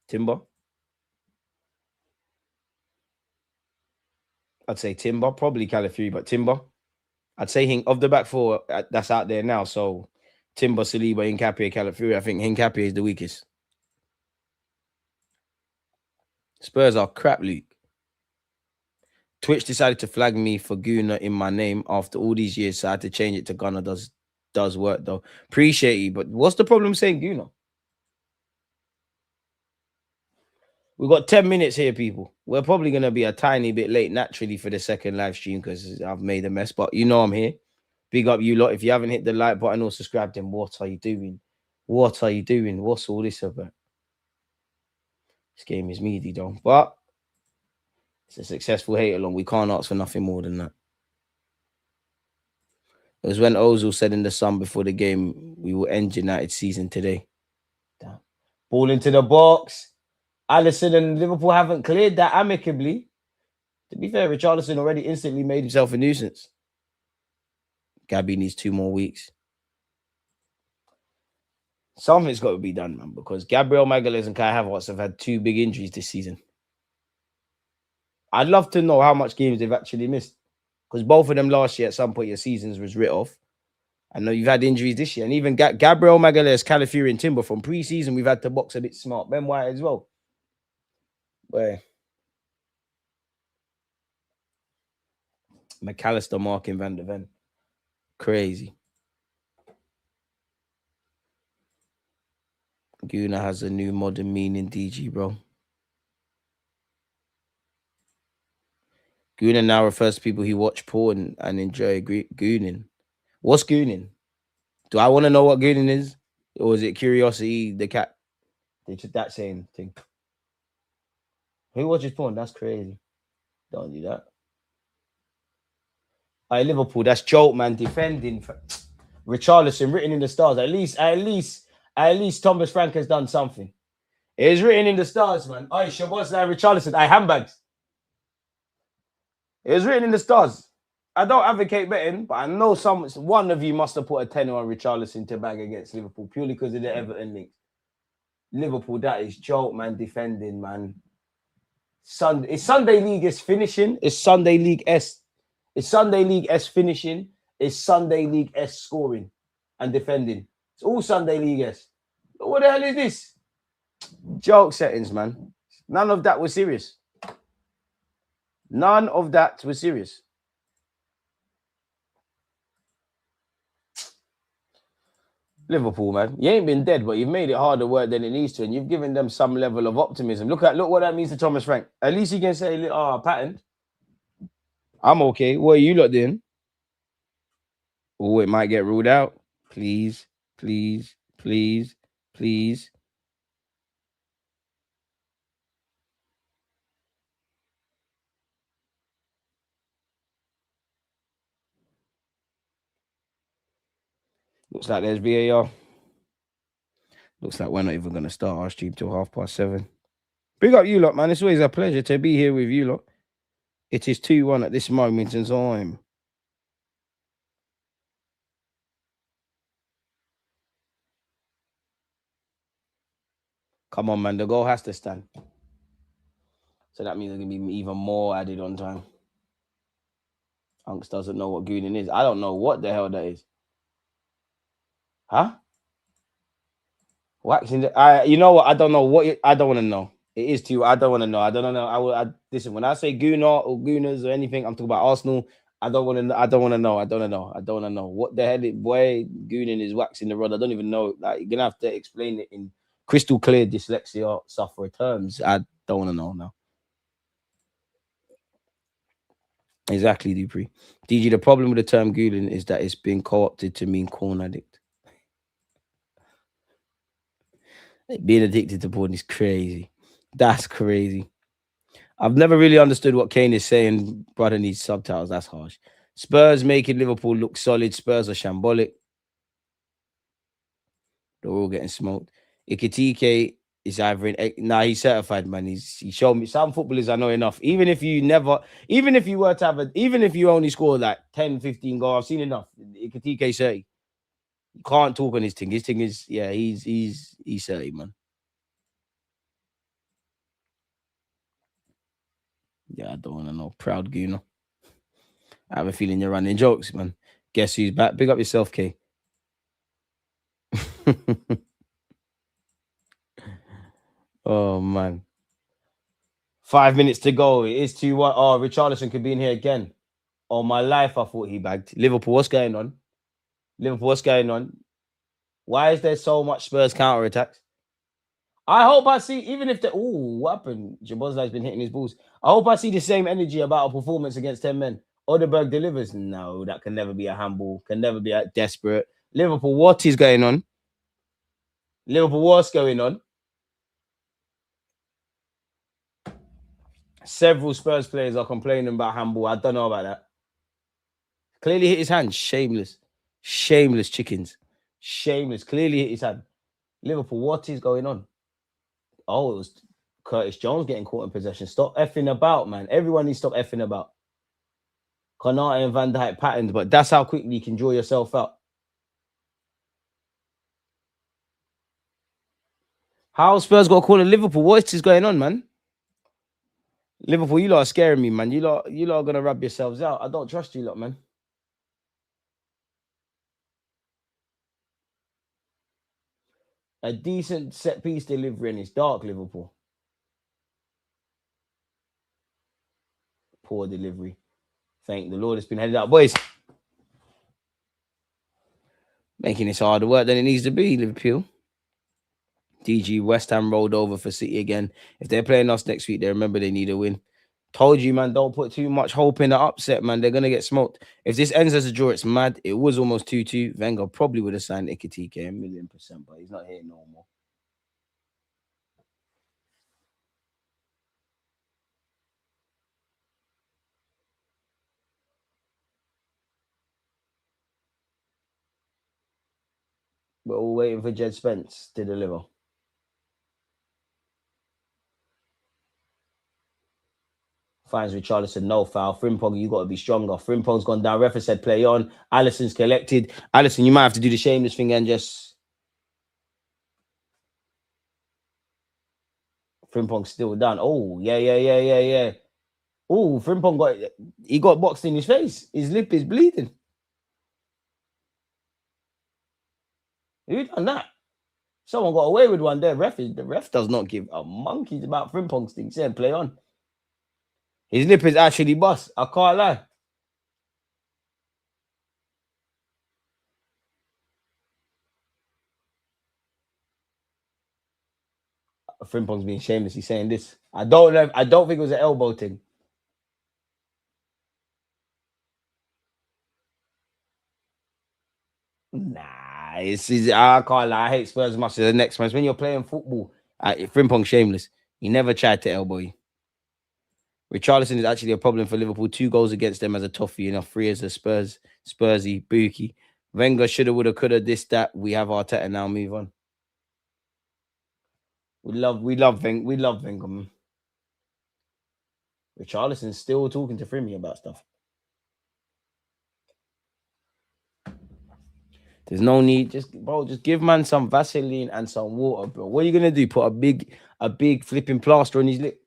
Timber? I'd say Timber. Probably Calafiori, but Timber. I'd say of the back 4 that's out there now. So Timber, Saliba, Hincapié, Calafiori. I think Hincapié is the weakest. Spurs are crap league. Twitch decided to flag me for Guna in my name after all these years, so I had to change it to Gunner does work though. Appreciate you, but what's the problem saying Guna? We've got 10 minutes here, people. We're probably gonna be a tiny bit late naturally for the second live stream because I've made a mess, but you know I'm here. Big up you lot. If you haven't hit the like button or subscribed, then what are you doing? What are you doing? What's all this about? This game is meaty though, but it's a successful hate along. We can't ask for nothing more than that. It was when Ozil said in the sun before the game, we will end United season today. Damn. Ball into the box. Alisson and Liverpool haven't cleared that amicably. To be fair, Richarlison already instantly made himself a nuisance. Gabby needs 2 more weeks. Something's got to be done, man, because Gabriel Magalhaes and Kai Havertz have had 2 big injuries this season. I'd love to know how much games they've actually missed, because both of them last year at some point your seasons was writ off. I know you've had injuries this year, and even Gabriel Magalhaes, Calafiori, and Timber from pre-season, we've had to box a bit smart. Ben White as well. Where McAllister, Markin, Van der Ven. Crazy. Guna has a new modern meaning, DG, bro. Guna now refers to people who watch porn and enjoy gooning. What's gooning? Do I want to know what gooning is? Or is it curiosity, the cat? That same thing. Who watches porn? That's crazy. Don't do that. Liverpool, that's joke, man. Defending Richarlison, written in the stars. At least Thomas Frank has done something. It is written in the stars, man. Shabazz Richarlison, handbags. It was written in the stars. I don't advocate betting, but I know one of you must have put a tenner on Richarlison to bag against Liverpool purely because of the Everton link. Liverpool, that is joke, man. Defending, man. It's Sunday League is finishing. It's Sunday League S. It's Sunday League S finishing. It's Sunday League S scoring and defending. It's all Sunday League S. What the hell is this? Joke settings, man. None of that was serious. None of that was serious. Liverpool, man. You ain't been dead, but you've made it harder work than it needs to, and you've given them some level of optimism. Look what that means to Thomas Frank. At least he can say, patterned. I'm okay. What are you lot doing? Oh, it might get ruled out. Please, please, please, please. Looks like there's VAR. Looks like we're not even going to start our stream till 7:30. Big up you lot, man. It's always a pleasure to be here with you lot. It is 2-1 at this moment in time. Come on, man. The goal has to stand. So that means there's going to be even more added on time. Unks doesn't know what gooning is. I don't know what the hell that is. Huh? Waxing you know what? I don't know what I don't want to know. It is too. I don't want to know. I don't know. Listen. When I say Gooner or Gooners or anything, I'm talking about Arsenal. I don't want to. I don't want to know. I don't want to know what the hell boy Gooning is waxing the rod. I don't even know. Like you're gonna have to explain it in crystal clear dyslexia sufferer terms. I don't want to know now. Exactly, Dupree. DG. The problem with the term Gooning is that it's been co-opted to mean corn addict. Being addicted to porn is crazy. That's crazy. I've never really understood what Kane is saying. Brother needs subtitles. That's harsh. Spurs making Liverpool look solid. Spurs are shambolic. They're all getting smoked. Ikitike is either in. Nah, he's certified, man. He showed me some footballers I know enough. Even if you only score like 10, 15 goals, I've seen enough. Ikitike say you can't talk on his thing. His thing is, he's 30, man. Yeah, I don't want to know. Proud Gooner. I have a feeling you're running jokes, man. Guess who's back? Big up yourself, K. Oh, man. 5 minutes to go. It is 2-1. Oh, Richarlison could be in here again. All my life, I thought he bagged. Liverpool, what's going on? Liverpool, what's going on? Why is there so much Spurs counter attacks? I hope I see, even if the what happened? Jabozlai's been hitting his balls. I hope I see the same energy about a performance against 10 men. Odeberg delivers. No, that can never be a handball. Can never be a desperate. Liverpool, what is going on? Liverpool, what's going on? Several Spurs players are complaining about handball. I don't know about that. Clearly hit his hand. Shameless. Shameless chickens. Shameless. Clearly hit his hand. Liverpool, what is going on? Oh, it was Curtis Jones getting caught in possession. Stop effing about, man. Everyone needs to stop effing about. Konate and Van Dijk patterns, but that's how quickly you can draw yourself out. How Spurs got a call at Liverpool? What is going on, man? Liverpool, you lot are scaring me, man. You lot are gonna rub yourselves out. I don't trust you lot, man. A decent set piece delivery and it's dark, Liverpool. Poor delivery. Thank the Lord it's been headed out. Boys, making this harder work than it needs to be, Liverpool. DG, West Ham rolled over for City again. If they're playing us next week, they remember they need a win. Told you, man, don't put too much hope in the upset, man. They're going to get smoked. If this ends as a draw, it's mad. It was almost 2-2. Wenger probably would have signed Ikitike 1,000,000%, but he's not here no more. We're all waiting for Jed Spence to deliver. Finds Richarlison, no foul. Frimpong, you got to be stronger. Frimpong's gone down. Referee said play on. Allison's collected. Allison, you might have to do the shameless thing and just... Frimpong's still down. Oh, yeah. Oh, Frimpong got boxed in his face. His lip is bleeding. Who done that? Someone got away with one there. The ref does not give a monkey's about Frimpong's thing. He said play on. His lip is actually bust. I can't lie. Frimpong's being shameless. He's saying this. I don't know. I don't think it was an elbow thing. Nah, I can't lie. I hate Spurs as much as the next man. When you're playing football, Frimpong's shameless. He never tried to elbow you. Richarlison is actually a problem for Liverpool. 2 goals against them as a toffee, enough 3 as a Spursy, Bookie. Wenger shoulda, woulda, coulda, this, that. We have Arteta now. Move on. We love Wenger, man. Richarlison's still talking to Frimmy about stuff. There's no need. Just give man some Vaseline and some water, bro. What are you gonna do? Put a big flipping plaster on his lip?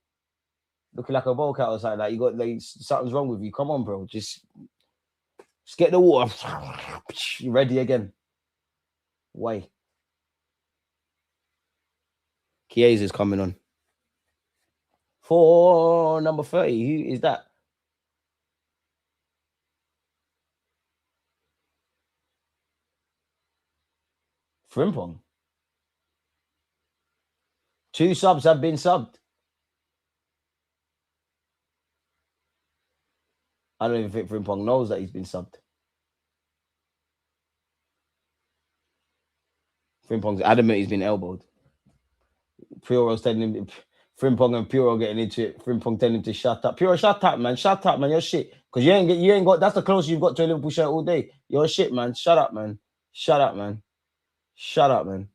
Looking like a volcat or something. Like you got something's wrong with you. Come on, bro. Just get the water. Ready again. Why? Chiesa's coming on. For number 30. Who is that? Frimpong. 2 subs have been subbed. I don't even think Frimpong knows that he's been subbed. Frimpong's adamant he's been elbowed. Puro's telling him, Frimpong and Puro getting into it. Frimpong telling him to shut up. Puro, shut up, man. Shut up, man. You're shit. Because you ain't got, that's the closest you've got to a Liverpool shirt all day. You're shit, man. Shut up, man. Shut up, man. Shut up, man.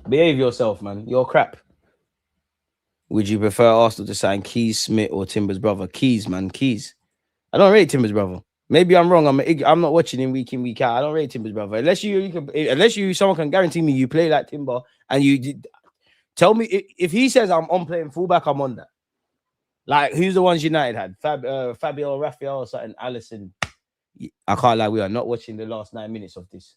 Behave yourself, man. You're crap. Would you prefer Arsenal to sign Keys, Smith, or Timber's brother? Keys, man. Keys. I don't rate Timber's brother. Maybe I'm wrong. I'm not watching him week in, week out. I don't rate Timber's brother. Unless someone can guarantee me you play like Timber and tell me if he says I'm on playing fullback, I'm on that. Like who's the ones United had? Fabio, Raphael, or something, Allison. I can't lie, we are not watching the last 9 minutes of this.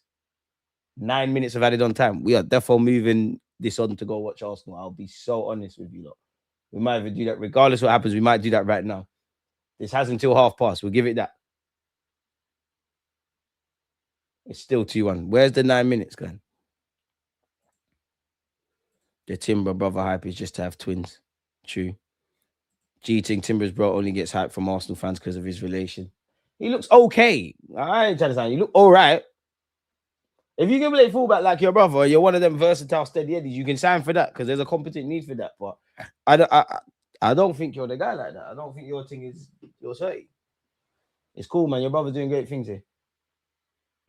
9 minutes of added on time. We are therefore moving this on to go watch Arsenal. I'll be so honest with you, lot. We might even do that, regardless what happens. We might do that right now. This has until 1:30. We'll give it that. It's still 2-1. Where's the 9 minutes going? The Timber brother hype is just to have twins. True. Cheating Timber's bro only gets hype from Arsenal fans because of his relation. He looks okay. I ain't trying to sound. You look all right. If you can play fullback like your brother, you're one of them versatile steady eddies. You can sign for that because there's a competent need for that. But I don't think you're the guy like that. I don't think your thing is your 30. It's cool, man. Your brother's doing great things here.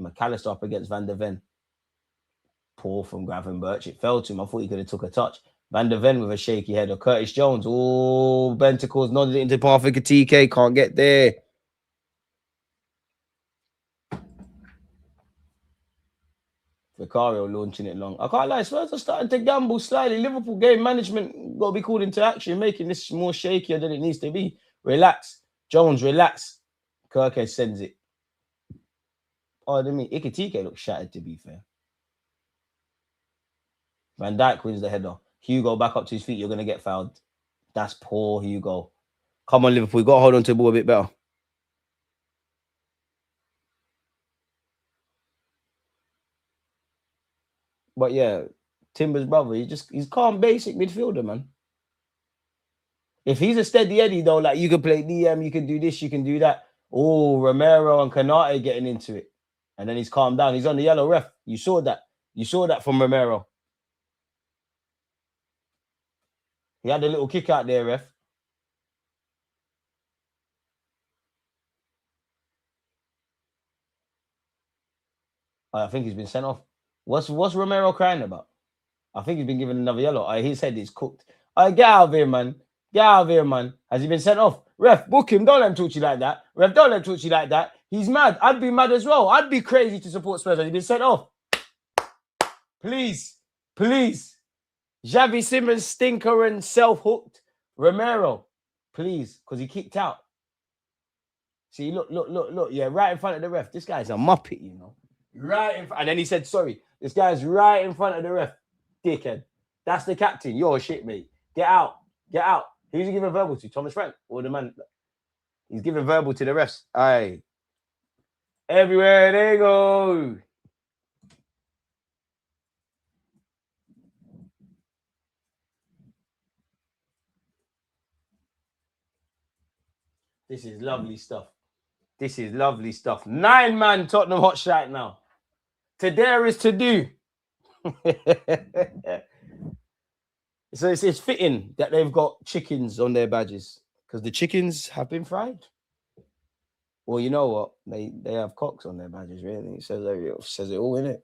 McAllister up against Van der Ven. Poor from Gravenberch. It fell to him. I thought he could have took a touch. Van der Ven with a shaky header. Curtis Jones. Oh, Bentacles nodded it into path for TK. Can't get there. Vicario launching it long. I can't lie. Spurs are starting to gamble slightly. Liverpool game management got to be called into action, making this more shakier than it needs to be. Relax. Jones, relax. Kirkhead sends it. Oh, I mean, Ikitike looks shattered, to be fair. Van Dijk wins the header. Hugo back up to his feet. You're going to get fouled. That's poor, Hugo. Come on, Liverpool. You got to hold on to the ball a bit better. But yeah, Timber's brother, he's calm, basic midfielder, man. If he's a steady Eddie, though, like you can play DM, you can do this, you can do that. Oh, Romero and Kanate getting into it. And then he's calmed down. He's on the yellow ref. You saw that. You saw that from Romero. He had a little kick out there, ref. I think he's been sent off. What's Romero crying about? I think he's been given another yellow. His head is cooked. Get out of here, man. Get out of here, man. Has he been sent off? Ref, book him. Don't let him talk to you like that. Ref, don't let him talk to you like that. He's mad. I'd be mad as well. I'd be crazy to support Spurs. Has he been sent off? Please. Please. Xavi Simmons, stinker and self-hooked. Romero. Please. Because he kicked out. See, look. Yeah, right in front of the ref. This guy's a muppet, you know. Right in front. And then he said, sorry. This guy's right in front of the ref. Dickhead. That's the captain. You're a shit, mate. Get out. Get out. Who's he giving verbal to? Thomas Frank? Or the man? He's giving verbal to the refs. Aye. Everywhere they go. This is lovely stuff. This is lovely stuff. 9-man Tottenham hot shot now. To dare is to do. So it's fitting that they've got chickens on their badges because the chickens have been fried. Well, you know what? They have cocks on their badges, really. It says it all in it.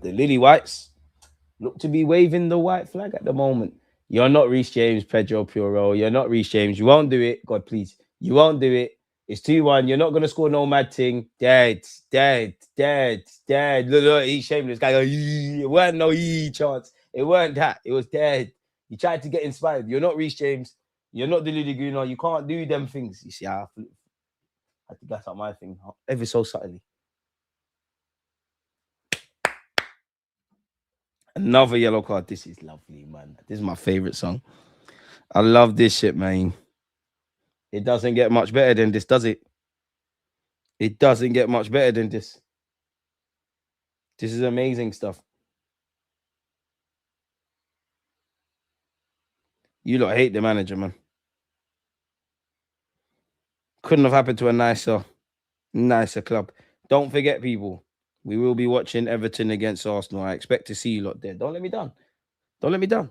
The Lily Whites look to be waving the white flag at the moment. You're not Reece James, Pedro Puro. You're not Reece James. You won't do it. God, please. You won't do it. It's 2-1. You're not going to score no mad thing. Dead. Look, he's shameless. Guy goes, it weren't no chance. It weren't that. It was dead. You tried to get inspired. You're not Reece James. You're not the Lily Gunnar. You can't do them things. You see, I had to gas up my thing ever so subtly. Another yellow card. This is lovely, man. This is my favorite song. I love this shit, man. It doesn't get much better than this, does it? It doesn't get much better than this. This is amazing stuff. You lot hate the manager, man. Couldn't have happened to a nicer club. Don't forget, people. We will be watching Everton against Arsenal. I expect to see you lot there. Don't let me down. Don't let me down.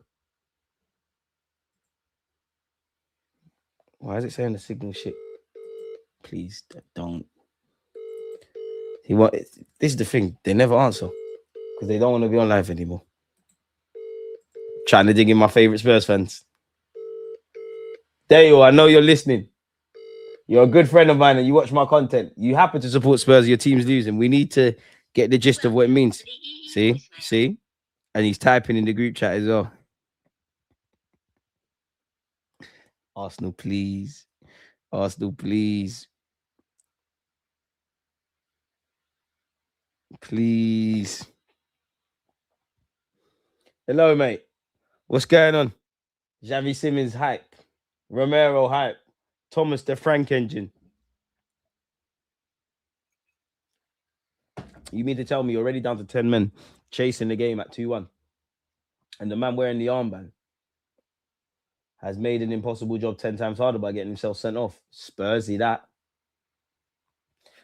Why is it saying the signal shit? Please don't. This is the thing. They never answer because they don't want to be on live anymore. Trying to dig in my favorite Spurs fans. There you are. I know you're listening. You're a good friend of mine and you watch my content. You happen to support Spurs. Your team's losing. We need to get the gist of what it means. See? And he's typing in the group chat as well. Arsenal, please. Arsenal, please. Please. Hello, mate. What's going on? Xavi Simmons hype. Romero hype. Thomas the Frank engine. You mean to tell me you're already down to 10 men chasing the game at 2-1? And the man wearing the armband has made an impossible job 10 times harder by getting himself sent off. Spursy that.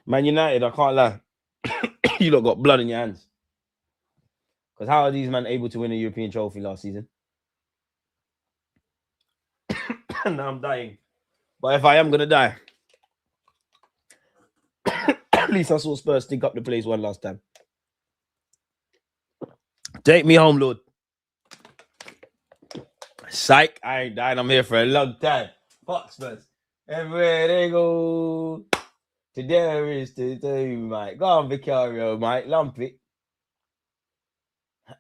Man United, I can't lie. You lot got blood in your hands. Because how are these men able to win a European trophy last season? Now I'm dying. But if I am going to die, at least I saw Spurs stink up the place one last time. Take me home, Lord. Psych, I ain't dying. I'm here for a long time. Fuck Spurs. Everywhere they go, to there is to do, mate. Go on, Vicario, mate. Lump it.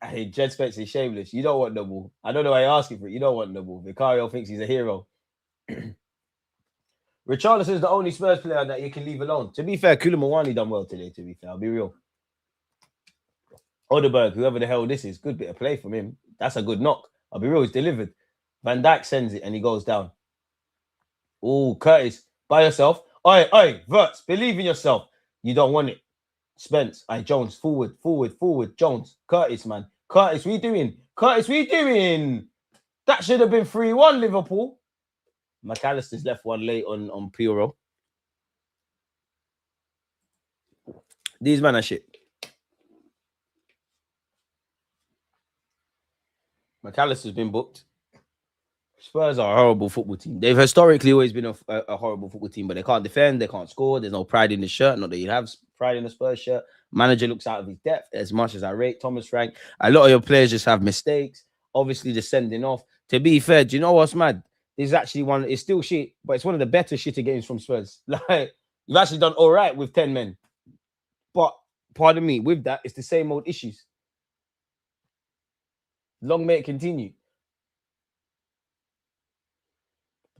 Hey, Jed Spence is shameless. You don't want the ball. I don't know why you're asking for it. You don't want the ball. Vicario thinks he's a hero. Richarlison is the only Spurs player that you can leave alone. To be fair, Koulibaly done well today, to be fair. I'll be real. Odeberg, whoever the hell this is, good bit of play from him. That's a good knock. I'll be real, he's delivered. Van Dijk sends it and he goes down. Oh, Curtis, by yourself. Oi, Verts, believe in yourself. You don't want it. Spence, Jones, forward. Jones, Curtis, man. Curtis, what you doing? That should have been 3-1, Liverpool. McAllister's left one late on Puro. These men are shit. McAllister's been booked. Spurs are a horrible football team. They've historically always been a horrible football team, but they can't defend, they can't score. There's no pride in the shirt. Not that you have pride in the Spurs shirt. Manager looks out of his depth as much as I rate Thomas Frank. A lot of your players just have mistakes. Obviously, they're sending off. To be fair, do you know what's mad? This is actually one, it's still shit, but it's one of the better shitter games from Spurs. Like, you've actually done all right with 10 men. But, pardon me, with that, it's the same old issues. Long may it continue.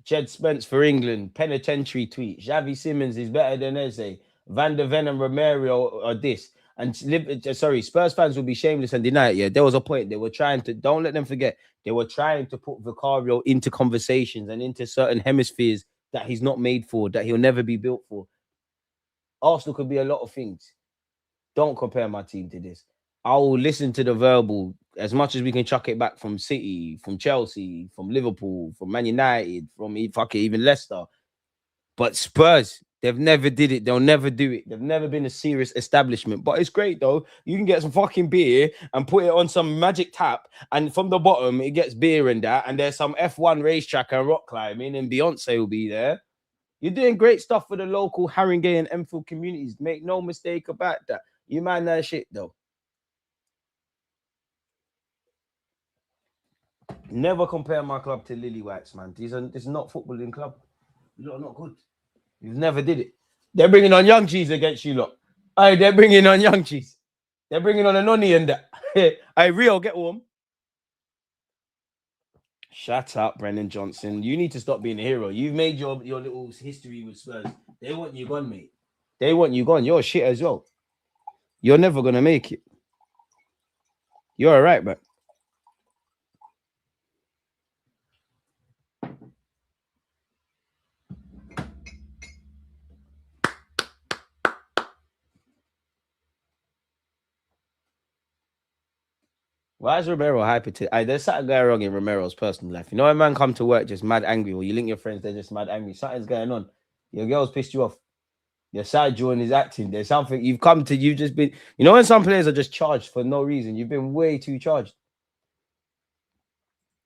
Jed Spence for England, penitentiary tweet. Xavi Simmons is better than Eze. Van der Ven and Romero are this. And Spurs fans will be shameless and deny it. Yeah, there was a point. They were trying to, don't let them forget, they were trying to put Vicario into conversations and into certain hemispheres that he's not made for, that he'll never be built for. Arsenal could be a lot of things. Don't compare my team to this. I will listen to the verbal as much as we can chuck it back from City, from Chelsea, from Liverpool, from Man United, from even Leicester. But Spurs, they've never did it. They'll never do it. They've never been a serious establishment. But it's great, though. You can get some fucking beer and put it on some magic tap. And from the bottom, it gets beer and that. And there's some F1 racetrack and rock climbing. And Beyonce will be there. You're doing great stuff for the local Haringey and Enfield communities. Make no mistake about that. You mind that shit, though. Never compare my club to Lily White's, man. This is not footballing club. You lot are not good. You've never did it. They're bringing on young cheese against you lot. Aye, they're bringing on young cheese. They're bringing on a nonny and that. Aye, Rio, get warm. Shut up, Brendan Johnson. You need to stop being a hero. You've made your little history with Spurs. They want you gone, mate. They want you gone. You're shit as well. You're never going to make it. You're all right, but why is Romero hyper? There's something going wrong in Romero's personal life. You know, when man come to work just mad angry, or you link your friends, they're just mad angry. Something's going on. Your girl's pissed you off. Your side joint is acting. There's something you've just been. You know, when some players are just charged for no reason, you've been way too charged.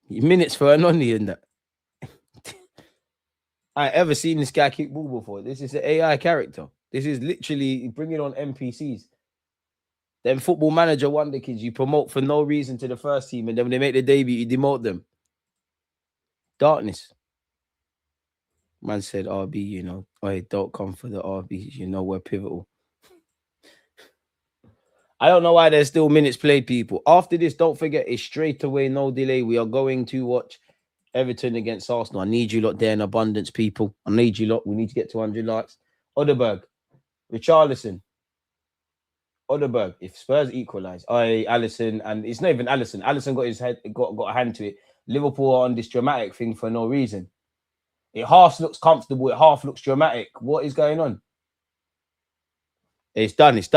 Minutes for an only in that. I ever seen this guy kick ball before. This is an AI character. This is literally bringing on NPCs. Then Football Manager Wonder Kids, you promote for no reason to the first team, and then when they make the debut, you demote them. Darkness. Man said RB, you know. Oh, don't come for the RB. You know, we're pivotal. I don't know why there's still minutes played, people. After this, don't forget, it's straight away, no delay. We are going to watch Everton against Arsenal. I need you lot there in abundance, people. I need you lot. We need to get to 100 likes. Odeberg, Richarlison. Odeberg, if Spurs equalise, Allison, and it's not even Allison. Allison got his head, got a hand to it. Liverpool are on this dramatic thing for no reason. It half looks comfortable, it half looks dramatic. What is going on? It's done. Ha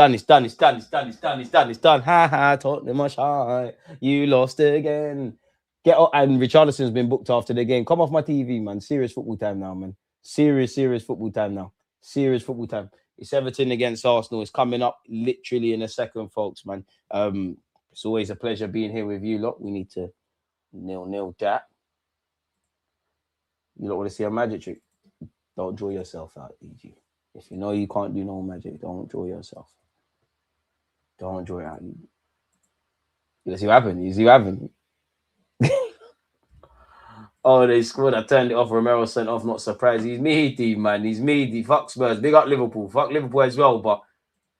ha, Tottenham are shy. You lost again. Get up. And Richarlison's been booked after the game. Come off my TV, man. Serious football time now, man. Serious football time now. Serious football time. It's Everton against Arsenal. It's coming up literally in a second, folks, man. It's always a pleasure being here with you lot. We need to nil that. You don't want to see a magic trick? Don't draw yourself out, EG. If you know you can't do no magic, don't draw yourself. Don't draw it out. You see what happened? You see what happened? Oh, they scored. I turned it off. Romero sent off. Not surprised. He's meaty, man. He's meaty. Fuck Spurs. Big up Liverpool. Fuck Liverpool as well. But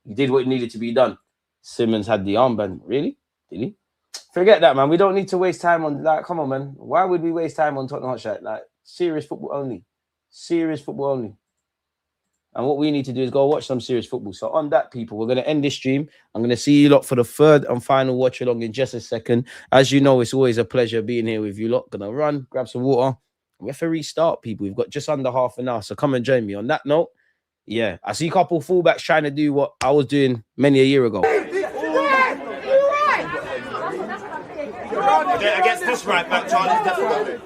he did what needed to be done. Simmons had the armband. Really? Did he? Forget that, man. We don't need to waste time on that. Come on, man. Why would we waste time on Tottenham Hotspur? Like, serious football only. Serious football only. And what we need to do is go watch some serious football. So on that, people, we're going to end this stream. I'm going to see you lot for the third and final watch along in just a second. As you know, it's always a pleasure being here with you lot. Going to run, grab some water. We have to restart, people. We've got just under half an hour. So come and join me. On that note, yeah, I see a couple of fullbacks trying to do what I was doing many a year ago. Against this right back, Charlie, definitely.